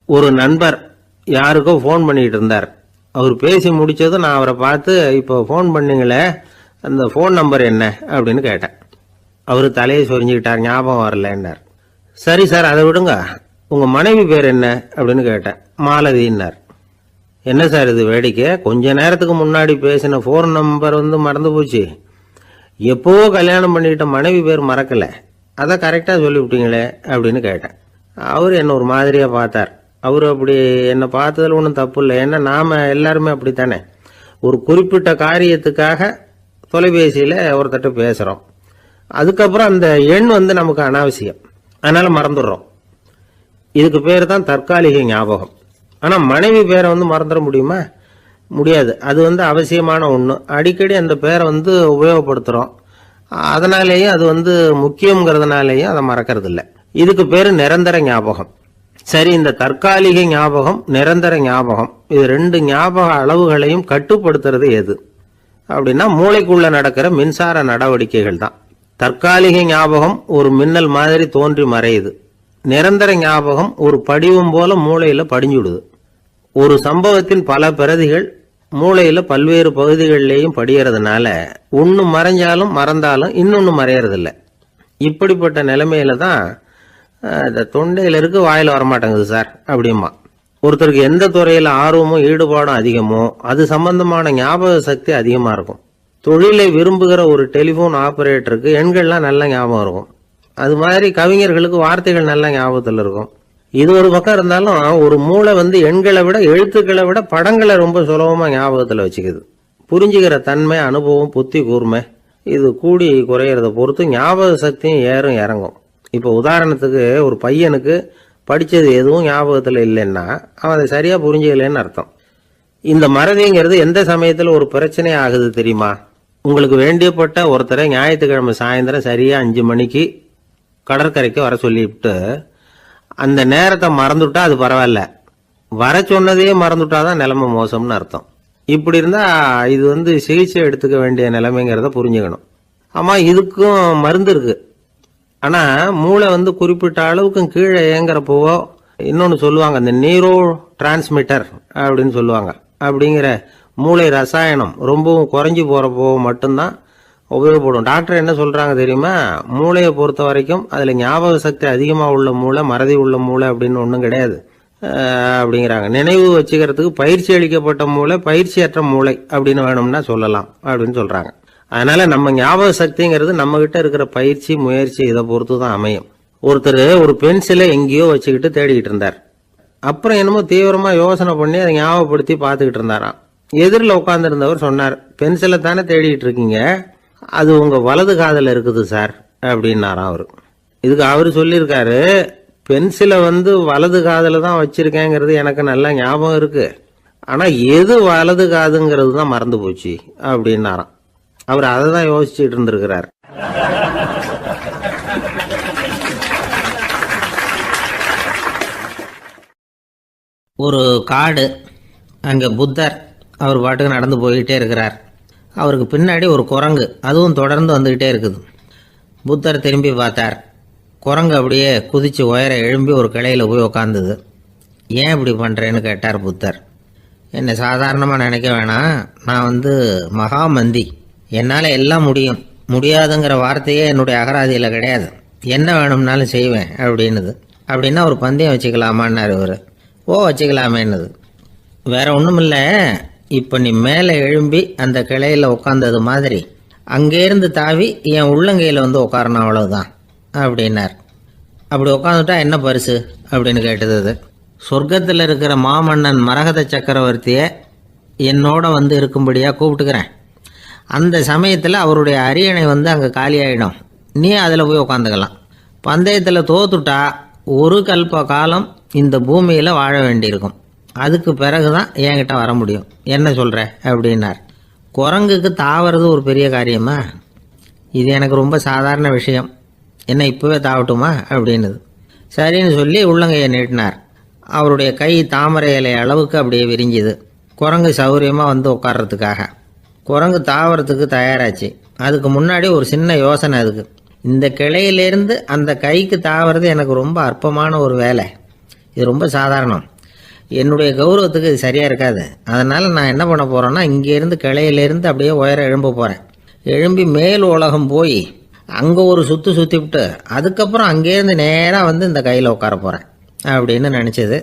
ஒரு நண்பர் யாருக்கோ ஃபோன் பண்ணிட்டு இருந்தார். அவர் பேசி முடிச்சதும் நான் அவரை பார்த்து, இப்போ ஃபோன் பண்ணீங்களே, அந்த ஃபோன் நம்பர் என்ன அப்படின்னு கேட்டேன். அவர் தலையை சொரிஞ்சுக்கிட்டார், ஞாபகம் வரலன்னார். சரி சார், அதை விடுங்க, உங்கள் மனைவி பேர் என்ன அப்படின்னு கேட்டேன். மாலதின்னார். என்ன சார் இது வேடிக்கை, கொஞ்ச நேரத்துக்கு முன்னாடி பேசின ஃபோன் நம்பர் மறந்து போச்சு, எப்போவோ கல்யாணம் பண்ணிக்கிட்ட மனைவி பேர் மறக்கலை, அதை கரெக்டாக சொல்லிவிட்டீங்களே அப்படின்னு கேட்டேன். அவர் என்ன ஒரு மாதிரியாக பார்த்தார். அவர் அப்படி என்னை பார்த்ததில் ஒன்றும் தப்பு இல்லை, ஏன்னா நாம் எல்லாருமே அப்படித்தானே, ஒரு குறிப்பிட்ட காரியத்துக்காக தொலைபேசியில் ஒருத்தட்ட பேசுகிறோம், அதுக்கப்புறம் அந்த எண் நமக்கு அனாவசியம், அதனால் மறந்துடுறோம். இதுக்கு பேர் தான் தற்காலிக ஞாபகம். ஆனால் மனைவி பேரை மறந்துட முடியுமா? முடியாது. அது அவசியமான ஒன்று. அடிக்கடி அந்த பேரை உபயோகப்படுத்துகிறோம், அதனாலேயும் அது முக்கியங்கிறதுனாலேயும் அதை மறக்கிறது இல்லை. இதுக்கு பேர் நிரந்தர ஞாபகம். சரி, இந்த தற்காலிக ஞாபகம், நிரந்தர ஞாபகம், இது 2 ஞாபக அளவுகளையும் கட்டுப்படுத்துறது எது அப்படின்னா மூளைக்குள்ள நடக்கிற மின்சார நடவடிக்கைகள் தான். தற்காலிக ஞாபகம் ஒரு மின்னல் மாதிரி தோன்றி மறையுது. நிரந்தர ஞாபகம் ஒரு படிவம் போல மூளையில படிஞ்சுடுது. ஒரு சம்பவத்தின் பல பிரதிகள் மூளையில பல்வேறு பகுதிகளிலேயும் படிகிறதுனால ஒன்று மறைஞ்சாலும் மறந்தாலும் இன்னொன்று மறையறதில்லை. இப்படிப்பட்ட நிலைமையில தான் இந்த தொண்டையில இருக்கு, வாயில வரமாட்டேங்குது சார் அப்படிமா. ஒருத்தருக்கு எந்த துறையில ஆர்வமும் ஈடுபாடும் அதிகமோ அது சம்பந்தமான ஞாபக சக்தி அதிகமா இருக்கும். தொழிலை விரும்புகிற ஒரு டெலிபோன் ஆபரேட்டருக்கு எண்கள்லாம் நல்ல ஞாபகம் இருக்கும். அது மாதிரி கவிஞர்களுக்கு வார்த்தைகள் நல்ல ஞாபகத்தில் இருக்கும். இது ஒரு பக்கம் இருந்தாலும் ஒரு மூளை எண்களை விட எழுத்துக்களை விட படங்களை ரொம்ப சுலபமா ஞாபகத்தில் வச்சுக்குது. புரிஞ்சுக்கிற தன்மை, அனுபவம், புத்தி கூர்மை இது கூடி குறையிறத பொறுத்து ஞாபக சக்தியும் ஏறும் இறங்கும். இப்போ உதாரணத்துக்கு ஒரு பையனுக்கு படித்தது எதுவும் ஞாபகத்தில் இல்லைன்னா அவன் அதை சரியாக புரிஞ்சுக்கலன்னு அர்த்தம். இந்த மறதிங்கிறது எந்த சமயத்தில் ஒரு பிரச்சனை ஆகுது தெரியுமா? உங்களுக்கு வேண்டியப்பட்ட ஒருத்தரை ஞாயிற்றுக்கிழமை சாயந்தரம் சரியாக 5 மணிக்கு கடற்கரைக்கு வர சொல்லிவிட்டு அந்த நேரத்தை மறந்துட்டா அது பரவாயில்ல, வர சொன்னதையே மறந்துட்டாதான் நிலைமை மோசம்னு அர்த்தம். இப்படி இருந்தால் இது சிகிச்சை எடுத்துக்க வேண்டிய நிலைமைங்கிறத புரிஞ்சுக்கணும். ஆமாம், இதுக்கும் மருந்து இருக்கு. ஆனால் மூளை குறிப்பிட்ட அளவுக்கும் கீழே இயங்குறப்போவோ இன்னொன்று சொல்லுவாங்க, இந்த நீரோ டிரான்ஸ்மிட்டர் அப்படின்னு சொல்லுவாங்க. அப்படிங்கிற மூளை ரசாயனம் ரொம்பவும் குறைஞ்சி போகிறப்போ மட்டும்தான் உபயோகப்படும். டாக்டர் என்ன சொல்றாங்க தெரியுமா? மூளையை பொறுத்த வரைக்கும் அதுல ஞாபக சக்தி அதிகமா உள்ள மூளை, மறதி உள்ள மூளை அப்படின்னு ஒன்றும் கிடையாது அப்படிங்கிறாங்க. நினைவு வச்சுக்கிறதுக்கு பயிற்சி அளிக்கப்பட்ட மூளை, பயிற்சியற்ற மூளை அப்படின்னு வேணும்னா சொல்லலாம் அப்படின்னு சொல்றாங்க. அதனால நம்ம ஞாபக சக்திங்கிறது நம்ம கிட்ட இருக்கிற பயிற்சி, முயற்சி இதை பொறுத்து தான் அமையும். ஒருத்தர் ஒரு பென்சிலை எங்கேயோ வச்சுக்கிட்டு தேடிக்கிட்டு இருந்தார். அப்புறம் என்னமோ தீவிரமா யோசனை பண்ணி அதை ஞாபகப்படுத்தி பார்த்துக்கிட்டு இருந்தாராம். எதிரில் உட்கார்ந்துருந்தவர் சொன்னார், பென்சிலை தானே தேடிட்டு இருக்கீங்க, அது உங்க வலது காதில் இருக்குது சார் அப்படின்னாராம் அவரு. இதுக்கு அவரு சொல்லியிருக்காரு, பென்சிலை வலது காதில் தான் வச்சிருக்கேங்கிறது எனக்கு நல்லா ஞாபகம் இருக்கு, ஆனா எது வலது காதுங்கிறது தான் மறந்து போச்சு அப்படின்னாராம். அவர் அதை தான் யோசிச்சுட்டு இருந்திருக்கிறார். ஒரு காடு, அங்கே புத்தர் அவர் பாட்டுக்கு நடந்து போய்கிட்டே இருக்கிறார். அவருக்கு பின்னாடி ஒரு குரங்கு, அதுவும் தொடர்ந்து வந்துக்கிட்டே இருக்குது. புத்தர் திரும்பி பார்த்தார். குரங்கு அப்படியே குதித்து உயர எழும்பி ஒரு கிளையில் போய் உக்காந்துது. ஏன் இப்படி பண்ணுறேன்னு கேட்டார் புத்தர். என்னை சாதாரணமாக நினைக்க வேணாம், நான் மகாமந்தி, என்னால் எல்லாம் முடியும், முடியாதுங்கிற வார்த்தையே என்னுடைய அகராதியில் கிடையாது, என்ன வேணும்னாலும் செய்வேன் அப்படின்னுது. அப்படின்னா ஒரு பந்தயம் வச்சுக்கலாமான்னாரு இவர். ஓ வச்சுக்கலாமேன்னுது. வேற ஒன்றும் இல்லை, இப்போ நீ மேலே எழும்பி அந்த கிளையில் உட்காந்தது மாதிரி அங்கேருந்து தாவி என் உள்ளங்கையில் உட்காரணும், அவ்வளவுதான் அப்படின்னார். அப்படி உட்காந்துட்டா என்ன பரிசு அப்படின்னு கேட்டது அது. சொர்க்கத்தில் இருக்கிற மாமன்னன் மரகத சக்கரவர்த்தியை என்னோட இருக்கும்படியாக கூப்பிட்டுக்கிறேன். அந்த சமயத்தில் அவருடைய அரியணை அங்கே காலியாயிடும், நீ அதில் போய் உட்காந்துக்கலாம். பந்தயத்தில் தோத்துட்டா ஒரு கல்ப காலம் இந்த பூமியில் வாழ வேண்டியிருக்கும், அதுக்கு பிறகு தான் என்கிட்ட வர முடியும், என்ன சொல்கிற அப்படின்னார். குரங்குக்கு தாவறது ஒரு பெரிய காரியமா? இது எனக்கு ரொம்ப சாதாரண விஷயம், என்ன இப்போவே தாவட்டுமா அப்படின்னுது. சரின்னு சொல்லி உள்ளங்கையை நீட்டினார். அவருடைய கை தாமரை இலை அளவுக்கு அப்படியே விரிஞ்சுது. குரங்கு சௌகரியமாக உட்கார்றதுக்காக. குரங்கு தாவறதுக்கு தயாராச்சு. அதுக்கு முன்னாடி ஒரு சின்ன யோசனை அதுக்கு. இந்த கிளையிலேருந்து அந்த கைக்கு தாவறது எனக்கு ரொம்ப அற்பமான ஒரு வேலை, இது ரொம்ப சாதாரணம், என்னுடைய கௌரவத்துக்கு இது சரியாக இருக்காது. அதனால் நான் என்ன பண்ண போகிறேன்னா, இங்கேருந்து கிளையிலேருந்து அப்படியே உயர எழும்ப போகிறேன். எழும்பி மேல் உலகம் போய் அங்கே ஒரு சுற்றிவிட்டு அதுக்கப்புறம் அங்கேருந்து நேராக இந்த கையில் உட்கார போகிறேன் அப்படின்னு நினச்சது.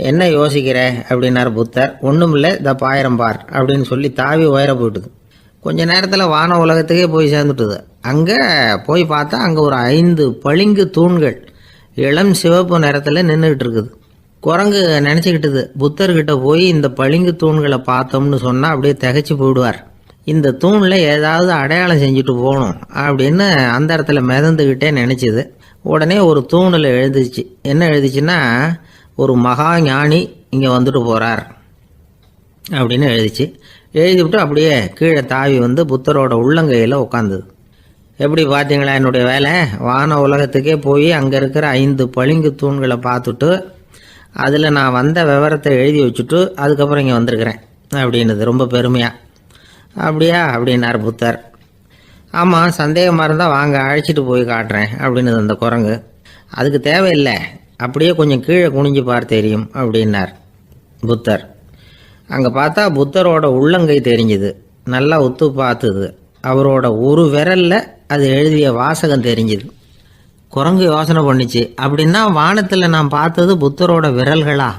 என்ன யோசிக்கிற அப்படின்னார் புத்தர். ஒன்றும் இல்லை, இந்த பாயிரம் பார் அப்படின்னு சொல்லி தாவி உயர போயிட்டுது. கொஞ்ச நேரத்தில் வான உலகத்துக்கே போய் சேர்ந்துட்டுது. அங்கே போய் பார்த்தா அங்கே ஒரு 5 பளிங்கு தூண்கள் இளம் சிவப்பு நிறத்தில் நின்றுக்கிட்டு இருக்குது. குரங்கு நினச்சிக்கிட்டுது, புத்தர்கிட்ட போய் இந்த பளிங்கு தூண்களை பார்த்தோம்னு சொன்னால் அப்படியே திகைச்சு போயிடுவார், இந்த தூணில் ஏதாவது அடையாளம் செஞ்சுட்டு போகணும் அப்படின்னு அந்த இடத்துல மிதந்துக்கிட்டே நினச்சிது. உடனே ஒரு தூணில் எழுதிச்சு. என்ன எழுதிச்சுன்னா, ஒரு மகா ஞானி இங்கே வந்துட்டு போகிறார் அப்படின்னு எழுதிச்சு. எழுதிவிட்டு அப்படியே கீழே தாவி புத்தரோட உள்ளங்கையில் உட்காந்துது. எப்படி பார்த்தீங்களா என்னுடைய வேலை? வான உலகத்துக்கே போய் அங்கே இருக்கிற 5 பளிங்கு தூண்களை பார்த்துட்டு அதில் நான் வந்த விவரத்தை எழுதி வச்சுட்டு அதுக்கப்புறம் இங்கே வந்திருக்கிறேன் அப்படின்னுது ரொம்ப பெருமையாக. அப்படியா அப்படின்னார் புத்தர். ஆமாம், சந்தேகமாக இருந்தால் வாங்க, அழைச்சிட்டு போய் காட்டுறேன் அப்படின்னுது அந்த குரங்கு. அதுக்கு தேவையில்லை, அப்படியே கொஞ்சம் கீழே குனிஞ்சு பார்த்து தெரியும் அப்படின்னார் புத்தர். அங்கே பார்த்தா புத்தரோட உள்ளங்கை தெரிஞ்சுது. நல்லா உத்து பார்த்துது. அவரோட ஒரு விரலில் அது எழுதிய வாசகம் தெரிஞ்சுது. குரங்கு யோசனை பண்ணிச்சு, அப்படின்னா வானத்தில் நான் பார்த்தது புத்தரோட விரல்களா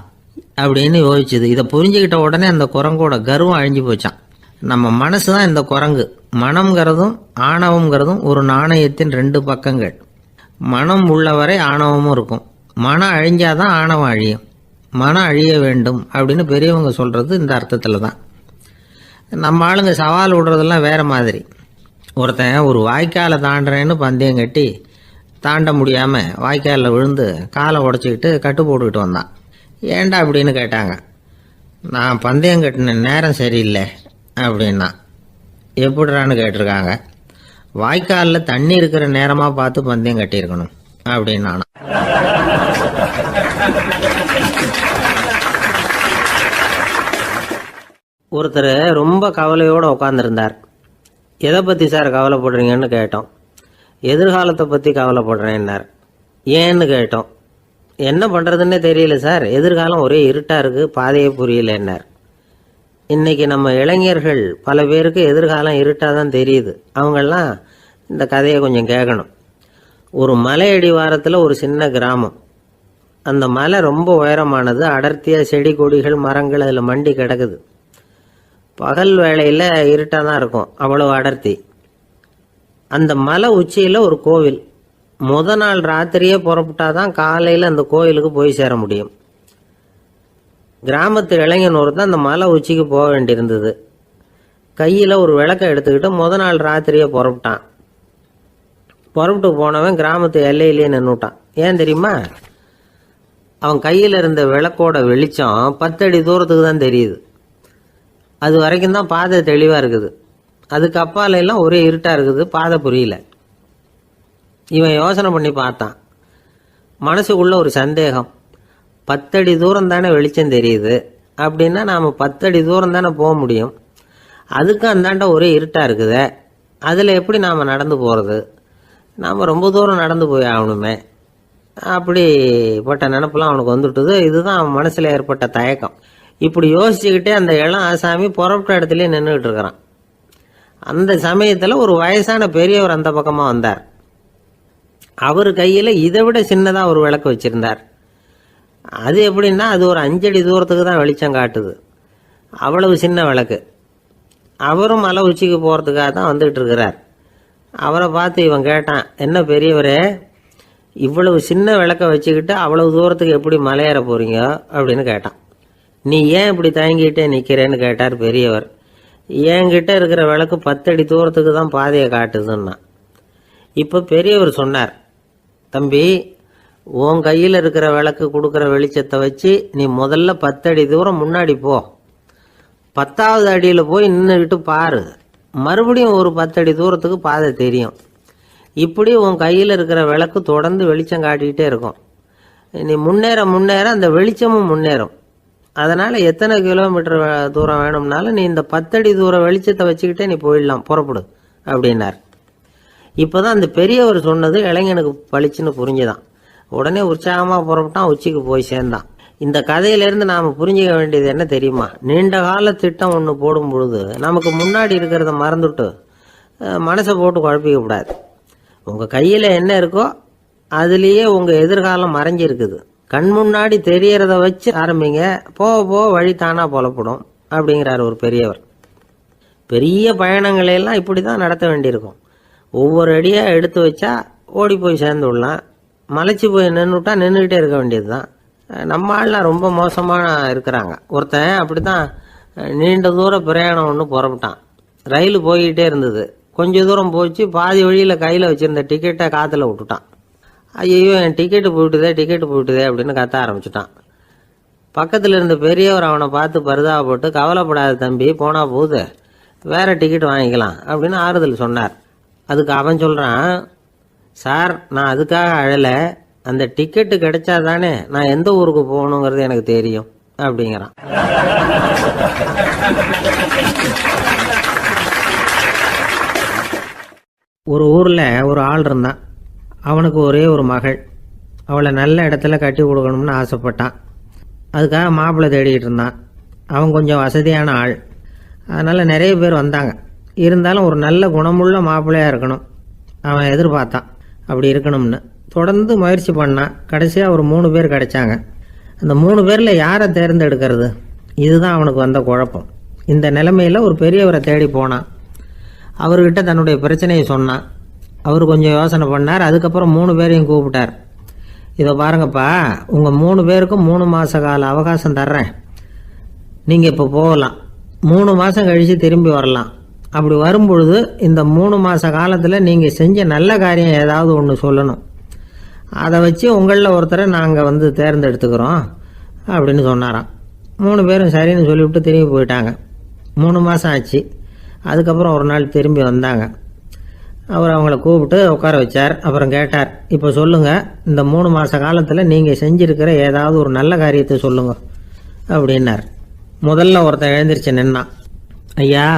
அப்படின்னு யோசிச்சுது. இதை புரிஞ்சுக்கிட்ட உடனே அந்த குரங்கோட கர்வம் அழிஞ்சு போச்சான். நம்ம மனசு தான் இந்த குரங்கு. மனம்ங்கிறதும் ஆணவம்ங்கிறதும் ஒரு நாணயத்தின் 2 பக்கங்கள். மனம் உள்ளவரை ஆணவமும் இருக்கும். மனம் அழிஞ்சாதான் ஆணவம் அழியும். மனம் அழிய வேண்டும் அப்படின்னு பெரியவங்க சொல்கிறது இந்த அர்த்தத்தில் தான். நம்ம ஆளுங்க சவால் விடுறதெல்லாம் வேறு மாதிரி. ஒருத்தன் ஒரு வாய்க்காலை தாண்டுறேன்னு பந்தயம் கட்டி தாண்ட முடியாமல் வாய்க்காலில் விழுந்து காலை உடச்சிக்கிட்டு கட்டு போட்டுக்கிட்டு வந்தான். ஏன்டா அப்படின்னு கேட்டாங்க. நான் பந்தயம் கட்டின நேரம் சரியில்லை அப்படின்னா. எப்படிறான்னு கேட்டிருக்காங்க. வாய்க்காலில் தண்ணி இருக்கிற நேரமாக பார்த்து பந்தயம் கட்டியிருக்கணும் அப்படின்னா. ஒருத்தர் ரொம்ப கவலையோடு உட்காந்துருந்தார். எதை பற்றி சார் கவலைப்படுறீங்கன்னு கேட்டோம். எதிர்காலத்தை பற்றி கவலைப்படுறேன்னார். ஏன்னு கேட்டோம். என்ன பண்ணுறதுன்னே தெரியல சார், எதிர்காலம் ஒரே இருட்டாக இருக்குது, பாதையே புரியலன்னார். இன்னைக்கு நம்ம இளைஞர்கள் பல பேருக்கு எதிர்காலம் இருட்டாக தான் தெரியுது. அவங்கெல்லாம் இந்த கதையை கொஞ்சம் கேட்கணும். ஒரு மலை அடிவாரத்தில் ஒரு சின்ன கிராமம். அந்த மலை ரொம்ப உயரமானது. அடர்த்தியாக செடி கொடிகள் மரங்கள் அதில் மண்டி கிடக்குது. பகல் வேளையில் இருட்டாக தான் இருக்கும், அவ்வளவு அடர்த்தி. அந்த மலை உச்சியில் ஒரு கோவில். நாள் ராத்திரியே புறப்பட்டாதான் காலையில் அந்த கோயிலுக்கு போய் சேர முடியும். கிராமத்து இளைஞன் ஒருத்தன் அந்த மலை உச்சிக்கு போக வேண்டியிருந்தது. கையில் ஒரு விளக்கை எடுத்துக்கிட்டு நாள் ராத்திரியே புறப்பட்டான். புறப்பட்டு போனவன் கிராமத்து எல்லையிலேயே நின்றுட்டான். ஏன் தெரியுமா? அவன் கையில் இருந்த விளக்கோட வெளிச்சம் 10 அடி தூரத்துக்கு தான் தெரியுது. அது வரைக்கும் தான் பாதை தெளிவாக இருக்குது. அதுக்கு அப்பால எல்லாம் ஒரே இருட்டாக இருக்குது, பாதை புரியல. இவன் யோசனை பண்ணி பார்த்தான். மனசுக்குள்ள ஒரு சந்தேகம். 10 அடி தூரம் தானே வெளிச்சம் தெரியுது, அப்படின்னா நாம் 10 அடி தூரம் தானே போக முடியும். அதுக்கு அந்தாண்ட ஒரே இருட்டாக இருக்குது. அதில் எப்படி நாம் நடந்து போகிறது? நாம் ரொம்ப தூரம் நடந்து போய் ஆகணுமே. அப்படிப்பட்ட நினப்பெல்லாம் அவனுக்கு வந்துட்டுது. இதுதான் அவன் மனசில் ஏற்பட்ட தயக்கம். இப்படி யோசிச்சுக்கிட்டே அந்த இளம் ஆசாமி புறப்பட்ட இடத்துலயே நின்றுக்கிட்டு இருக்கிறான். அந்த சமயத்தில் ஒரு வயசான பெரியவர் அந்த பக்கமாக வந்தார். அவர் கையில் இதை விட சின்னதாக ஒரு விளக்கு வச்சுருந்தார். அது எப்படின்னா அது ஒரு 5 அடி தூரத்துக்கு தான் வெளிச்சம் காட்டுது. அவ்வளவு சின்ன விளக்கு. அவரும் மலை உச்சிக்கு போகிறதுக்காக தான் வந்துக்கிட்டு இருக்கிறார். அவரை பார்த்து இவன் கேட்டான், என்ன பெரியவரே, இவ்வளவு சின்ன விளக்க வச்சுக்கிட்டு அவ்வளவு தூரத்துக்கு எப்படி மலையேற போகிறீங்க அப்படின்னு கேட்டான். நீ ஏன் இப்படி தயங்கிட்டே நிற்கிறேன்னு கேட்டார் பெரியவர். என்கிட்ட இருக்கிற விளக்கு 10 அடி தூரத்துக்கு தான் பாதையை காட்டுதுன்னா. இப்போ பெரியவர் சொன்னார், தம்பி, உன் கையில் இருக்கிற விளக்கு கொடுக்குற வெளிச்சத்தை வச்சு நீ முதல்ல 10 அடி தூரம் முன்னாடி போ. 10வது அடியில் போய் நின்றுக்கிட்டு பாரு. மறுபடியும் ஒரு 10 அடி தூரத்துக்கு பாதை தெரியும். இப்படி உன் கையில் இருக்கிற விளக்கு தொடர்ந்து வெளிச்சம் காட்டிக்கிட்டே இருக்கும். நீ முன்னேற முன்னேற அந்த வெளிச்சமும் முன்னேறும். அதனால் எத்தனை கிலோமீட்டர் தூரம் வேணும்னாலும் நீ இந்த 10 அடி தூரம் வெளிச்சத்தை வச்சுக்கிட்டே நீ போயிடலாம், புறப்படு அப்படின்னார். இப்போ தான் அந்த பெரியவர் சொன்னது இளைஞனுக்கு பளிச்சுன்னு புரிஞ்சுதான். உடனே உற்சாகமாக புறப்பட்டான், உச்சிக்கு போய் சேர்ந்தான். இந்த கதையிலேருந்து நாம் புரிஞ்சிக்க வேண்டியது என்ன தெரியுமா? நீண்ட கால திட்டம் ஒன்று போடும் பொழுது நமக்கு முன்னாடி இருக்கிறத மறந்துட்டு மனசை போட்டு குழப்பிக்க கூடாது. உங்கள் கையில் என்ன இருக்கோ அதுலேயே உங்கள் எதிர்காலம் மறைஞ்சிருக்குது. கண் முன்னாடி தெரியறத வச்சு ஆரம்பிங்க, போக போக வழி தானாக புலப்படும் அப்படிங்கிறார் ஒரு பெரியவர். பெரிய பயணங்களையெல்லாம் இப்படி தான் நடத்த வேண்டியிருக்கும். ஒவ்வொரு அடியாக எடுத்து வச்சா ஓடி போய் சேர்ந்து விடலாம். மலைச்சி போய் நின்றுட்டா நின்றுக்கிட்டே இருக்க வேண்டியது தான். நம்ம ஆள்லாம் ரொம்ப மோசமாக இருக்கிறாங்க. ஒருத்தன் அப்படி தான் நீண்ட தூர பிரயாணம் ஒன்று புறப்பட்டான். ரயில் போய்கிட்டே இருந்தது. கொஞ்சம் தூரம் போச்சு, பாதி வழியில் கையில் வச்சுருந்த டிக்கெட்டை காற்றுல விட்டுட்டான். ஐயோ, என் டிக்கெட்டு போயிட்டுதே அப்படின்னு கத்த ஆரம்பிச்சுட்டான். பக்கத்தில் இருந்த பெரியவர் அவனை பார்த்து பரிதாபப்பட்டு, கவலைப்படாத தம்பி, போனால் போகுது, வேற டிக்கெட் வாங்கிக்கலாம் அப்படின்னு ஆறுதல் சொன்னார். அதுக்கு அவன் சொல்கிறான், சார், நான் அதுக்காக அழலை, அந்த டிக்கெட்டு கிடைச்சா தானே நான் எந்த ஊருக்கு போகணுங்கிறது எனக்கு தெரியும் அப்படிங்கிறான். ஒரு ஊரில் ஒரு ஆள் இருந்தான். அவனுக்கு ஒரே ஒரு மகள். அவளை நல்ல இடத்துல கட்டி கொடுக்கணும்னு ஆசைப்பட்டான். அதுக்காக மாப்பிள்ளை தேடிக்கிட்டு இருந்தான். அவன் கொஞ்சம் வசதியான ஆள். அதனால் நிறைய பேர் வந்தாங்க. இருந்தாலும் ஒரு நல்ல குணமுள்ள மாப்பிள்ளையாக இருக்கணும் அவன் எதிர்பார்த்தான். அப்படி இருக்கணும்னு தொடர்ந்து முயற்சி பண்ணான். கடைசியாக ஒரு 3 பேர் கிடைச்சாங்க. அந்த 3 பேரில் யாரை தேர்ந்தெடுக்கிறது? இதுதான் அவனுக்கு வந்த குழப்பம். இந்த நிலைமையில் ஒரு பெரியவரை தேடி போனான். அவர்கிட்ட தன்னுடைய பிரச்சனையை சொன்னான். அவர் கொஞ்சம் யோசனை பண்ணார். அதுக்கப்புறம் 3 பேரையும் கூப்பிட்டார். இதை பாருங்கப்பா, உங்கள் 3 பேருக்கும் 3 மாத கால அவகாசம் தர்றேன். நீங்கள் இப்போ போகலாம். 3 மாதம் கழித்து திரும்பி வரலாம். அப்படி வரும்பொழுது இந்த 3 மாத காலத்தில் நீங்கள் செஞ்ச நல்ல காரியம் ஏதாவது ஒன்று சொல்லணும். அதை வச்சு உங்களில் ஒருத்தரை நாங்கள் தேர்ந்தெடுத்துக்கிறோம் அப்படின்னு சொன்னாராம். 3 பேரும் சரின்னு சொல்லிவிட்டு திரும்பி போயிட்டாங்க. 3 மாதம் ஆச்சு. அதுக்கப்புறம் ஒரு நாள் திரும்பி வந்தாங்க. அவர் அவங்கள கூப்பிட்டு உட்கார வச்சார். அப்புறம் கேட்டார், இப்போ சொல்லுங்கள், இந்த 3 மாத காலத்தில் நீங்கள் செஞ்சுருக்கிற ஏதாவது ஒரு நல்ல காரியத்தை சொல்லுங்க அப்படின்னார். முதல்ல ஒருத்தன் எழுந்திரிச்சு நின்னான். ஐயா,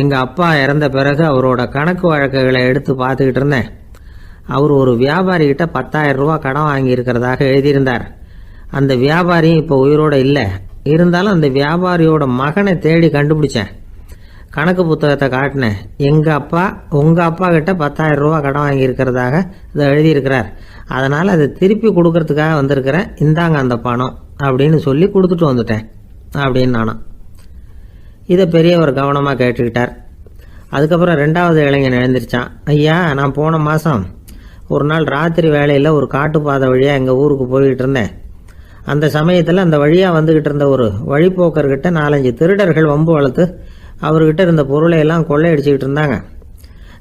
எங்கள் அப்பா இறந்த பிறகு அவரோட கணக்கு வழக்குகளை எடுத்து பார்த்துக்கிட்டு இருந்தேன். அவர் ஒரு வியாபாரிகிட்ட 10,000 ரூபா கடன் வாங்கியிருக்கிறதாக எழுதியிருந்தார். அந்த வியாபாரியும் இப்போ உயிரோடு இல்லை. இருந்தாலும் அந்த வியாபாரியோட மகனை தேடி கண்டுபிடிச்சேன். கணக்கு புத்தகத்தை காட்டினேன். உங்கள் அப்பா கிட்ட 10,000 ரூபா கடன் வாங்கியிருக்கிறதாக இதை எழுதியிருக்கிறார். அதனால் அதை திருப்பி கொடுக்கறதுக்காக வந்திருக்கிறேன். இந்தாங்க அந்த பணம் அப்படின்னு சொல்லி கொடுத்துட்டு வந்துட்டேன் அப்படின்னு நானும். இதை பெரியவர் கவனமாக கேட்டுக்கிட்டார். அதுக்கப்புறம் 2வது இளைஞன் எழுந்திரிச்சான். ஐயா, நான் போன மாதம் ஒரு நாள் ராத்திரி வேளையில் ஒரு காட்டுப்பாதை வழியாக எங்கள் ஊருக்கு போய்கிட்டு இருந்தேன். அந்த சமயத்தில் அந்த வழியாக வந்துக்கிட்டு இருந்த ஒரு வழிப்போக்கர்கிட்ட 4-5 திருடர்கள் வம்பு வளர்த்து அவர்கிட்ட இருந்த பொருளை எல்லாம் கொள்ளையடிச்சிக்கிட்டு இருந்தாங்க.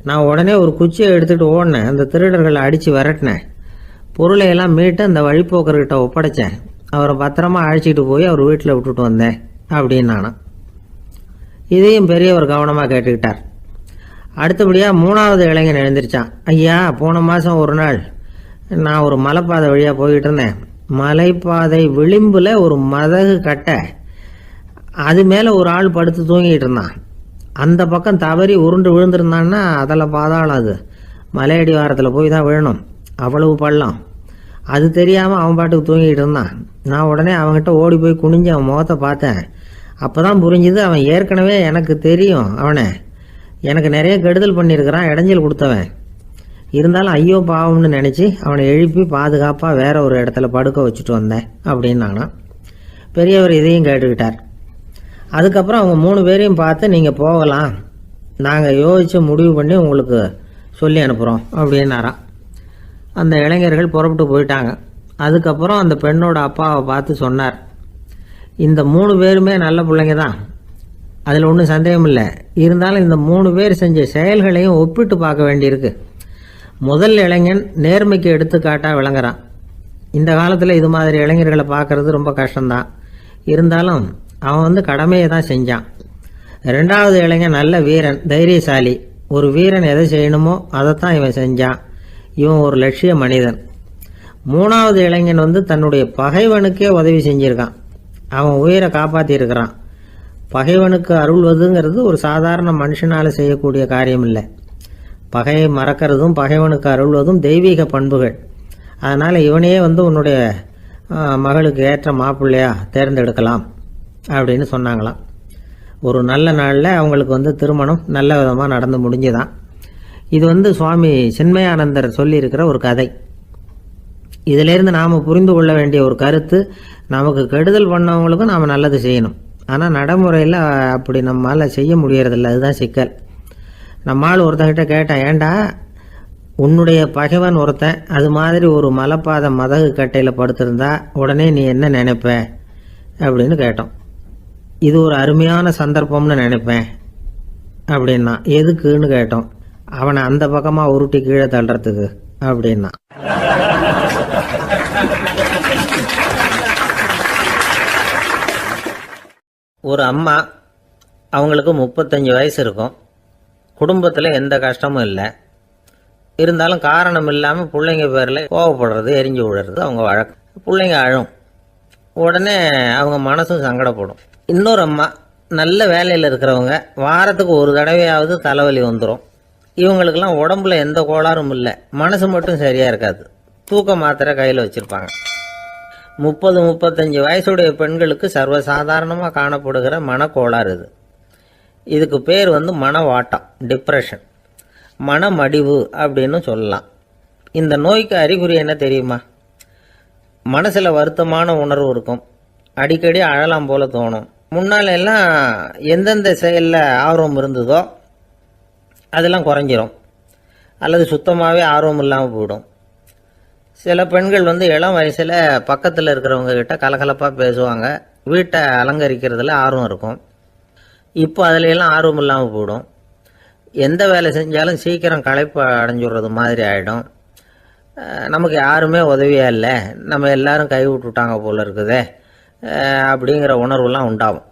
நான் உடனே ஒரு குச்சியை எடுத்துகிட்டு ஓடினேன். அந்த திருடர்களை அடித்து விரட்டினேன். பொருளை எல்லாம் மீட்டு அந்த வழிப்போக்கர்கிட்ட ஒப்படைச்சேன். அவரை பத்திரமா அழைச்சிட்டு போய் அவர் வீட்டில் விட்டுட்டு வந்தேன் அப்படின்னு நானும். இதையும் பெரியவர் கவனமாக கேட்டுக்கிட்டார். அடுத்தபடியாக 3வது இளைஞன் எழுந்திரிச்சான். ஐயா, போன மாதம் ஒரு நாள் நான் ஒரு மலைப்பாதை வழியாக போய்கிட்டு இருந்தேன். மலைப்பாதை விளிம்பில் ஒரு மதகு கட்டை, அது மேலே ஒரு ஆள் படுத்து தூங்கிட்டு இருந்தான். அந்த பக்கம் தவறி உருண்டு விழுந்திருந்தான்னா அதில் பாதாளம். அது மலையடி வாரத்தில் போய் தான் விழணும், அவ்வளவு பள்ளம். அது தெரியாமல் அவன் பாட்டுக்கு தூங்கிட்டு இருந்தான். நான் உடனே அவன்கிட்ட ஓடி போய் குனிஞ்சு அவன் முகத்தை பார்த்தேன். அப்போ தான் புரிஞ்சுது, அவன் ஏற்கனவே எனக்கு தெரியும். அவனை எனக்கு நிறைய கெடுதல் பண்ணியிருக்கிறான், இடைஞ்சல் கொடுத்தவன். இருந்தாலும் ஐயோ பாவம்னு நினச்சி அவனை எழுப்பி பாதுகாப்பாக வேற ஒரு இடத்துல படுக்க வச்சுட்டு வந்தேன் அப்படின்னு நானும். பெரியவர் இதையும் கேட்டுக்கிட்டார். அதுக்கப்புறம் அவங்க 3 பேரையும் பார்த்து நீங்கள் போகலாம், நாங்கள் யோசித்து முடிவு பண்ணி உங்களுக்கு சொல்லி அனுப்புகிறோம் அப்படின்னாராம். அந்த இளைஞர்கள் புறப்பட்டு போயிட்டாங்க. அதுக்கப்புறம் அந்த பெண்ணோட அப்பாவை பார்த்து சொன்னார், இந்த 3 பேருமே நல்ல பிள்ளைங்க தான், அதில் ஒன்றும் சந்தேகம் இல்லை. இருந்தாலும் இந்த 3 பேர் செஞ்ச செயல்களையும் ஒப்பிட்டு பார்க்க வேண்டியிருக்கு. முதல் இளைஞன் நேர்மைக்கு எடுத்துக்காட்டாக விளங்குறான். இந்த காலத்தில் இது மாதிரி இளைஞர்களை பார்க்கறது ரொம்ப கஷ்டம்தான். இருந்தாலும் அவன் கடமையை தான் செஞ்சான். 2வது இளைஞன் நல்ல வீரன், தைரியசாலி. ஒரு வீரன் எதை செய்யணுமோ அதைத்தான் இவன் செஞ்சான். இவன் ஒரு லட்சிய மனிதன். 3வது இளைஞன் தன்னுடைய பகைவனுக்கே உதவி செஞ்சிருக்கான். அவன் உயிரை காப்பாற்றியிருக்கிறான். பகைவனுக்கு அருள்வதுங்கிறது ஒரு சாதாரண மனுஷனால் செய்யக்கூடிய காரியம் இல்லை. பகையை மறக்கிறதும் பகைவனுக்கு அருள்வதும் தெய்வீக பண்புகள். அதனால் இவனையே உன்னுடைய மகளுக்கு ஏற்ற மாப்பிள்ளையா தேர்ந்தெடுக்கலாம் அப்படின்னு சொன்னாங்களாம். ஒரு நல்ல நாளில் அவங்களுக்கு திருமணம் நல்ல விதமாக நடந்து முடிஞ்சுதான். இது சுவாமி சின்மயானந்தர் சொல்லியிருக்கிற ஒரு கதை. இதிலேருந்து நாம் புரிந்து கொள்ள வேண்டிய ஒரு கருத்து, நமக்கு கெடுதல் பண்ணவங்களுக்கும் நாம் நல்லது செய்யணும். ஆனால் நடைமுறையில் அப்படி நம்மளால் செய்ய முடியறதில்ல. அதுதான் சிக்கல். நம்மால் ஒருத்தங்கிட்ட கேட்டேன், ஏண்டா உன்னுடைய பகைவன் ஒருத்தன் அது மாதிரி ஒரு மலைப்பாதை மதகு கட்டையில் படுத்திருந்தா உடனே நீ என்ன நினைப்ப அப்படின்னு கேட்டோம். இது ஒரு அருமையான சந்தர்ப்பம்னு நினைப்பேன் அப்படின்னா. எதுக்குன்னு கேட்டோம். அவனை அந்த பக்கமாக உருட்டி கீழே தள்ளுறதுக்கு அப்படின்னா. ஒரு அம்மா, அவங்களுக்கு 35 வயசு இருக்கும். குடும்பத்தில் எந்த கஷ்டமும் இல்லை. இருந்தாலும் காரணம் இல்லாமல் பிள்ளைங்க பேரில் கோவப்படுறது, எரிஞ்சு விடுறது அவங்க வழக்கம். பிள்ளைங்க அழும். உடனே அவங்க மனசும் சங்கடப்படும். இன்னொரு அம்மா, நல்ல வேலையில் இருக்கிறவங்க, வாரத்துக்கு ஒரு தடவையாவது தலைவலி வந்துடும். இவங்களுக்கெல்லாம் உடம்புல எந்த கோளாறும் இல்லை, மனசு மட்டும் சரியாக இருக்காது. தூக்க மாத்திரை கையில் வச்சுருப்பாங்க. 30-35 வயசுடைய பெண்களுக்கு சர்வசாதாரணமாக காணப்படுகிற மனக்கோளாறு இது. இதுக்கு பேர் மனவாட்டம், டிப்ரெஷன், மனமடிவு அப்படின்னு சொல்லலாம். இந்த நோய்க்கு அறிகுறி என்ன தெரியுமா? மனசில் வருத்தமான உணர்வு இருக்கும். அடிக்கடி அழலாம் போல தோணும். முன்னால எல்லாம் எந்தெந்த செயலில் ஆர்வம் இருந்ததோ அதெல்லாம் குறைஞ்சிரும், அல்லது சுத்தமாகவே ஆர்வம் இல்லாமல் போயிடும். சில பெண்கள் இளம் வயசில் பக்கத்தில் இருக்கிறவங்க கிட்ட கலகலப்பாக பேசுவாங்க, வீட்டை அலங்கரிக்கிறதுல ஆர்வம் இருக்கும். இப்போ அதுலையெல்லாம் ஆர்வம் இல்லாமல் போயிடும். எந்த வேலை செஞ்சாலும் சீக்கிரம் களைப்பு அடைஞ்சுடுறது மாதிரி ஆகிடும். நமக்கு யாருமே உதவியாக இல்லை, நம்ம எல்லாரும் கை விட்டுட்டாங்க போல இருக்குதே அப்படிங்கிற உணர்வுலாம் உண்டாகும்.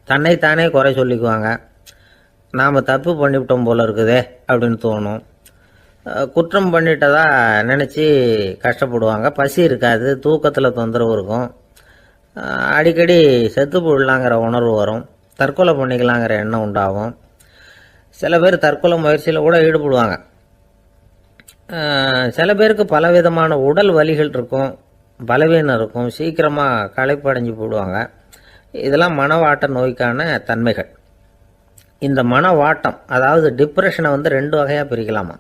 தன்னைத்தானே குறை சொல்லிக்குவாங்க. நாம் தப்பு பண்ணிவிட்டோம் போல இருக்குதே அப்படின்னு தோணும். குற்றம் பண்ணிட்டதா நினச்சி கஷ்டப்படுவாங்க. பசி இருக்காது, தூக்கத்தில் தொந்தரவு இருக்கும். அடிக்கடி செத்து போடலாங்கிற உணர்வு வரும். தற்கொலை பண்ணிக்கலாங்கிற எண்ணம் உண்டாகும். சில பேர் தற்கொலை முயற்சியில் கூட ஈடுபடுவாங்க. சில பேருக்கு பலவிதமான உடல் வலிகள் இருக்கும், பலவீனம் இருக்கும், சீக்கிரமாக களைப்படைஞ்சு போடுவாங்க. இதெல்லாம் மனவாட்ட நோய்க்கான தன்மைகள். இந்த மனவாட்டம், அதாவது டிப்ரெஷனை வந்து 2 வகையாக பிரிக்கலாமா.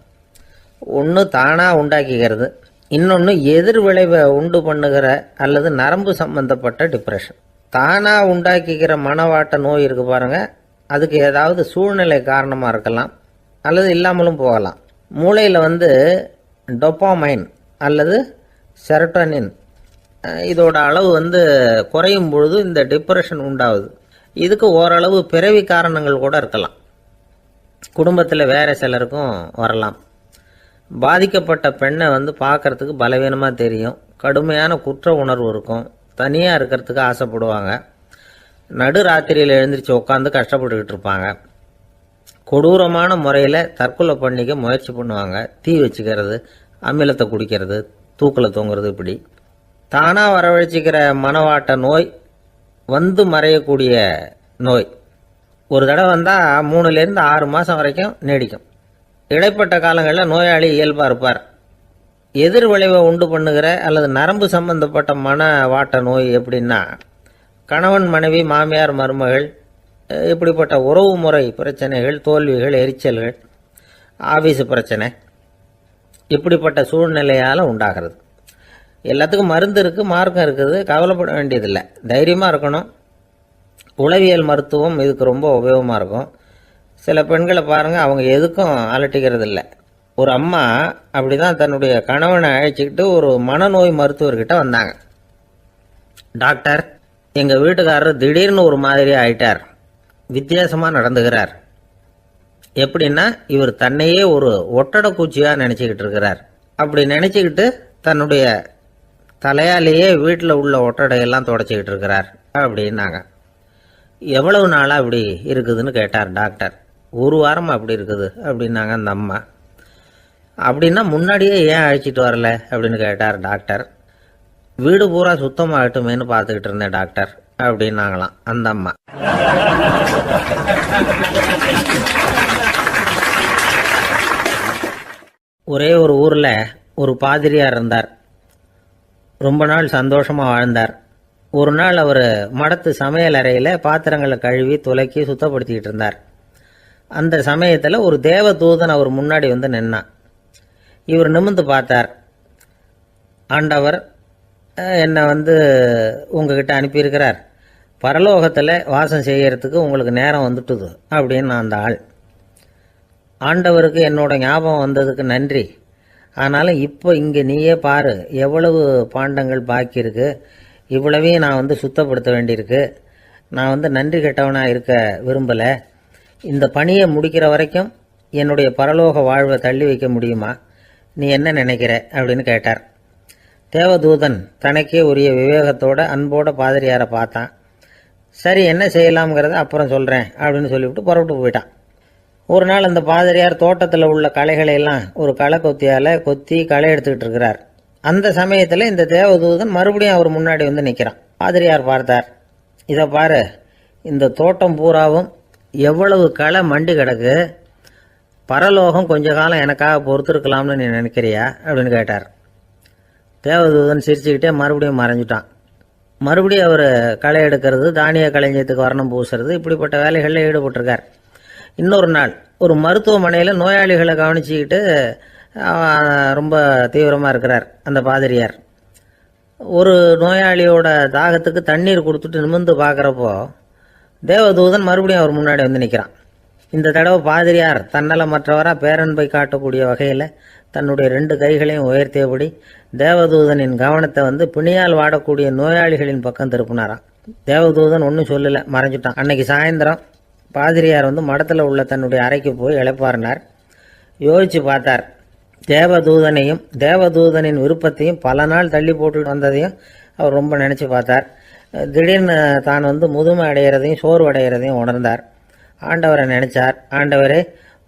ஒன்று தானாக உண்டாக்கிக்கிறது, இன்னொன்று எதிர் விளைவை உண்டு பண்ணுகிற அல்லது நரம்பு சம்பந்தப்பட்ட டிப்ரெஷன். தானாக உண்டாக்கிக்கிற மனவாட்ட நோய் இருக்கு பாருங்க, அதுக்கு ஏதாவது சூழ்நிலை காரணமாக இருக்கலாம் அல்லது இல்லாமலும் போகலாம். மூளையில் வந்து டொப்பாமைன் அல்லது செரட்டோனின் இதோட அளவு வந்து குறையும் பொழுது இந்த டிப்ரெஷன் உண்டாகுது. இதுக்கு ஓரளவு பிறவி காரணங்கள் கூட இருக்கலாம். குடும்பத்தில் வேற சிலருக்கும் வரலாம். பாதிக்கப்பட்ட பெண்ணை வந்து பார்க்கறதுக்கு பலவீனமாக தெரியும், கடுமையான குற்ற உணர்வு இருக்கும், தனியாக இருக்கிறதுக்கு ஆசைப்படுவாங்க, நடு ராத்திரியில் எழுந்திரிச்சு உட்காந்து கஷ்டப்பட்டுக்கிட்டு இருப்பாங்க, கொடூரமான முறையில் தற்கொலை பண்ணிக்க முயற்சி பண்ணுவாங்க, தீ வச்சுக்கிறது, அமிலத்தை குடிக்கிறது, தூக்கில் தொங்குறது. இப்படி தானாக வரவழைச்சிக்கிற மனவாட்ட நோய் வந்து மறையக்கூடிய நோய். ஒரு தடவை வந்தால் 3லேருந்து 6 மாதம் வரைக்கும் நீடிக்கும். இடைப்பட்ட காலங்களில் நோயாளி இயல்பாக இருப்பார். எதிர் விளைவை உண்டு பண்ணுகிற அல்லது நரம்பு சம்பந்தப்பட்ட மனவாட்ட நோய் எப்படின்னா, கணவன் மனைவி மாமியார் மருமகள் இப்படிப்பட்ட உறவு முறை பிரச்சனைகள், தோல்விகள், எரிச்சல்கள், ஆபீஸ் பிரச்சனை, இப்படிப்பட்ட சூழ்நிலையால் உண்டாகிறது. எல்லாத்துக்கும் மருந்து இருக்குது, மார்க்கம் இருக்குது, கவலைப்பட வேண்டியதில்லை, தைரியமாக இருக்கணும். உளவியல் மருத்துவம் இதுக்கு ரொம்ப உபயோகமாக இருக்கும். சில பெண்களை பாருங்கள், அவங்க எதுக்கும் அலட்டிக்கிறது இல்லை. ஒரு அம்மா அப்படி தான் தன்னுடைய கணவனை அழைச்சிக்கிட்டு ஒரு மனநோய் மருத்துவர்கிட்ட வந்தாங்க. டாக்டர், எங்கள் வீட்டுக்காரர் திடீர்னு ஒரு மாதிரி ஆயிட்டார், வித்தியாசமாக நடந்துகிறார். எப்படின்னா, இவர் தன்னையே ஒரு ஒட்டடை பூச்சியாக நினச்சிக்கிட்டு இருக்கிறார். அப்படி நினச்சிக்கிட்டு தன்னுடைய தலையாலேயே வீட்டில் உள்ள ஒட்டடையெல்லாம் தொடச்சிக்கிட்டு இருக்கிறார் அப்படின்னாங்க. எவ்வளவு நாளாக அப்படி இருக்குதுன்னு கேட்டார் டாக்டர். 1 வாரமாக அப்படி இருக்குது அப்படின்னாங்க அந்த அம்மா. அப்படின்னா முன்னாடியே ஏன் அழைச்சிட்டு வரல அப்படின்னு கேட்டார் டாக்டர். வீடு பூரா சுத்தமாகட்டுமேனு பார்த்துக்கிட்டு இருந்தேன் டாக்டர் அப்படின்னாங்களாம் அந்த அம்மா. ஒரே ஒரு ஊரில் ஒரு பாதிரியார் இருந்தார். ரொம்ப நாள் சந்தோஷமாக வாழ்ந்தார். ஒரு நாள் அவர் மடத்து சமையல் அறையில் பாத்திரங்களை கழுவி துலக்கி சுத்தப்படுத்திக்கிட்டு இருந்தார். அந்த சமயத்தில் ஒரு தேவ தூதன் அவர் முன்னாடி வந்து நின்னான். இவர் நிமிர்ந்து பார்த்தார். ஆண்டவர் என்னை வந்து உங்ககிட்ட அனுப்பியிருக்கிறார், பரலோகத்தில் வாசம் செய்யறதுக்கு உங்களுக்கு நேரம் வந்துட்டுது அப்படின்னு அந்த ஆள். ஆண்டவருக்கு என்னோட ஞாபகம் வந்ததுக்கு நன்றி. ஆனாலும் இப்போ இங்கே நீயே பாரு, எவ்வளவு பாண்டங்கள் பாக்கி இருக்கு, இவ்வளவையும் நான் வந்து சுத்தப்படுத்த வேண்டியிருக்கு. நான் வந்து நன்றி கெட்டவனாக இருக்க விரும்பலை. இந்த பணியை முடிக்கிற வரைக்கும் என்னுடைய பரலோக வாழ்வை தள்ளி வைக்க முடியுமா? நீ என்ன நினைக்கிற அப்படின்னு கேட்டார். தேவதூதன் தனக்கே உரிய விவேகத்தோட அன்போட பாதிரியாரை பார்த்தான். சரி, என்ன செய்யலாம்ங்கிறத அப்புறம் சொல்கிறேன் அப்படின்னு சொல்லிவிட்டு புறப்பட்டு போயிட்டான். ஒரு நாள் அந்த பாதிரியார் தோட்டத்தில் உள்ள களைகளை எல்லாம் ஒரு களை கொத்தியால் கொத்தி களை எடுத்துக்கிட்டு இருக்கிறார். அந்த சமயத்தில் இந்த தேவதூதன் மறுபடியும் அவர் முன்னாடி வந்து நிற்கிறான். பாதிரியார் பார்த்தார். இதை பாரு, இந்த தோட்டம் பூராவும் எவ்வளவு களை மண்டி கிடக்கு, பரலோகம் கொஞ்ச காலம் எனக்காக பொறுத்திருக்கலாம்னு நீ நினைக்கிறியா அப்படின்னு கேட்டார். தேவதூதன் சிரிச்சுக்கிட்டே மறுபடியும் மறைஞ்சிட்டான். மறுபடியும் அவர் களை எடுக்கிறது, தானிய களஞ்சியத்துக்கு வர்ணம் பூசுறது, இப்படிப்பட்ட வேலைகளில் ஈடுபட்டிருக்கார். இன்னொரு நாள் ஒரு மருத்துவமனையில் நோயாளிகளை கவனிச்சுக்கிட்டு ரொம்ப தீவிரமாக இருக்கிறார் அந்த பாதிரியார். ஒரு நோயாளியோட தாகத்துக்கு தண்ணீர் கொடுத்துட்டு நிமிர்ந்து பார்க்குறப்போ தேவதூதன் மறுபடியும் அவர் முன்னாடி வந்து நிற்கிறான். இந்த தடவை பாதிரியார் தன்னலமற்றவராக பேரன்பை காட்டக்கூடிய வகையில் தன்னுடைய 2 கைகளையும் உயர்த்தியபடி தேவதூதனின் கவனத்தை வந்து பிணியால் வாடக்கூடிய நோயாளிகளின் பக்கம் திருப்பினாராம். தேவதூதன் ஒன்றும் சொல்லலை, மறைஞ்சிட்டான். அன்னைக்கு சாயந்தரம் பாதிரியார் வந்து மடத்தில் உள்ள தன்னுடைய அறைக்கு போய் இளைப்பாறினார். யோசிச்சு பார்த்தார். தேவதூதனையும் தேவதூதனின் விருப்பத்தையும் பல நாள் தள்ளி போட்டு வந்ததையும் அவர் ரொம்ப நினச்சி பார்த்தார். திடீர்னு தான் வந்து முதுமை அடைகிறதையும் சோர்வு அடைகிறதையும் உணர்ந்தார். ஆண்டவரை நினச்சார். ஆண்டவரே,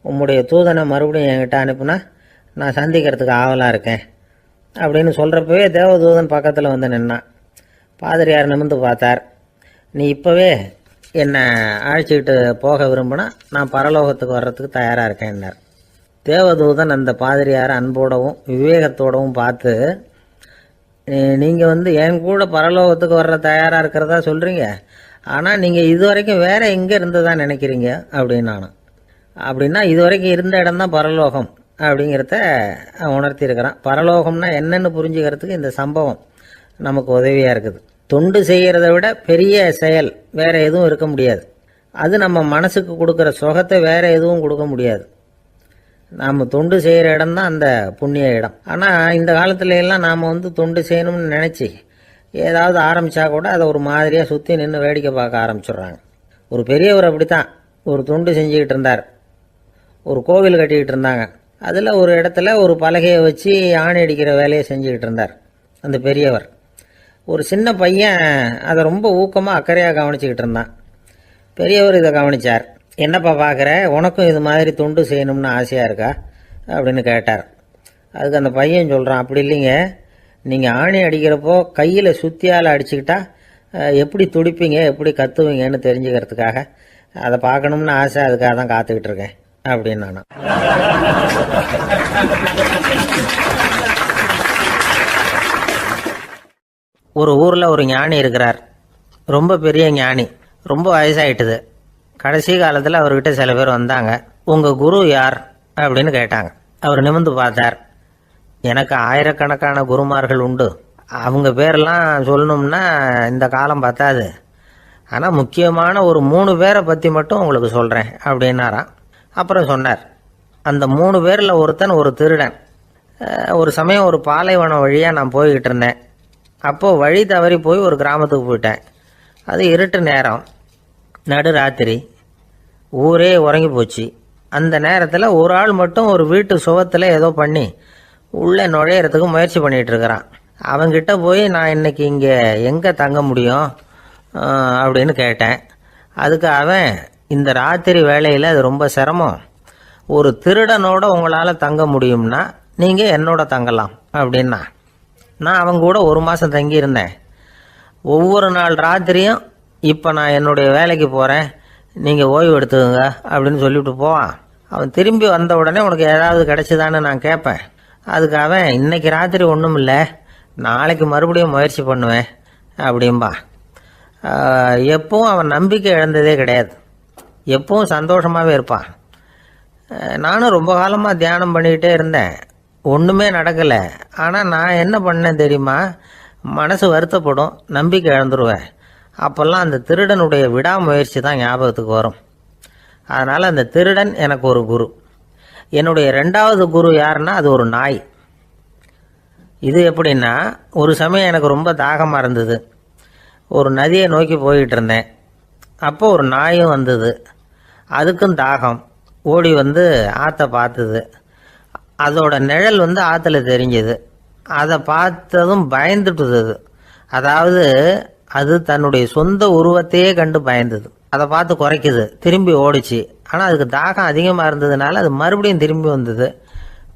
உம்முடைய தூதனை மறுபடியும் என்கிட்ட அனுப்புனா நான் சந்திக்கிறதுக்கு ஆவலாக இருக்கேன் அப்படின்னு சொல்கிறப்பவே தேவதூதன் பக்கத்தில் வந்து நின்னான். பாதிரியார் நிமிர்ந்து பார்த்தார். நீ இப்போவே என்னை அழைச்சிக்கிட்டு போக விரும்பினா நான் பரலோகத்துக்கு வர்றதுக்கு தயாராக இருக்கேன்னார். தேவதூதன் அந்த பாதிரியாரை அன்போடவும் விவேகத்தோடவும் பார்த்து, நீங்கள் வந்து என் கூட பரலோகத்துக்கு வர்ற தயாராக இருக்கிறதா சொல்கிறீங்க, ஆனால் நீங்கள் இது வரைக்கும் வேற எங்கே இருந்ததான் நினைக்கிறீங்க அப்படின்னு நானும். அப்படின்னா இது வரைக்கும் இருந்த இடம் தான் பரலோகம் அப்படிங்கிறத உணர்த்தியிருக்கிறான். பரலோகம்னா என்னன்னு புரிஞ்சுக்கிறதுக்கு இந்த சம்பவம் நமக்கு உதவியாக இருக்குது. தொண்டு செய்கிறத விட பெரிய செயல் வேற எதுவும் இருக்க முடியாது. அது நம்ம மனசுக்கு கொடுக்குற சுகத்தை வேற எதுவும் கொடுக்க முடியாது. நாம் தொண்டு செய்கிற இடம் தான் அந்த புண்ணிய இடம். ஆனால் இந்த காலத்துல எல்லாம் நாம் தொண்டு செய்யணும்னு நினச்சி ஏதாவது ஆரம்பித்தா கூட அதை ஒரு மாதிரியாக சுற்றி நின்று வேடிக்கை பார்க்க ஆரம்பிச்சிடுறாங்க. ஒரு பெரியவர் அப்படித்தான் ஒரு தொண்டு செஞ்சுக்கிட்டு இருந்தார். ஒரு கோவில் கட்டிக்கிட்டு இருந்தாங்க. அதில் ஒரு இடத்துல ஒரு பலகையை வச்சு ஆணி அடிக்கிற வேலையை செஞ்சுக்கிட்டு இருந்தார் அந்த பெரியவர். ஒரு சின்ன பையன் அதை ரொம்ப ஊக்கமாக அக்கறையாக கவனிச்சுக்கிட்டு இருந்தான். பெரியவர் இதை கவனித்தார். என்னப்பா பார்க்குற, உனக்கும் இது மாதிரி தொண்டு செய்யணும்னு ஆசையாக இருக்கா அப்படின்னு கேட்டார். அதுக்கு அந்த பையன் சொல்கிறான், அப்படி இல்லைங்க, நீங்கள் ஆணி அடிக்கிறப்போ கையில் சுத்தியால் அடிச்சுக்கிட்டா எப்படி துடிப்பீங்க எப்படி கத்துவீங்கன்னு தெரிஞ்சுக்கிறதுக்காக அதை பார்க்கணும்னு ஆசை, அதுக்காக தான் காத்துக்கிட்டு இருக்கேன் அப்படின்னு நான். ஒரு ஊரில் ஒரு ஞானி இருக்கிறார். ரொம்ப பெரிய ஞானி, ரொம்ப வயசாயிட்டுது. கடைசி காலத்தில் அவர்கிட்ட சில பேர் வந்தாங்க. உங்கள் குரு யார் அப்படின்னு கேட்டாங்க. அவர் நிமிர்ந்து பார்த்தார். எனக்கு ஆயிரக்கணக்கான குருமார்கள் உண்டு, அவங்க பேரெல்லாம் சொல்லணும்னா இந்த காலம் பத்தாது. ஆனால் முக்கியமான ஒரு 3 பேரை பற்றி மட்டும் உங்களுக்கு சொல்கிறேன் அப்படின்னாராம். அப்புறம் சொன்னார், அந்த 3 பேரில் ஒருத்தன் ஒரு திருடன். ஒரு சமயம் ஒரு பாலைவனம் வழியாக நான் போய்கிட்டு இருந்தேன். அப்போது வழி தவறி போய் ஒரு கிராமத்துக்கு போயிட்டேன். அது இருட்டு நேரம், நடு ராத்திரி, ஊரே உறங்கி போச்சு. அந்த நேரத்தில் ஒரு ஆள் மட்டும் ஒரு வீட்டு சுவத்தில் ஏதோ பண்ணி உள்ளே நுழையிறதுக்கு முயற்சி பண்ணிகிட்டு இருக்கிறான். அவங்கிட்ட போய் நான் இன்னைக்கு இங்கே எங்கே தங்க முடியும் அப்படின்னு கேட்டேன். அதுக்கு அவன், இந்த ராத்திரி வேளையில் அது ரொம்ப சிரமம், ஒரு திருடனோட உங்களால் தங்க முடியும்னா நீங்கள் என்னோட தங்கலாம் அப்படின்னா. நான் அவங்க கூட 1 மாதம் தங்கியிருந்தேன். ஒவ்வொரு நாள் ராத்திரியும் இப்போ நான் என்னுடைய வேலைக்கு போகிறேன், நீங்கள் ஓய்வு எடுத்துக்கோங்க அப்படின்னு சொல்லிவிட்டு போவான். அவன் திரும்பி வந்த உடனே உனக்கு ஏதாவது கிடைச்சிதான்னு நான் கேட்பேன். அதுக்கு அவன், இன்னைக்கு ராத்திரி ஒன்றும் இல்லை, நாளைக்கு மறுபடியும் முயற்சி பண்ணுவேன் அப்படின்பா. எப்பவும் அவன் நம்பிக்கை இழந்ததே கிடையாது, எப்பவும் சந்தோஷமாகவே இருப்பான். நானும் ரொம்ப காலமாக தியானம் பண்ணிக்கிட்டே இருந்தேன், ஒன்றுமே நடக்கலை. ஆனால் நான் என்ன பண்ணேன் தெரியுமா, மனசு வருத்தப்படும், நம்பிக்கை இழந்துருவேன். அப்போல்லாம் அந்த திருடனுடைய விடாமுயற்சி தான் ஞாபகத்துக்கு வரும். அதனால் அந்த திருடன் எனக்கு ஒரு குரு. என்னுடைய 2வது குரு யாருன்னா அது ஒரு நாய். இது எப்படின்னா, ஒரு சமயம் எனக்கு ரொம்ப தாகமாக இருந்தது. ஒரு நதியை நோக்கி போய்கிட்டு இருந்தேன். அப்போ ஒரு நாயும் வந்தது. அதுக்கும் தாகம். ஓடி வந்து ஆற்றை பார்த்தது. அதோட நிழல் ஆற்றுல தெரிஞ்சது. அதை பார்த்ததும் பயந்துட்டுது. அதாவது அது தன்னுடைய சொந்த உருவத்தையே கண்டு பயந்தது. அதை பார்த்து குறைக்குது, திரும்பி ஓடிச்சு. ஆனால் அதுக்கு தாகம் அதிகமாக இருந்ததுனால அது மறுபடியும் திரும்பி வந்தது.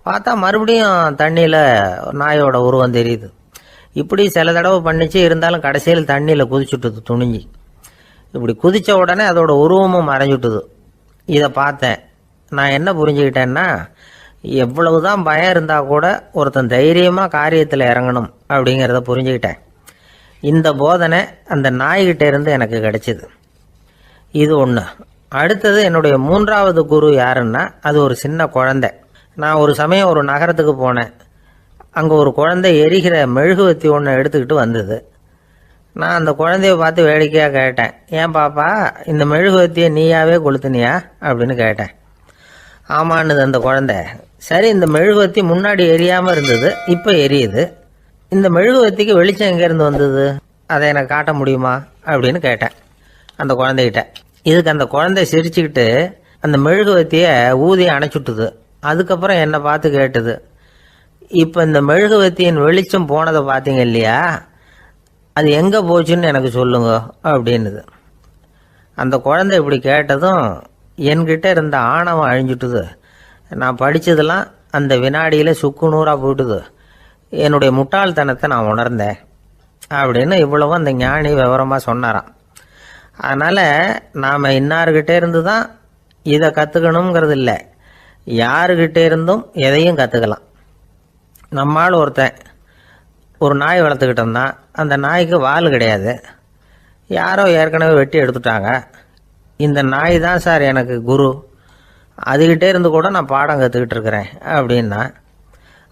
பார்த்தா மறுபடியும் தண்ணியில் நாயோட உருவம் தெரியுது. இப்படி சில தடவை பண்ணிச்சு. இருந்தாலும் கடைசியில் தண்ணியில் குதிச்சுட்டுது துணிஞ்சி. இப்படி குதித்த உடனே அதோட உருவமும் மறைஞ்சுட்டுது. இதை பார்த்தேன். நான் என்ன புரிஞ்சுக்கிட்டேன்னா, எவ்வளவுதான் பயம் இருந்தால் கூட ஒருத்தன் தைரியமாக காரியத்தில் இறங்கணும் அப்படிங்கிறத புரிஞ்சுக்கிட்டேன். இந்த போதனை அந்த நாய்கிட்ட இருந்து எனக்கு கிடைச்சிது. இது ஒன்று. அடுத்தது என்னுடைய 3வது குரு யாருன்னா அது ஒரு சின்ன குழந்தை. நான் ஒரு சமயம் ஒரு நகரத்துக்கு போனேன். அங்கே ஒரு குழந்தை எரிகிற மெழுகுவத்தி ஒன்று எடுத்துக்கிட்டு வந்தது. நான் அந்த குழந்தைய பார்த்து வேடிக்கையாக கேட்டேன், ஏன் பாப்பா இந்த மெழுகுவத்தியை நீயாவே கொளுத்துனியா அப்படின்னு கேட்டேன். ஆமான்னுது அந்த குழந்தை. சரி, இந்த மெழுகுவத்தி முன்னாடி எரியாமல் இருந்தது, இப்போ எரியுது. இந்த மெழுகுவத்திக்கு வெளிச்சம் எங்கேருந்து வந்தது, அதை எனக்கு காட்ட முடியுமா அப்படின்னு கேட்டேன் அந்த குழந்தைகிட்ட. இதுக்கு அந்த குழந்தை சிரிச்சுக்கிட்டு அந்த மெழுகுவத்தியை ஊதி அணைச்சுட்டுது. அதுக்கப்புறம் என்னை பார்த்து கேட்டுது, இப்போ இந்த மெழுகுவத்தியின் வெளிச்சம் போனதை பார்த்தீங்க இல்லையா, அது எங்கே போச்சுன்னு எனக்கு சொல்லுங்க அப்படின்னுது. அந்த குழந்தை இப்படி கேட்டதும் என்கிட்ட இருந்த ஆணவம் அழிஞ்சுட்டுது. நான் படித்ததெல்லாம் அந்த வினாடியில் சுக்கு நூறாக போயிட்டுது. என்னுடைய முட்டாள்தனத்தை நான் உணர்ந்தேன் அப்படின்னு இவ்வளவும் அந்த ஞானி விவரமாக சொன்னாராம். அதனால் நாம் இன்னார்கிட்ட இருந்து தான் இதை கற்றுக்கணுங்கிறது இல்லை, யாருக்கிட்ட இருந்தும் எதையும் கற்றுக்கலாம். நம்மால் ஒருத்தன் ஒரு நாய் வளர்த்துக்கிட்டு இருந்தான். அந்த நாய்க்கு வால் கிடையாது. யாரோ ஏற்கனவே வெட்டி எடுத்துட்டாங்க. இந்த நாய் தான் சார் எனக்கு குரு, அதுகிட்டே இருந்து கூட நான் பாடம் கற்றுக்கிட்டு இருக்கிறேன் அப்படின்னா.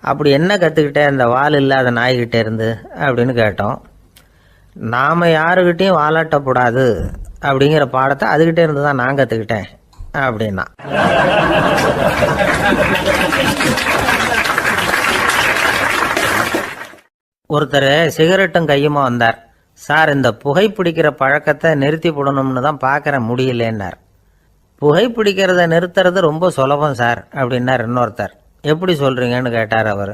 அப்படி என்ன கற்றுக்கிட்டேன் இந்த வால் இல்லாத நாய்கிட்டே இருந்து அப்படின்னு கேட்டோம். நாம் யாருக்கிட்டையும் வாலாட்டக்கூடாது அப்படிங்கிற பாடத்தை அதுகிட்டே இருந்து தான் நான் கற்றுக்கிட்டேன் அப்படின்னா. ஒருத்தர் சிகரெட்டும் கையுமா வந்தார். சார், இந்த புகைப்பிடிக்கிற பழக்கத்தை நிறுத்தி போடணும்னு தான் பார்க்குறேன், முடியலன்னார். புகைப்பிடிக்கிறத நிறுத்துறது ரொம்ப சுலபம் சார் அப்படின்னார் இன்னொருத்தர். எப்படி சொல்கிறீங்கன்னு கேட்டார் அவர்.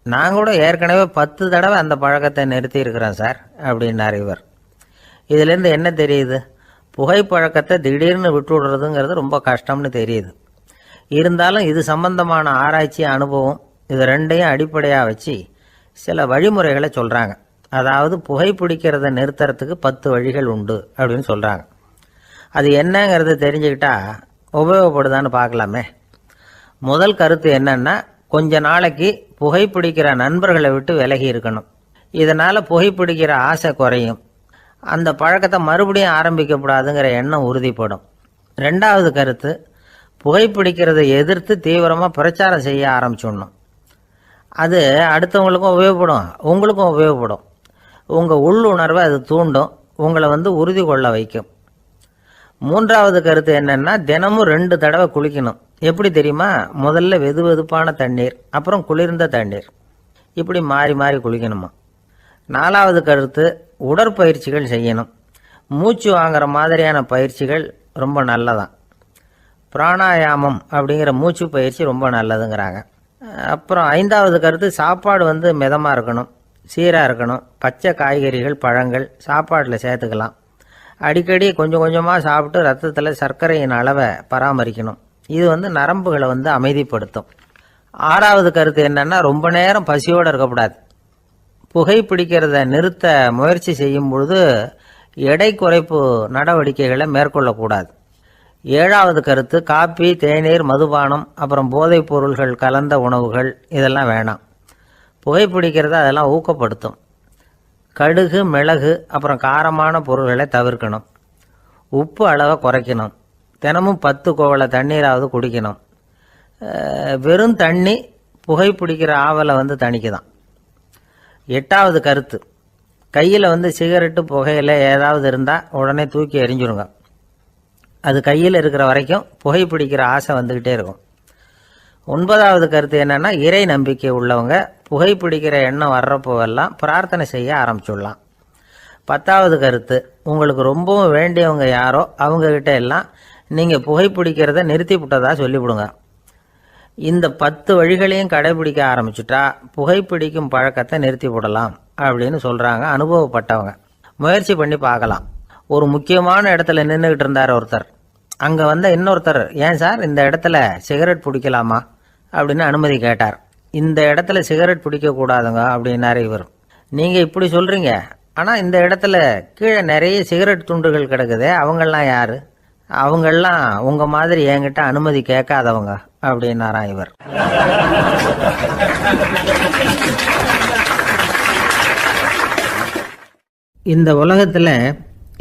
நான் கூட ஏற்கனவே 10 தடவை அந்த பழக்கத்தை நிறுத்தி இருக்கிறேன் சார் அப்படின்னார் இவர். இதுலேருந்து என்ன தெரியுது? புகைப்பழக்கத்தை திடீர்னு விட்டு விடுறதுங்கிறது ரொம்ப கஷ்டம்னு தெரியுது. இருந்தாலும் இது சம்பந்தமான ஆராய்ச்சி, அனுபவம், இது ரெண்டையும் அடிப்படையாக வச்சு சில வழிமுறைகளை சொல்கிறாங்க. அதாவது புகைப்பிடிக்கிறத நிறுத்துறதுக்கு 10 வழிகள் உண்டு அப்படின்னு சொல்கிறாங்க. அது என்னங்கிறது தெரிஞ்சுக்கிட்டா உபயோகப்படுதான்னு பார்க்கலாமே. முதல் கருத்து என்னன்னா, கொஞ்ச நாளைக்கு புகைப்பிடிக்கிற நண்பர்களை விட்டு விலகி இருக்கணும். இதனால் புகைப்பிடிக்கிற ஆசை குறையும். அந்த பழக்கத்தை மறுபடியும் ஆரம்பிக்கப்படாதுங்கிற எண்ணம் உறுதிப்படும். ரெண்டாவது கருத்து, புகைப்பிடிக்கிறதை எதிர்த்து தீவிரமாக பிரச்சாரம் செய்ய ஆரம்பிச்சிடணும். அது அடுத்தவங்களுக்கும் உபயோகப்படும், உங்களுக்கும் உபயோகப்படும். உங்கள் உள்ளுணர்வை அது தூண்டும், உங்களை உறுதி கொள்ள வைக்கும். மூன்றாவது கருத்து என்னன்னா, தினமும் 2 தடவை குளிக்கணும். எப்படி தெரியுமா? முதல்ல வெது வெதுப்பான தண்ணீர், அப்புறம் குளிர்ந்த தண்ணீர், இப்படி மாறி மாறி குளிக்கணுமா. நாலாவது கருத்து, உடற்பயிற்சிகள் செய்யணும். மூச்சு வாங்குற மாதிரியான பயிற்சிகள் ரொம்ப நல்லதான். பிராணாயாமம் அப்படிங்கிற மூச்சு பயிற்சி ரொம்ப நல்லதுங்கிறாங்க. அப்புறம் ஐந்தாவது கருத்து, சாப்பாடு மிதமாக இருக்கணும், சீராக இருக்கணும். பச்சை காய்கறிகள், பழங்கள் சாப்பாட்டில் சேர்த்துக்கலாம். அடிக்கடி கொஞ்சம் கொஞ்சமாக சாப்பிட்டு ரத்தத்தில் சர்க்கரையின் அளவை பராமரிக்கணும். இது நரம்புகளை அமைதிப்படுத்தும். ஆறாவது கருத்து என்னன்னா, ரொம்ப நேரம் பசியோடு இருக்கக்கூடாது. புகைப்பிடிக்கிறத நிறுத்த முயற்சி செய்யும் பொழுது எடை குறைப்பு நடவடிக்கைகளை மேற்கொள்ளக்கூடாது. ஏழாவது கருத்து, காப்பி, தேநீர், மதுபானம், அப்புறம் போதைப் பொருள்கள் கலந்த உணவுகள் இதெல்லாம் வேணாம். புகைப்பிடிக்கிறத அதெல்லாம் ஊக்கப்படுத்தும். கடுகு, மிளகு, அப்புறம் காரமான பொருள்களை தவிர்க்கணும். உப்பு அளவை குறைக்கணும். தினமும் 10 குவளை தண்ணீராவது குடிக்கணும். வெறும் தண்ணி புகைப்பிடிக்கிற ஆவலை தணிக்குதான். எட்டாவது கருத்து, கையில் சிகரெட்டு, புகையில ஏதாவது இருந்தால் உடனே தூக்கி எறிஞ்சிருங்க. அது கையில் இருக்கிற வரைக்கும் புகைப்பிடிக்கிற ஆசை வந்துக்கிட்டே இருக்கும். 9வது கருத்து என்னன்னா, இறை நம்பிக்கை உள்ளவங்க புகைப்பிடிக்கிற எண்ணம் வர்றப்போவெல்லாம் பிரார்த்தனை செய்ய ஆரம்பிச்சுடலாம். 10வது கருத்து, உங்களுக்கு ரொம்பவும் வேண்டியவங்க யாரோ அவங்கக்கிட்ட எல்லாம் நீங்கள் புகைப்பிடிக்கிறத நிறுத்தி விட்டதா சொல்லிவிடுங்க. இந்த 10 வழிகளையும் கடைபிடிக்க ஆரம்பிச்சுட்டா புகைப்பிடிக்கும் பழக்கத்தை நிறுத்தி விடலாம் அப்படின்னு சொல்கிறாங்க அனுபவப்பட்டவங்க. முயற்சி பண்ணி பார்க்கலாம். ஒரு முக்கியமான இடத்துல நின்றுக்கிட்டு இருந்தார் ஒருத்தர். அங்கே இன்னொருத்தர், ஏன் சார் இந்த இடத்துல சிகரெட் பிடிக்கலாமா அப்படின்னு அனுமதி கேட்டார். இந்த இடத்துல சிகரெட் பிடிக்கக்கூடாதுங்க அப்படின்னாரு இவர். நீங்கள் இப்படி சொல்கிறீங்க, ஆனால் இந்த இடத்துல கீழே நிறைய சிகரெட் துண்டுகள் கிடக்குதே, அவங்கெல்லாம் யார்? அவங்கெல்லாம் உங்கள் மாதிரி என்கிட்ட அனுமதி கேட்காதவங்க அப்படின்னாராம் இவர். இந்த உலகத்தில்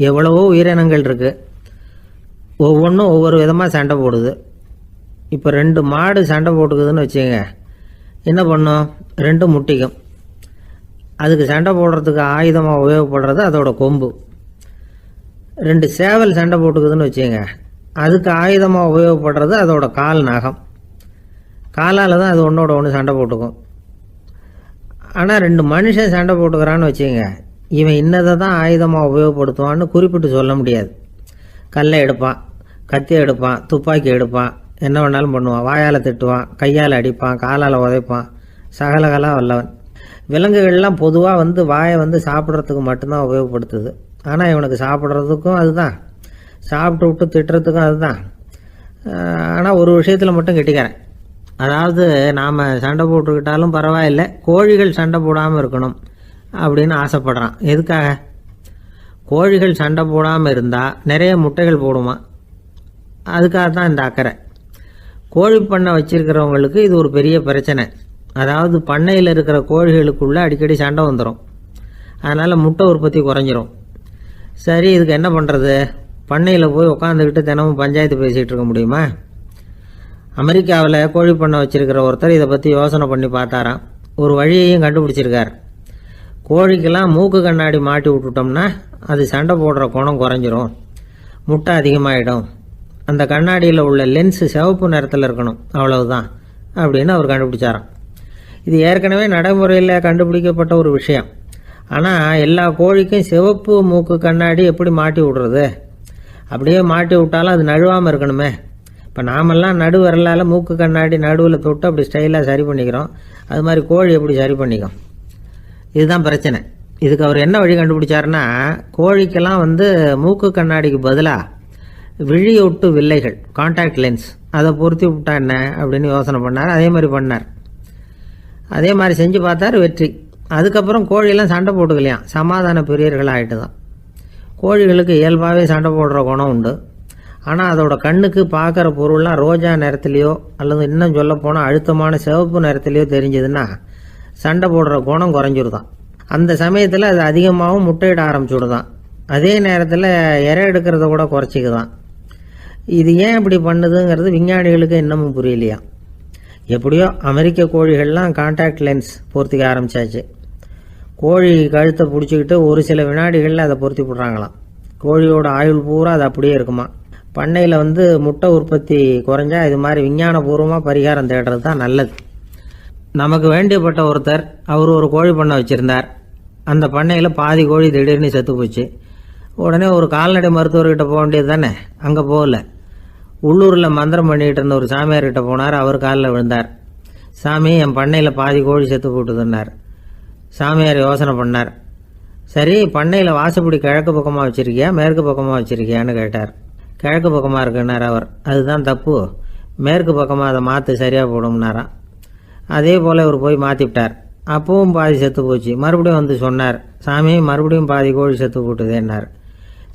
எவ்வளவோ உயிரினங்கள் இருக்குது. ஒவ்வொன்றும் ஒவ்வொரு விதமாக சண்டை போடுது. இப்போ 2 மாடு சண்டை போட்டுக்குதுன்னு வச்சுங்க, என்ன பண்ணும்? 2 முட்டிக்கும். அதுக்கு சண்டை போடுறதுக்கு ஆயுதமாக உபயோகப்படுறது அதோட கொம்பு. 2 சேவல் சண்டை போட்டுக்குதுன்னு வச்சுங்க, அதுக்கு ஆயுதமாக உபயோகப்படுறது அதோட கால் நகம். காலால் தான் அது ஒன்றோட ஒன்று சண்டை போட்டுக்கும். ஆனால் 2 மனுஷன் சண்டை போட்டுக்கிறான்னு வச்சுங்க, இவன் இன்னதை தான் ஆயுதமாக உபயோகப்படுத்துவான்னு குறிப்பிட்டு சொல்ல முடியாது. கல்லை எடுப்பான், கத்தி எடுப்பான், துப்பாக்கி எடுப்பான், என்ன வேணாலும் பண்ணுவான். வாயால் திட்டுவான், கையால் அடிப்பான், காலால் உதைப்பான், சகலகலாக வல்லவன். விலங்குகள்லாம் பொதுவாக வாயை சாப்பிட்றதுக்கு மட்டும்தான் உபயோகப்படுத்துது. ஆனால் இவனுக்கு சாப்பிட்றதுக்கும் அதுதான், சாப்பிட்டு விட்டு திட்டுறதுக்கும் அதுதான். ஆனால் ஒரு விஷயத்தில் மட்டும் கெட்டிக்கிறேன். அதாவது நாம் சண்டை போட்டுக்கிட்டாலும் பரவாயில்லை, கோழிகள் சண்டை போடாமல் இருக்கணும் அப்படின்னு ஆசைப்படுறான். எதுக்காக? கோழிகள் சண்டை போடாமல் இருந்தால் நிறைய முட்டைகள் போடுமா, அதுக்காக தான் இந்த அக்கறை. கோழி பண்ணை வச்சிருக்கிறவங்களுக்கு இது ஒரு பெரிய பிரச்சனை. அதாவது பண்ணையில் இருக்கிற கோழிகளுக்குள்ளே அடிக்கடி சண்டை வந்துடும். அதனால் முட்டை உற்பத்தி குறைஞ்சிரும். சரி, இதுக்கு என்ன பண்ணுறது? பண்ணையில் போய் உட்காந்துக்கிட்டு தினமும் பஞ்சாயத்து பேசிகிட்டு இருக்க முடியுமா? அமெரிக்காவில் கோழி பண்ணை வச்சுருக்கிற ஒருத்தர் இதை பற்றி யோசனை பண்ணி பார்த்தாராம். ஒரு வழியையும் கண்டுபிடிச்சிருக்கார். கோழிக்கெல்லாம் மூக்கு கண்ணாடி மாட்டி விட்டுட்டோம்னா அது சண்டை போடுற குணம் குறைஞ்சிரும், முட்டை அதிகமாகிடும். அந்த கண்ணாடியில் உள்ள லென்ஸு சிவப்பு நிறத்தில் இருக்கணும், அவ்வளவுதான் அப்படின்னு அவர் கண்டுபிடிச்சாராம். இது ஏற்கனவே நடைமுறையில் கண்டுபிடிக்கப்பட்ட ஒரு விஷயம். ஆனால் எல்லா கோழிக்கும் சிவப்பு மூக்கு கண்ணாடி எப்படி மாட்டி விடுறது? அப்படியே மாட்டி விட்டாலும் அது நழுவாமல் இருக்கணுமே. இப்போ நாமெல்லாம் நடு விரலால் மூக்கு கண்ணாடி நடுவில் தொட்டு அப்படி ஸ்டைலாக சரி பண்ணிக்கிறோம். அது மாதிரி கோழி எப்படி சரி பண்ணிக்கும்? இதுதான் பிரச்சனை. இதுக்கு அவர் என்ன வழி கண்டுபிடிச்சாருன்னா, கோழிக்கெல்லாம் மூக்கு கண்ணாடிக்கு பதிலாக விழியொட்டு வில்லைகள், கான்டாக்ட் லென்ஸ், அதை பொருத்தி விட்டா என்ன அப்படின்னு யோசனை பண்ணார். அதே மாதிரி பண்ணார். அதே மாதிரி செஞ்சு பார்த்தார், வெற்றி. அதுக்கப்புறம் கோழியெல்லாம் சண்டை போட்டுக்கலையாம், சமாதான பிரியர்கள் ஆகிட்டு தான். கோழிகளுக்கு இயல்பாகவே சண்டை போடுற குணம் உண்டு. ஆனால் அதோட கண்ணுக்கு பார்க்குற பொருள்லாம் ரோஜா நிறத்துலையோ அல்லது இன்னும் சொல்ல போனால் அழுத்தமான சிவப்பு நிறத்துலையோ தெரிஞ்சதுன்னா சண்டை போடுற குணம் குறைஞ்சிருதான். அந்த சமயத்தில் அது அதிகமாகவும் முட்டையிட ஆரம்பிச்சுடுதான். அதே நேரத்தில் இறை எடுக்கிறத கூட குறைச்சிக்குதான். இது ஏன் இப்படி பண்ணுதுங்கிறது விஞ்ஞானிகளுக்கு இன்னமும் புரியலையா. எப்படியோ அமெரிக்க கோழிகள்லாம் கான்டாக்ட் லென்ஸ் பொருத்திக்க ஆரம்பித்தாச்சு. கோழி கழுத்தை பிடிச்சிக்கிட்டு ஒரு சில வினாடிகளில் அதை பொருத்தி விட்றாங்களாம். கோழியோட ஆயுள் பூரா அது அப்படியே இருக்குமா. பண்ணையில் முட்டை உற்பத்தி குறைஞ்சா இது மாதிரி விஞ்ஞானபூர்வமாக பரிகாரம் தேடுறது தான் நல்லது. நமக்கு வேண்டியப்பட்ட ஒருத்தர், அவர் ஒரு கோழி பண்ணை வச்சுருந்தார். அந்த பண்ணையில் பாதி கோழி திடீர்னு செத்து போச்சு. உடனே ஒரு கால்நடை மருத்துவர்கிட்ட போக வேண்டியது தானே. அங்கே போகல. உள்ளூரில் மந்திரம் பண்ணிகிட்டு இருந்த ஒரு சாமியார்கிட்ட போனார். அவர் காலில் விழுந்தார். சாமி, என் பண்ணையில் பாதி கோழி செத்து போட்டுதுன்னார். சாமியார் யோசனை பண்ணார். சரி, பண்ணையில் வாசப்படி கிழக்கு பக்கமாக வச்சுருக்கியா மேற்கு பக்கமாக வச்சுருக்கியான்னு கேட்டார். கிழக்கு பக்கமாக இருக்குன்னார் அவர். அதுதான் தப்பு, மேற்கு பக்கமாக அதை மாற்று சரியாக போடும்னாராம். அதே போல் இவர் போய் மாற்றிவிட்டார். அப்பவும் பாதி செத்து போச்சு. மறுபடியும் சொன்னார், சாமி மறுபடியும் பாதி கோழி செத்து போட்டுதேன்னார்.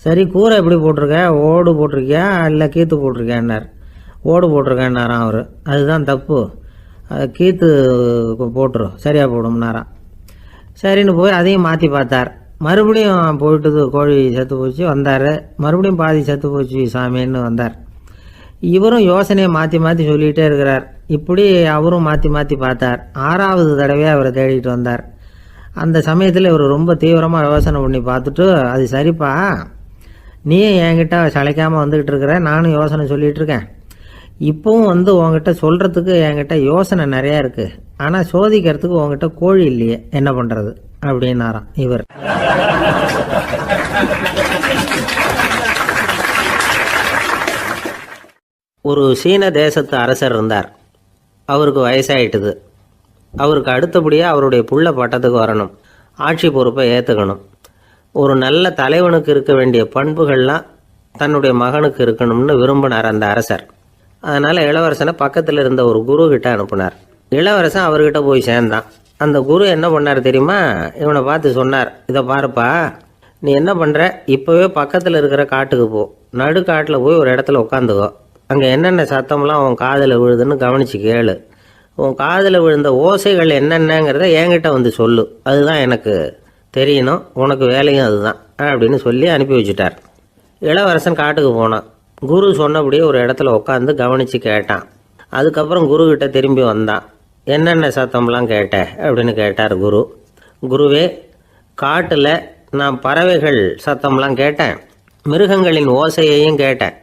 சரி, கூரை எப்படி போட்டிருக்க? ஓடு போட்டிருக்கியா இல்லை கீத்து போட்டிருக்கியான்னார். ஓடு போட்டிருக்கேன்னாராம் அவர். அதுதான் தப்பு, அதை கீத்து போட்டுரும் சரியாக போடும்னாராம். சரின்னு போய் அதையும் மாற்றி பார்த்தார். மறுபடியும் போயிட்டுது, கோழி செத்து போச்சு. வந்தார். மறுபடியும் பாதி செத்து போச்சு சாமின்னு வந்தார். இவரும் யோசனையை மாற்றி மாற்றி சொல்லிகிட்டே இருக்கிறார். இப்படி அவரும் மாற்றி மாற்றி பார்த்தார். 6வது தடவையாக அவரை தேடிட்டு வந்தார். அந்த சமயத்தில் இவர் ரொம்ப தீவிரமாக யோசனை பண்ணி பார்த்துட்டு, அது சரிப்பா, நீயும் என்கிட்ட சளைக்காமல் வந்துக்கிட்டு இருக்கிற, நானும் யோசனை சொல்லிகிட்டு இருக்கேன். இப்போவும் உங்ககிட்ட சொல்கிறதுக்கு என்கிட்ட யோசனை நிறையா இருக்குது. ஆனால் சோதிக்கிறதுக்கு உங்ககிட்ட கோழி இல்லையே, என்ன பண்ணுறது அப்படின்னாராம் இவர். ஒரு சீன தேசத்து அரசர் இருந்தார். அவருக்கு வயசாயிட்டுது. அவருக்கு அடுத்தபடியாக அவருடைய புள்ள பட்டத்துக்கு வரணும், ஆட்சி பொறுப்பை ஏற்றுக்கணும். ஒரு நல்ல தலைவனுக்கு இருக்க வேண்டிய பண்புகள்லாம் தன்னுடைய மகனுக்கு இருக்கணும்னு விரும்பினார் அந்த அரசர். அதனால் இளவரசனை பக்கத்தில் இருந்த ஒரு குரு கிட்ட அனுப்புனார். இளவரசன் அவர்கிட்ட போய் சேர்ந்தான். அந்த குரு என்ன பண்ணார் தெரியுமா? இவனை பார்த்து சொன்னார், இதை பாருப்பா, நீ என்ன பண்ணுற, இப்போவே பக்கத்தில் இருக்கிற காட்டுக்கு போ, நடு காட்டில் போய் ஒரு இடத்துல உட்காந்துக்கோ. அங்கே என்னென்ன சத்தம்லாம் உன் காதில் விழுதுன்னு கவனித்து கேளு. உன் காதில் விழுந்த ஓசைகள் என்னென்னங்கிறத என்கிட்ட சொல்லு, அதுதான் எனக்கு தெரியணும், உனக்கு வேலையும் அதுதான் அப்படின்னு சொல்லி அனுப்பி வச்சுட்டார். இளவரசன் காட்டுக்கு போனான். குரு சொன்னபடியே ஒரு இடத்துல உட்காந்து கவனித்து கேட்டான். அதுக்கப்புறம் குருக்கிட்ட திரும்பி வந்தான். என்னென்ன சத்தம்லாம் கேட்ட அப்படின்னு கேட்டார் குரு. குருவே, காட்டில் நான் பறவைகள் சத்தம்லாம் கேட்டேன், மிருகங்களின் ஓசையையும் கேட்டேன்,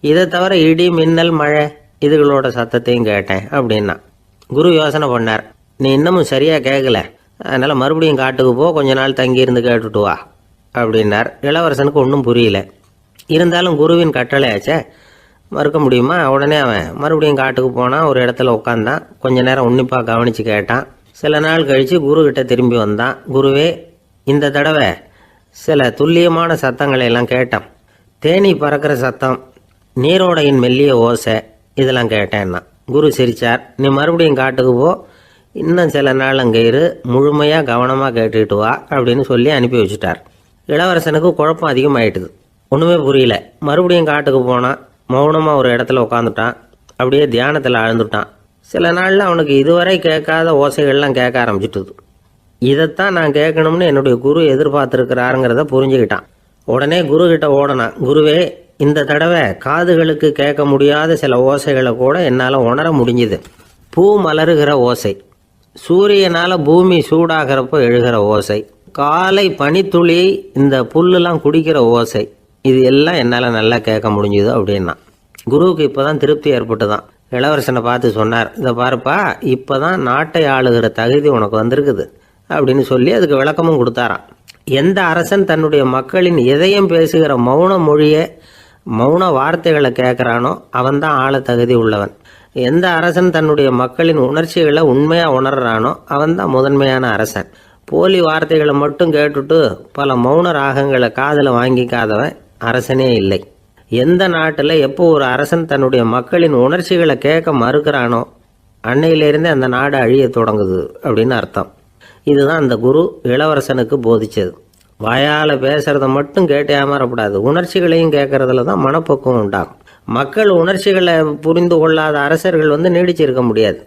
இதை தவிர இடி மின்னல் மழை இதுகளோட சத்தத்தையும் கேட்டேன் அப்படின்னா. குரு யோசனை பண்ணார், நீ இன்னமும் சரியாக கேட்கல, அதனால் மறுபடியும் காட்டுக்கு போ, கொஞ்ச நாள் தங்கியிருந்து கேட்டுட்டு வா அப்படின்னார். இளவரசனுக்கு ஒன்றும் புரியல. இருந்தாலும் குருவின் கட்டளையாச்சே, மறுக்க முடியுமா? உடனே அவன் மறுபடியும் காட்டுக்கு போனான். ஒரு இடத்துல உட்காந்தான். கொஞ்ச நேரம் உன்னிப்பாக கவனித்து கேட்டான். சில நாள் கழித்து குருக்கிட்ட திரும்பி வந்தான். குருவே, இந்த தடவை சில துல்லியமான சத்தங்களை எல்லாம் கேட்டான். தேனி பறக்கிற சத்தம், நீரோடையின் மெல்லிய ஓசை, இதெல்லாம் கேட்டேன்னா. குரு சிரித்தார். நீ மறுபடியும் காட்டுக்கு போ, இன்னும் சில நாள் அங்கே இரு, முழுமையாக கவனமாக கேட்டுக்கிட்டு வா அப்படின்னு சொல்லி அனுப்பி வச்சுட்டார். இளவரசனுக்கு குழப்பம் அதிகமாயிட்டுது. ஒன்றுமே புரியல. மறுபடியும் காட்டுக்கு போனான். மௌனமாக ஒரு இடத்துல உட்காந்துட்டான். அப்படியே தியானத்தில் ஆழ்ந்துட்டான். சில நாளில் அவனுக்கு இதுவரை கேட்காத ஓசைகள்லாம் கேட்க ஆரம்பிச்சிட்டுது. இதைத்தான் நான் கேட்கணும்னு என்னுடைய குரு எதிர்பார்த்துருக்கிறாருங்கிறத புரிஞ்சுக்கிட்டான். உடனே குரு கிட்ட ஓடனான். குருவே, இந்த தடவை காதுகளுக்கு கேட்க முடியாத சில ஓசைகளை கூட என்னால் உணர முடிஞ்சுது. பூ மலருகிற ஓசை, சூரியனால் பூமி சூடாகிறப்போ எழுகிற ஓசை, காலை பனித்துளி இந்த புல்லுலாம் குடிக்கிற ஓசை, இது எல்லாம் என்னால் நல்லா கேட்க முடிஞ்சுது அப்படின்னா. குருவுக்கு இப்போ தான் திருப்தி ஏற்பட்டு தான் இளவரசனை பார்த்து சொன்னார், இதை பாருப்பா, இப்போ தான் நாட்டை ஆளுகிற தகுதி உனக்கு வந்திருக்குது அப்படின்னு சொல்லி அதுக்கு விளக்கமும் கொடுத்தாராம். எந்த அரசன் தன்னுடைய மக்களின் இதயம் பேசுகிற மௌன மொழியை, மௌன வார்த்தைகளை கேட்குறானோ அவன்தான் ஆள தகுதி உள்ளவன். எந்த அரசன் தன்னுடைய மக்களின் உணர்ச்சிகளை உண்மையாக உணர்றானோ அவன்தான் முதன்மையான அரசன். போலி வார்த்தைகளை மட்டும் கேட்டுட்டு பல மௌன ராகங்களை காதில் வாங்கிக்காதவன் அரசனே இல்லை. எந்த நாட்டில் எப்போ ஒரு அரசன் தன்னுடைய மக்களின் உணர்ச்சிகளை கேட்க மறுக்கிறானோ அன்னையிலேருந்தே அந்த நாடு அழிய தொடங்குது அப்படின்னு அர்த்தம். இதுதான் அந்த குரு இளவரசனுக்கு போதிச்சது. வாயால் பேசுகிறத மட்டும் கேட்டு ஏமாறக்கூடாது, உணர்ச்சிகளையும் கேட்கறதுல தான் மனப்பக்குவம் உண்டாகும். மக்கள் உணர்ச்சிகளை புரிந்து கொள்ளாத அரசர்கள் நீடிச்சிருக்க முடியாது.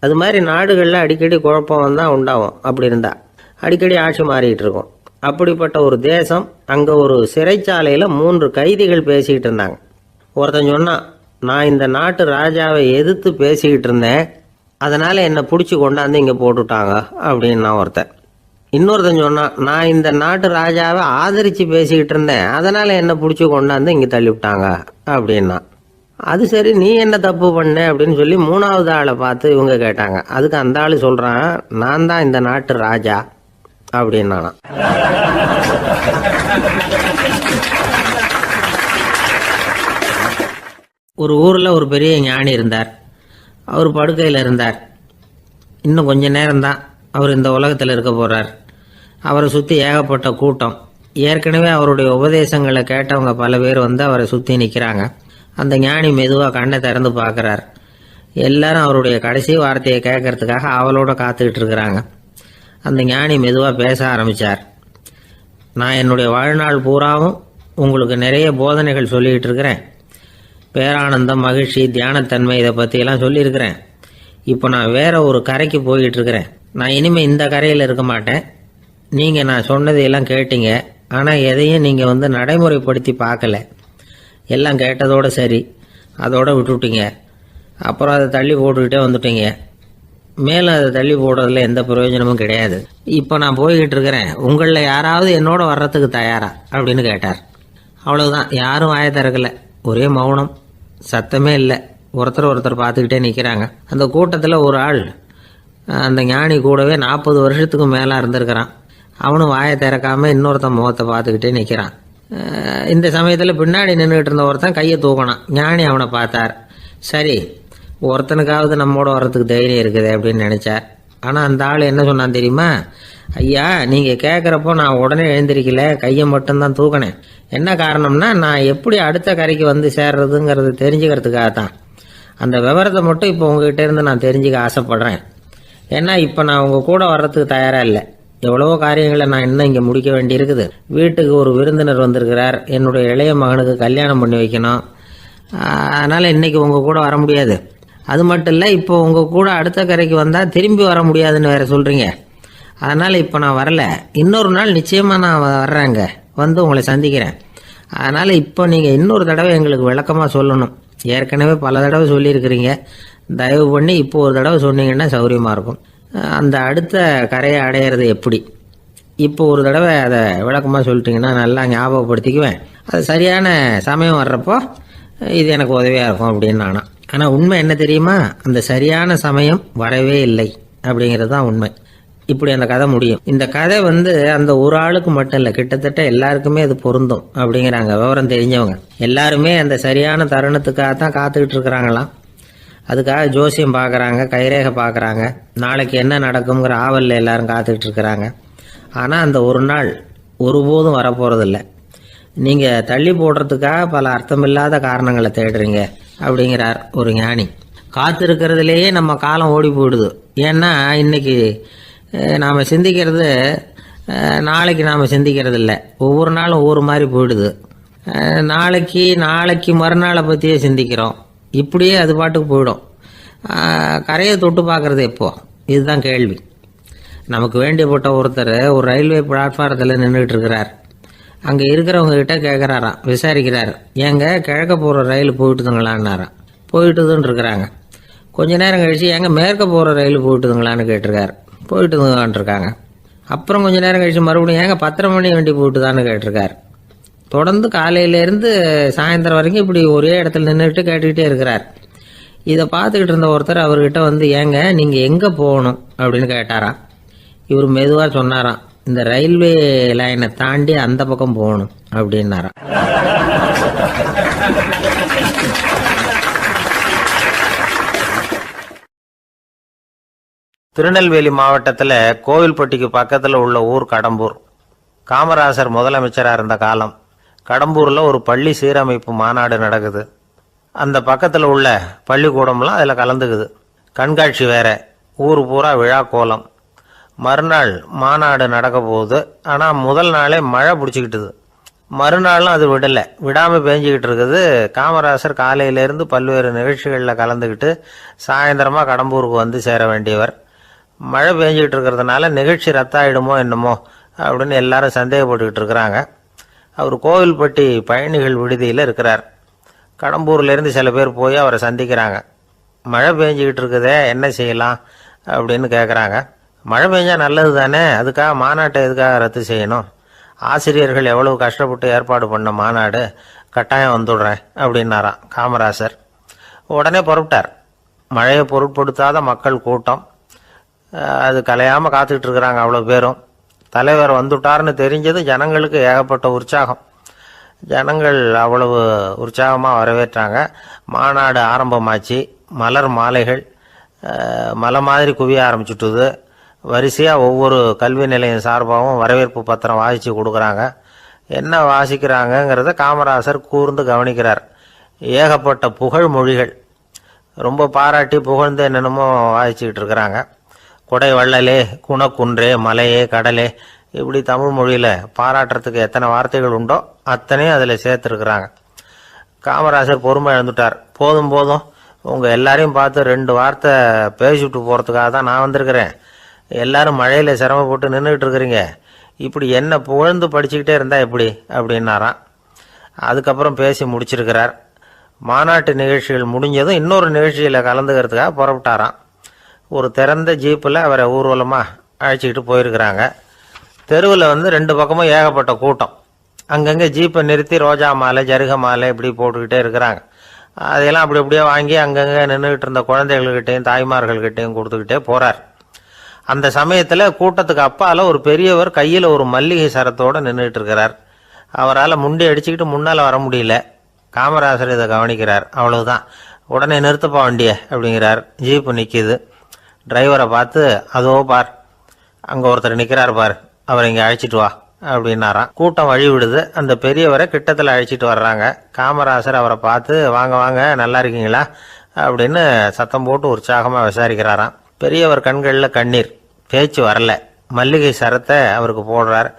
அது மாதிரி நாடுகளில் அடிக்கடி குழப்பம் தான் உண்டாகும். அப்படி இருந்தால் அடிக்கடி ஆட்சி மாறிக்கிட்டு இருக்கும். அப்படிப்பட்ட ஒரு தேசம், அங்கே ஒரு சிறைச்சாலையில் 3 கைதிகள் பேசிக்கிட்டு இருந்தாங்க. ஒருத்தன் சொன்னான், நான் இந்த நாட்டு ராஜாவை எதிர்த்து பேசிக்கிட்டு இருந்தேன், அதனால் என்னை பிடிச்சி கொண்டாந்து இங்கே போட்டுட்டாங்க அப்படின்னா ஒருத்தன். இன்னொருத்தன் சொன்னான், நான் இந்த நாட்டு ராஜாவை ஆதரித்து பேசிக்கிட்டு இருந்தேன், அதனால் என்னை பிடிச்சி கொண்டாந்து இங்கே தள்ளிவிட்டாங்க அப்படின்னா. அது சரி, நீ என்ன தப்பு பண்ண அப்படின்னு சொல்லி 3வது ஆளை பார்த்து இவங்க கேட்டாங்க. அதுக்கு அந்த ஆள் சொல்கிறான், நான் தான் இந்த நாட்டு ராஜா அப்படின்னா. ஒரு ஊரில் ஒரு பெரிய ஞானி இருந்தார். அவர் படுக்கையில் இருந்தார். இன்னும் கொஞ்ச நேரம்தான் அவர் இந்த உலகத்தில் இருக்க போகிறார். அவரை சுற்றி ஏகப்பட்ட கூட்டம். ஏற்கனவே அவருடைய உபதேசங்களை கேட்டவங்க பல பேர் அவரை சுற்றி நிற்கிறாங்க. அந்த ஞானி மெதுவாக கண்ணை திறந்து பார்க்குறார். எல்லாரும் அவருடைய கடைசி வார்த்தையை கேட்கறதுக்காக அவளோட காத்துக்கிட்டு இருக்கிறாங்க. அந்த ஞானி மெதுவாக பேச ஆரம்பித்தார். நான் என்னுடைய வாழ்நாள் பூராவும் உங்களுக்கு நிறைய போதனைகள் சொல்லிக்கிட்டு இருக்கிறேன். பேரானந்தம், மகிழ்ச்சி, தியானத்தன்மை, இதை பற்றியெல்லாம் சொல்லியிருக்கிறேன். இப்போ நான் வேற ஒரு கரைக்கு போய்கிட்டு இருக்கிறேன். நான் இனிமேல் இந்த கரையில் இருக்க மாட்டேன். நீங்கள் நான் சொன்னதையெல்லாம் கேட்டீங்க, ஆனால் எதையும் நீங்கள் நடைமுறைப்படுத்தி பார்க்கல. எல்லாம் கேட்டதோடு சரி, அதோடு விட்டுவிட்டீங்க. அப்புறம் அதை தள்ளி போட்டுக்கிட்டே வந்துட்டீங்க. மேலும் அதை தள்ளி போடுறதுல எந்த பிரயோஜனமும் கிடையாது. இப்போ நான் போய்கிட்டு இருக்கிறேன், உங்களில் யாராவது என்னோட வர்றதுக்கு தயாரா அப்படின்னு கேட்டார். அவ்வளவுதான், யாரும் வாயை திறக்கல. ஒரே மௌனம், சத்தமே இல்லை. ஒருத்தர் பார்த்துக்கிட்டே நிற்கிறாங்க. அந்த கூட்டத்தில் ஒரு ஆள் அந்த ஞானி கூடவே 40 வருஷத்துக்கு மேலே இருந்திருக்கிறான். அவனும் வாயை திறக்காம இன்னொருத்தன் முகத்தை பார்த்துக்கிட்டே நிற்கிறான். இந்த சமயத்தில் பின்னாடி நின்றுட்டு இருந்த ஒருத்தன் கையை தூக்கினான். ஞானி அவனை பார்த்தார். சரி, ஒருத்தனுக்காவது நம்மோட வர்றதுக்கு தைரியம் இருக்குது அப்படின்னு நினச்சார். ஆனால் அந்த ஆள் என்ன சொன்னான் தெரியுமா? ஐயா, நீங்கள் கேட்குறப்போ நான் உடனே எழுந்திருக்கல, கையை மட்டும்தான் தூக்கினேன். என்ன காரணம்னா, நான் எப்படி அடுத்த கரைக்கு சேர்றதுங்கிறது தெரிஞ்சுக்கிறதுக்காக தான். அந்த விவரத்தை மட்டும் இப்போ உங்ககிட்ட இருந்து நான் தெரிஞ்சுக்க ஆசைப்படுறேன். ஏன்னா இப்போ நான் உங்கள் கூட வர்றதுக்கு தயாராக இல்லை. எவ்வளவோ காரியங்களை நான் இன்னும் இங்கே முடிக்க வேண்டியிருக்குது. வீட்டுக்கு ஒரு விருந்தினர் வந்திருக்கிறார். என்னுடைய இளைய மகனுக்கு கல்யாணம் பண்ணி வைக்கணும். அதனால் இன்றைக்கி உங்கள் கூட வர முடியாது. அது மட்டும் இல்லை, இப்போ உங்கள் கூட அடுத்த கரைக்கு வந்தால் திரும்பி வர முடியாதுன்னு வேறு சொல்கிறீங்க. அதனால் இப்போ நான் வரல. இன்னொரு நாள் நிச்சயமாக நான் வர்றேங்க, உங்களை சந்திக்கிறேன். அதனால் இப்போ நீங்கள் இன்னொரு தடவை எங்களுக்கு விளக்கமாக சொல்லணும். ஏற்கனவே பல தடவை சொல்லியிருக்கிறீங்க. தயவு பண்ணி இப்போ ஒரு தடவை சொன்னீங்கன்னா சௌகரியமாக இருக்கும். அந்த அடுத்த கரையை அடையிறது எப்படி, இப்போ ஒரு தடவை அதை விளக்கமாக சொல்லிட்டீங்கன்னா நல்லா ஞாபகப்படுத்திக்குவேன். அது சரியான சமயம் வர்றப்போ இது எனக்கு உதவியாக இருக்கும் அப்படின்னு நானா. ஆனால் உண்மை என்ன தெரியுமா? அந்த சரியான சமயம் வரவே இல்லை அப்படிங்கிறது தான் உண்மை. இப்படி அந்த கதை முடியும். இந்த கதை அந்த ஒரு ஆளுக்கு மட்டும் இல்லை, கிட்டத்தட்ட எல்லாருக்குமே அது பொருந்தும் அப்படிங்கிறாங்க விவரம் தெரிஞ்சவங்க. எல்லாருமே அந்த சரியான தருணத்துக்காக தான் காத்துக்கிட்டு இருக்கிறாங்களாம். அதுக்காக ஜோசியம் பார்க்குறாங்க, கைரேகை பார்க்குறாங்க. நாளைக்கு என்ன நடக்குங்கிற ஆவலில் எல்லாரும் காத்துக்கிட்டு இருக்கிறாங்க. ஆனால் அந்த ஒரு நாள் ஒருபோதும் வரப்போகிறதில்ல. நீங்கள் தள்ளி போடுறதுக்காக பல அர்த்தமில்லாத காரணங்களை தேடுறீங்க அப்படிங்கிறார் ஒரு ஞானி. காத்திருக்கிறதுலேயே நம்ம காலம் ஓடி போயிடுது. ஏன்னா இன்னைக்கு நாம் சிந்திக்கிறது நாளைக்கு நாம் சிந்திக்கிறது இல்லை. ஒவ்வொரு நாளும் ஒவ்வொரு மாதிரி போயிடுது. நாளைக்கு மறுநாளை பற்றியே சிந்திக்கிறோம். இப்படியே அது பாட்டுக்கு போயிடும். கரையை தொட்டு பார்க்குறது எப்போ, இதுதான் கேள்வி. நமக்கு வேண்டியப்பட்ட ஒருத்தர் ஒரு ரயில்வே பிளாட்ஃபாரத்தில் நின்றுட்டு இருக்கிறார். அங்கே இருக்கிறவங்க கிட்ட கேட்குறாராம், விசாரிக்கிறாரு. ஏங்க கிழக்க போகிற ரயில் போயிட்டுதுங்களான்னாராம். போயிட்டுதுன்னு இருக்கிறாங்க. கொஞ்ச நேரம் கழிச்சு ஏங்க மேற்க போகிற ரயில் போயிட்டுதுங்களான்னு கேட்டிருக்காரு. போயிட்டுதுங்களான் இருக்காங்க. அப்புறம் கொஞ்ச நேரம் கழிச்சு மறுபடியும் ஏங்க 10:30 மணி வண்டி போயிட்டுதான்னு கேட்டிருக்காரு. தொடர்ந்து காலையிலேருந்து சாயந்தரம் வரைக்கும் இப்படி ஒரே இடத்துல நின்றுட்டு கேட்டுக்கிட்டே இருக்கிறார். இதை பார்த்துக்கிட்டு இருந்த ஒருத்தர் அவர்கிட்ட வந்து, ஏங்க நீங்கள் எங்கே போகணும் அப்படின்னு கேட்டாராம். இவர் மெதுவாக சொன்னாராம், இந்த ரயில்வே லைனை தாண்டி அந்த பக்கம் போகணும் அப்படின்னாராம். திருநெல்வேலி மாவட்டத்தில் கோவில்பட்டிக்கு பக்கத்தில் உள்ள ஊர் கடம்பூர். காமராசர் முதலமைச்சராக இருந்த காலம். கடம்பூரில் ஒரு பள்ளி சீரமைப்பு மாநாடு நடக்குது. அந்த பக்கத்தில் உள்ள பள்ளிக்கூடம்லாம் அதில் கலந்துக்குது. கண்காட்சி வேற, ஊர் பூரா விழா கோலம். மறுநாள் மாநாடு நடக்க போகுது. ஆனால் முதல் நாளே மழை பிடிச்சிக்கிட்டுது. மறுநாளும் அது விடாமல் பேஞ்சிக்கிட்டு இருக்குது. காமராசர் காலையிலேருந்து பல்வேறு நிகழ்ச்சிகளில் கலந்துக்கிட்டு சாயந்தரமாக கடம்பூருக்கு வந்து சேர வேண்டியவர். மழை பேஞ்சிக்கிட்டு இருக்கிறதுனால நிகழ்ச்சி ரத்தாயிடுமோ என்னமோ அப்படின்னு எல்லாரும் சந்தேகப்பட்டுக்கிட்டு இருக்கிறாங்க. அவர் கோவில்பட்டி பயணிகள் விடுதியில் இருக்கிறார். கடம்பூர்லேருந்து சில பேர் போய் அவரை சந்திக்கிறாங்க. மழை பெஞ்சிக்கிட்டு இருக்குதே, என்ன செய்யலாம் அப்படின்னு கேட்குறாங்க. மழை பெஞ்சால் நல்லது தானே, அதுக்காக மாநாட்டை எதுக்காக ரத்து செய்யணும்? ஆசிரியர்கள் எவ்வளவு கஷ்டப்பட்டு ஏற்பாடு பண்ண மாநாடு, கட்டாயம் வந்துடுறேன் அப்படின்னாராம் காமராசர். உடனே புறப்பட்டார். மழையை பொருட்படுத்தாத மக்கள் கூட்டம். அது கலையாமல் காத்துக்கிட்டு இருக்கிறாங்க அவ்வளோ பேரும். தலைவர் வந்துட்டார்னு தெரிஞ்சது ஜனங்களுக்கு ஏகப்பட்ட உற்சாகம். ஜனங்கள் அவ்வளவு உற்சாகமாக வரவேற்றாங்க. மாநாடு ஆரம்பமாச்சு. மலர் மாலைகள் மலை மாதிரி குவிய ஆரம்பிச்சுட்டுது. வரிசையாக ஒவ்வொரு கல்வி நிலையம் சார்பாகவும் வரவேற்பு பத்திரம் வாசித்து கொடுக்குறாங்க. என்ன வாசிக்கிறாங்கங்கிறத காமராசர் கூர்ந்து கவனிக்கிறார். ஏகப்பட்ட புகழ் மொழிகள், ரொம்ப பாராட்டி புகழ்ந்து என்னென்னமோ வாசிச்சுக்கிட்டு இருக்கிறாங்க. கொடை வள்ளலே, குணக்குன்றே, மலையே, கடலே, இப்படி தமிழ் மொழியில் பாராட்டுறதுக்கு எத்தனை வார்த்தைகள் உண்டோ அத்தனையும் அதில் சேர்த்துருக்குறாங்க. காமராசர் பொறுமை இழந்துட்டார். போதும் போதும், உங்கள் எல்லாரையும் பார்த்து 2 வார்த்தை பேசிவிட்டு போகிறதுக்காக தான் நான் வந்திருக்கிறேன். எல்லாரும் மழையில் சிரமப்பட்டு நின்றுக்கிட்டு இருக்கிறீங்க. இப்படி என்ன புகழ்ந்து படிச்சுக்கிட்டே இருந்தால் எப்படி அப்படின்னாராம். அதுக்கப்புறம் பேசி முடிச்சிருக்கிறார். மாநாட்டு நிகழ்ச்சிகள் முடிஞ்சதும் இன்னொரு நிகழ்ச்சியில் கலந்துக்கிறதுக்காக புறப்பட்டாராம். ஒரு திறந்த ஜீப்பில் அவரை ஊர்வலமாக அழைச்சிக்கிட்டு போயிருக்கிறாங்க. தெருவில் 2 பக்கமும் ஏகப்பட்ட கூட்டம். அங்கங்கே ஜீப்பை நிறுத்தி ரோஜா மாலை, ஜருக மாலை இப்படி போட்டுக்கிட்டே இருக்கிறாங்க. அதையெல்லாம் அப்படி அப்படியே வாங்கி அங்கங்கே நின்றுக்கிட்டு இருந்த குழந்தைகள்கிட்டையும் தாய்மார்கள்கிட்டையும் கொடுத்துக்கிட்டே போகிறார். அந்த சமயத்தில் கூட்டத்துக்கு அப்பால் ஒரு பெரியவர் கையில் ஒரு மல்லிகை சரத்தோடு நின்றுட்டு இருக்கிறார். அவரால் முண்டி அடிச்சுக்கிட்டு முன்னால் வர முடியல. காமராசர் இதை கவனிக்கிறார். அவ்வளவுதான், உடனே நிறுத்தப்பா வண்டியை அப்படிங்கிறார். ஜீப்பு நிற்கிது. டிரைவரை பார்த்து, அதோ பார், அங்கே ஒருத்தர் நிற்கிறார் பார், அவரை இங்கே அழைச்சிட்டு வா அப்படின்னாராம். கூட்டம் வழி விடுது. அந்த பெரியவரை கிட்டத்தில் அழைச்சிட்டு வர்றாங்க. காமராசர் அவரை பார்த்து, வாங்க வாங்க, நல்லா இருக்கீங்களா அப்படின்னு சத்தம் போட்டு உற்சாகமாக விசாரிக்கிறாராம். பெரியவர் கண்களில் கண்ணீர், பேச்சு வரல. மல்லிகை சரத்தை அவருக்கு போடுறார்.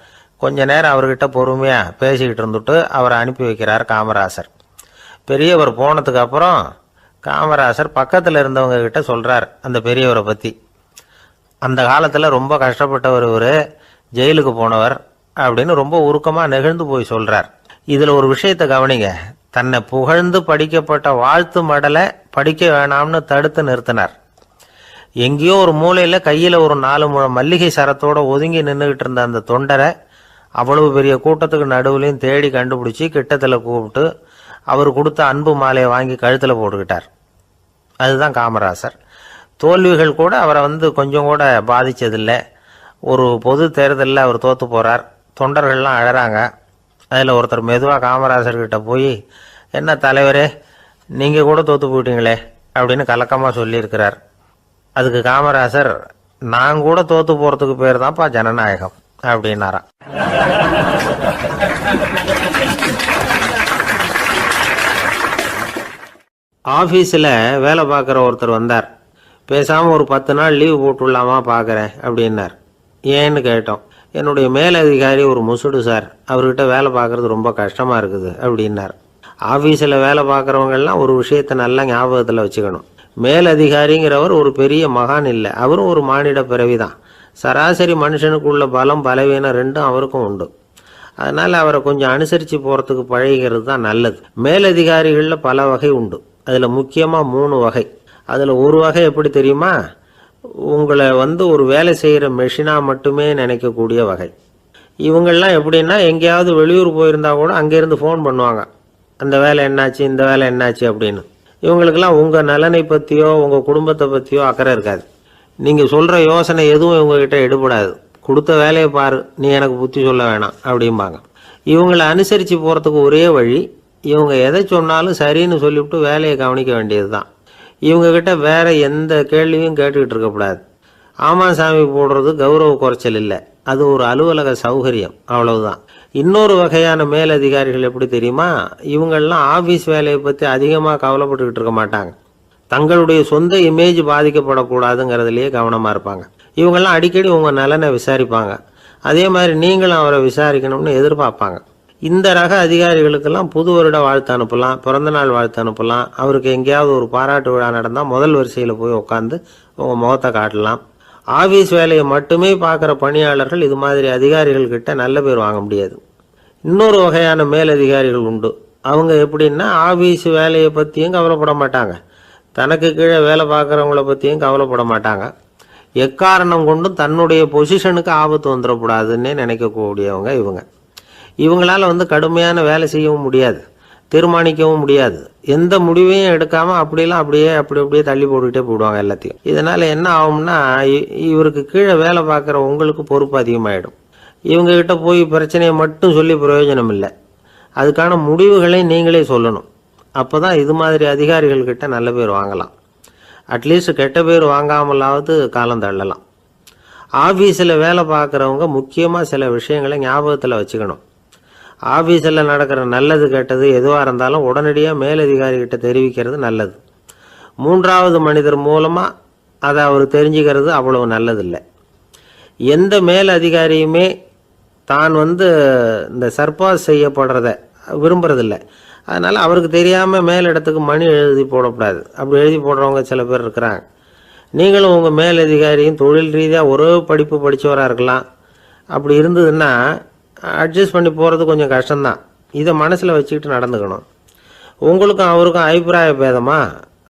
கொஞ்ச நேரம் அவர்கிட்ட பொறுமையாக பேசிக்கிட்டு இருந்துட்டு அவரை அனுப்பி வைக்கிறார் காமராசர். பெரியவர் போனதுக்கு அப்புறம் காமராசர் பக்கத்தில் இருந்தவங்க கிட்ட சொல்கிறார் அந்த பெரியவரை பற்றி. அந்த காலத்தில் ரொம்ப கஷ்டப்பட்டவர் இவர், ஜெயிலுக்கு போனவர் அப்படின்னு ரொம்ப உருக்கமாக நெகிழ்ந்து போய் சொல்கிறார். இதில் ஒரு விஷயத்தை கவனிங்க. தன்னை புகழ்ந்து படிக்கப்பட்ட வாழ்த்து மடலை படிக்க வேணாம்னு தடுத்து நிறுத்தினார். எங்கேயோ ஒரு மூலையில் கையில் ஒரு 4 முழம் மல்லிகை சரத்தோடு ஒதுங்கி நின்றுக்கிட்டு இருந்த அந்த தொண்டரை அவ்வளவு பெரிய கூட்டத்துக்கு நடுவுலையும் தேடி கண்டுபிடிச்சி கிட்டத்தில் கூப்பிட்டு அவர் கொடுத்த அன்பு மாலையை வாங்கி கழுத்தில் போட்டுக்கிட்டார். அதுதான் காமராசர். தோல்விகள் கூட அவரை கொஞ்சம் கூட பாதித்ததில்லை. ஒரு பொது தேர்தலில் அவர் தோற்று போகிறார். தொண்டர்கள்லாம் அழறாங்க. அதில் ஒருத்தர் மெதுவாக காமராசர்கிட்ட போய், என்ன தலைவரே, நீங்கள் கூட தோற்று போயிட்டீங்களே அப்படின்னு கலக்கமாக சொல்லியிருக்கிறார். அதுக்கு காமராசர், நான் கூட தோற்று போகிறதுக்கு பேர் தான்ப்பா ஜனநாயகம் அப்படின்னாராம். ஆஃபீஸில் வேலை பார்க்குற ஒருத்தர் வந்தார். பேசாமல் ஒரு 10 நாள் லீவ் போட்டுடலாமா பார்க்குறேன் அப்படின்னார். ஏன்னு கேட்டோம். என்னுடைய மேலதிகாரி ஒரு முசுடு சார், அவர்கிட்ட வேலை பார்க்குறது ரொம்ப கஷ்டமாக இருக்குது அப்படின்னார். ஆஃபீஸில் வேலை பார்க்குறவங்கெல்லாம் ஒரு விஷயத்தை நல்லா ஞாபகத்தில் வச்சுக்கணும். மேலதிகாரிங்கிறவர் ஒரு பெரிய மகான் இல்லை, அவரும் ஒரு மானிட பிறவி தான். சராசரி மனுஷனுக்குள்ள பலம் பலவீனம் 2 அவருக்கும் உண்டு. அதனால் அவரை கொஞ்சம் அனுசரித்து போகிறதுக்கு பழகிறது தான் நல்லது. மேலதிகாரிகளில் பல வகை உண்டு. அதில் முக்கியமாக 3 வகை. அதில் ஒரு வகை எப்படி தெரியுமா? உங்களை ஒரு வேலை செய்கிற மெஷினாக மட்டுமே நினைக்கக்கூடிய வகை. இவங்கள்லாம் எப்படின்னா, எங்கேயாவது வெளியூர் போயிருந்தா கூட அங்கேருந்து ஃபோன் பண்ணுவாங்க, அந்த வேலை என்னாச்சு, இந்த வேலை என்னாச்சு அப்படின்னு. இவங்களுக்கெல்லாம் உங்கள் நலனை பற்றியோ உங்கள் குடும்பத்தை பற்றியோ அக்கறை இருக்காது. நீங்கள் சொல்கிற யோசனை எதுவும் இவங்ககிட்ட எடுபடாது. கொடுத்த வேலையை பாரு, நீ எனக்கு புத்தி சொல்ல வேணாம் அப்படிம்பாங்க. இவங்களை அனுசரித்து போகிறதுக்கு ஒரே வழி, இவங்க எதை சொன்னாலும் சரின்னு சொல்லிவிட்டு வேலையை கவனிக்க வேண்டியது தான். இவங்ககிட்ட வேற எந்த கேள்வியும் கேட்டுக்கிட்டு இருக்கக்கூடாது. ஆமாம் சாமி போடுறது கௌரவ குறைச்சல் இல்லை, அது ஒரு அலுவலக சௌகரியம், அவ்வளவுதான். இன்னொரு வகையான மேலதிகாரிகள் எப்படி தெரியுமா? இவங்கெல்லாம் ஆஃபீஸ் வேலையை பற்றி அதிகமாக கவலைப்பட்டுக்கிட்டு இருக்க மாட்டாங்க. தங்களுடைய சொந்த இமேஜ் பாதிக்கப்படக்கூடாதுங்கிறதுலையே கவனமாக இருப்பாங்க. இவங்கெல்லாம் அடிக்கடி உங்கள் நலனை விசாரிப்பாங்க. அதே மாதிரி நீங்களும் அவரை விசாரிக்கணும்னு எதிர்பார்ப்பாங்க. இந்த ரக அதிகாரிகளுக்கெல்லாம் புது வருட வாழ்த்து அனுப்பலாம், பிறந்தநாள் வாழ்த்து அனுப்பலாம். அவருக்கு எங்கேயாவது ஒரு பாராட்டு விழா நடந்தால் முதல் வரிசையில் போய் உட்காந்து உங்கள் முகத்தை காட்டலாம். ஆஃபீஸ் வேலையை மட்டுமே பார்க்குற பணியாளர்கள் இது மாதிரி அதிகாரிகள்கிட்ட நல்ல பேர் வாங்க முடியாது. இன்னொரு வகையான மேலதிகாரிகள் உண்டு. அவங்க எப்படின்னா, ஆஃபீஸ் வேலையை பற்றியும் கவலைப்பட மாட்டாங்க, தனக்கு கீழே வேலை பார்க்குறவங்கள பற்றியும் கவலைப்பட மாட்டாங்க. எக்காரணம் கொண்டும் தன்னுடைய பொசிஷனுக்கு ஆபத்து வந்துடக்கூடாதுன்னே நினைக்கக்கூடியவங்க இவங்க. இவங்களால் கடுமையான வேலை செய்யவும் முடியாது, தீர்மானிக்கவும் முடியாது. எந்த முடிவையும் எடுக்காமல் அப்படியே தள்ளி போட்டுக்கிட்டே போடுவாங்க எல்லாத்தையும். இதனால் என்ன ஆகும்னா, இவருக்கு கீழே வேலை பார்க்குற உங்களுக்கு பொறுப்பு அதிகமாகிடும். இவங்ககிட்ட போய் பிரச்சனையை மட்டும் சொல்லி பிரயோஜனம் இல்லை, அதுக்கான முடிவுகளை நீங்களே சொல்லணும். அப்போ தான் இது மாதிரி அதிகாரிகள்கிட்ட நல்ல பேர் வாங்கலாம். அட்லீஸ்ட் கெட்ட பேர் வாங்காமலாவது காலம் தள்ளலாம். ஆஃபீஸில் வேலை பார்க்குறவங்க முக்கியமாக சில விஷயங்களை ஞாபகத்தில் வச்சுக்கணும். ஆஃபீஸில் நடக்கிற நல்லது கெட்டது எதுவாக இருந்தாலும் உடனடியாக மேலதிகாரிகிட்ட தெரிவிக்கிறது நல்லது. 3வது மனிதர் மூலமாக அதை அவர் தெரிஞ்சுக்கிறது அவ்வளவு நல்லதில்லை. எந்த மேலதிகாரியுமே தான் இந்த சர்பாஸ் செய்யப்படுறத விரும்புறதில்லை. அதனால் அவருக்கு தெரியாமல் மேலிடத்துக்கு மணி எழுதி போடக்கூடாது. அப்படி எழுதி போடுறவங்க சில பேர் இருக்கிறாங்க. நீங்களும் உங்கள் மேலதிகாரியும் தொழில் ரீதியாக ஒரே படிப்பு படித்தவராக இருக்கலாம். அப்படி இருந்ததுன்னா அட்ஜஸ்ட் பண்ணி போகிறது கொஞ்சம் கஷ்டம்தான். இதை மனசில் வச்சுக்கிட்டு நடந்துக்கணும். உங்களுக்கும் அவருக்கும் அபிப்பிராய பேதமா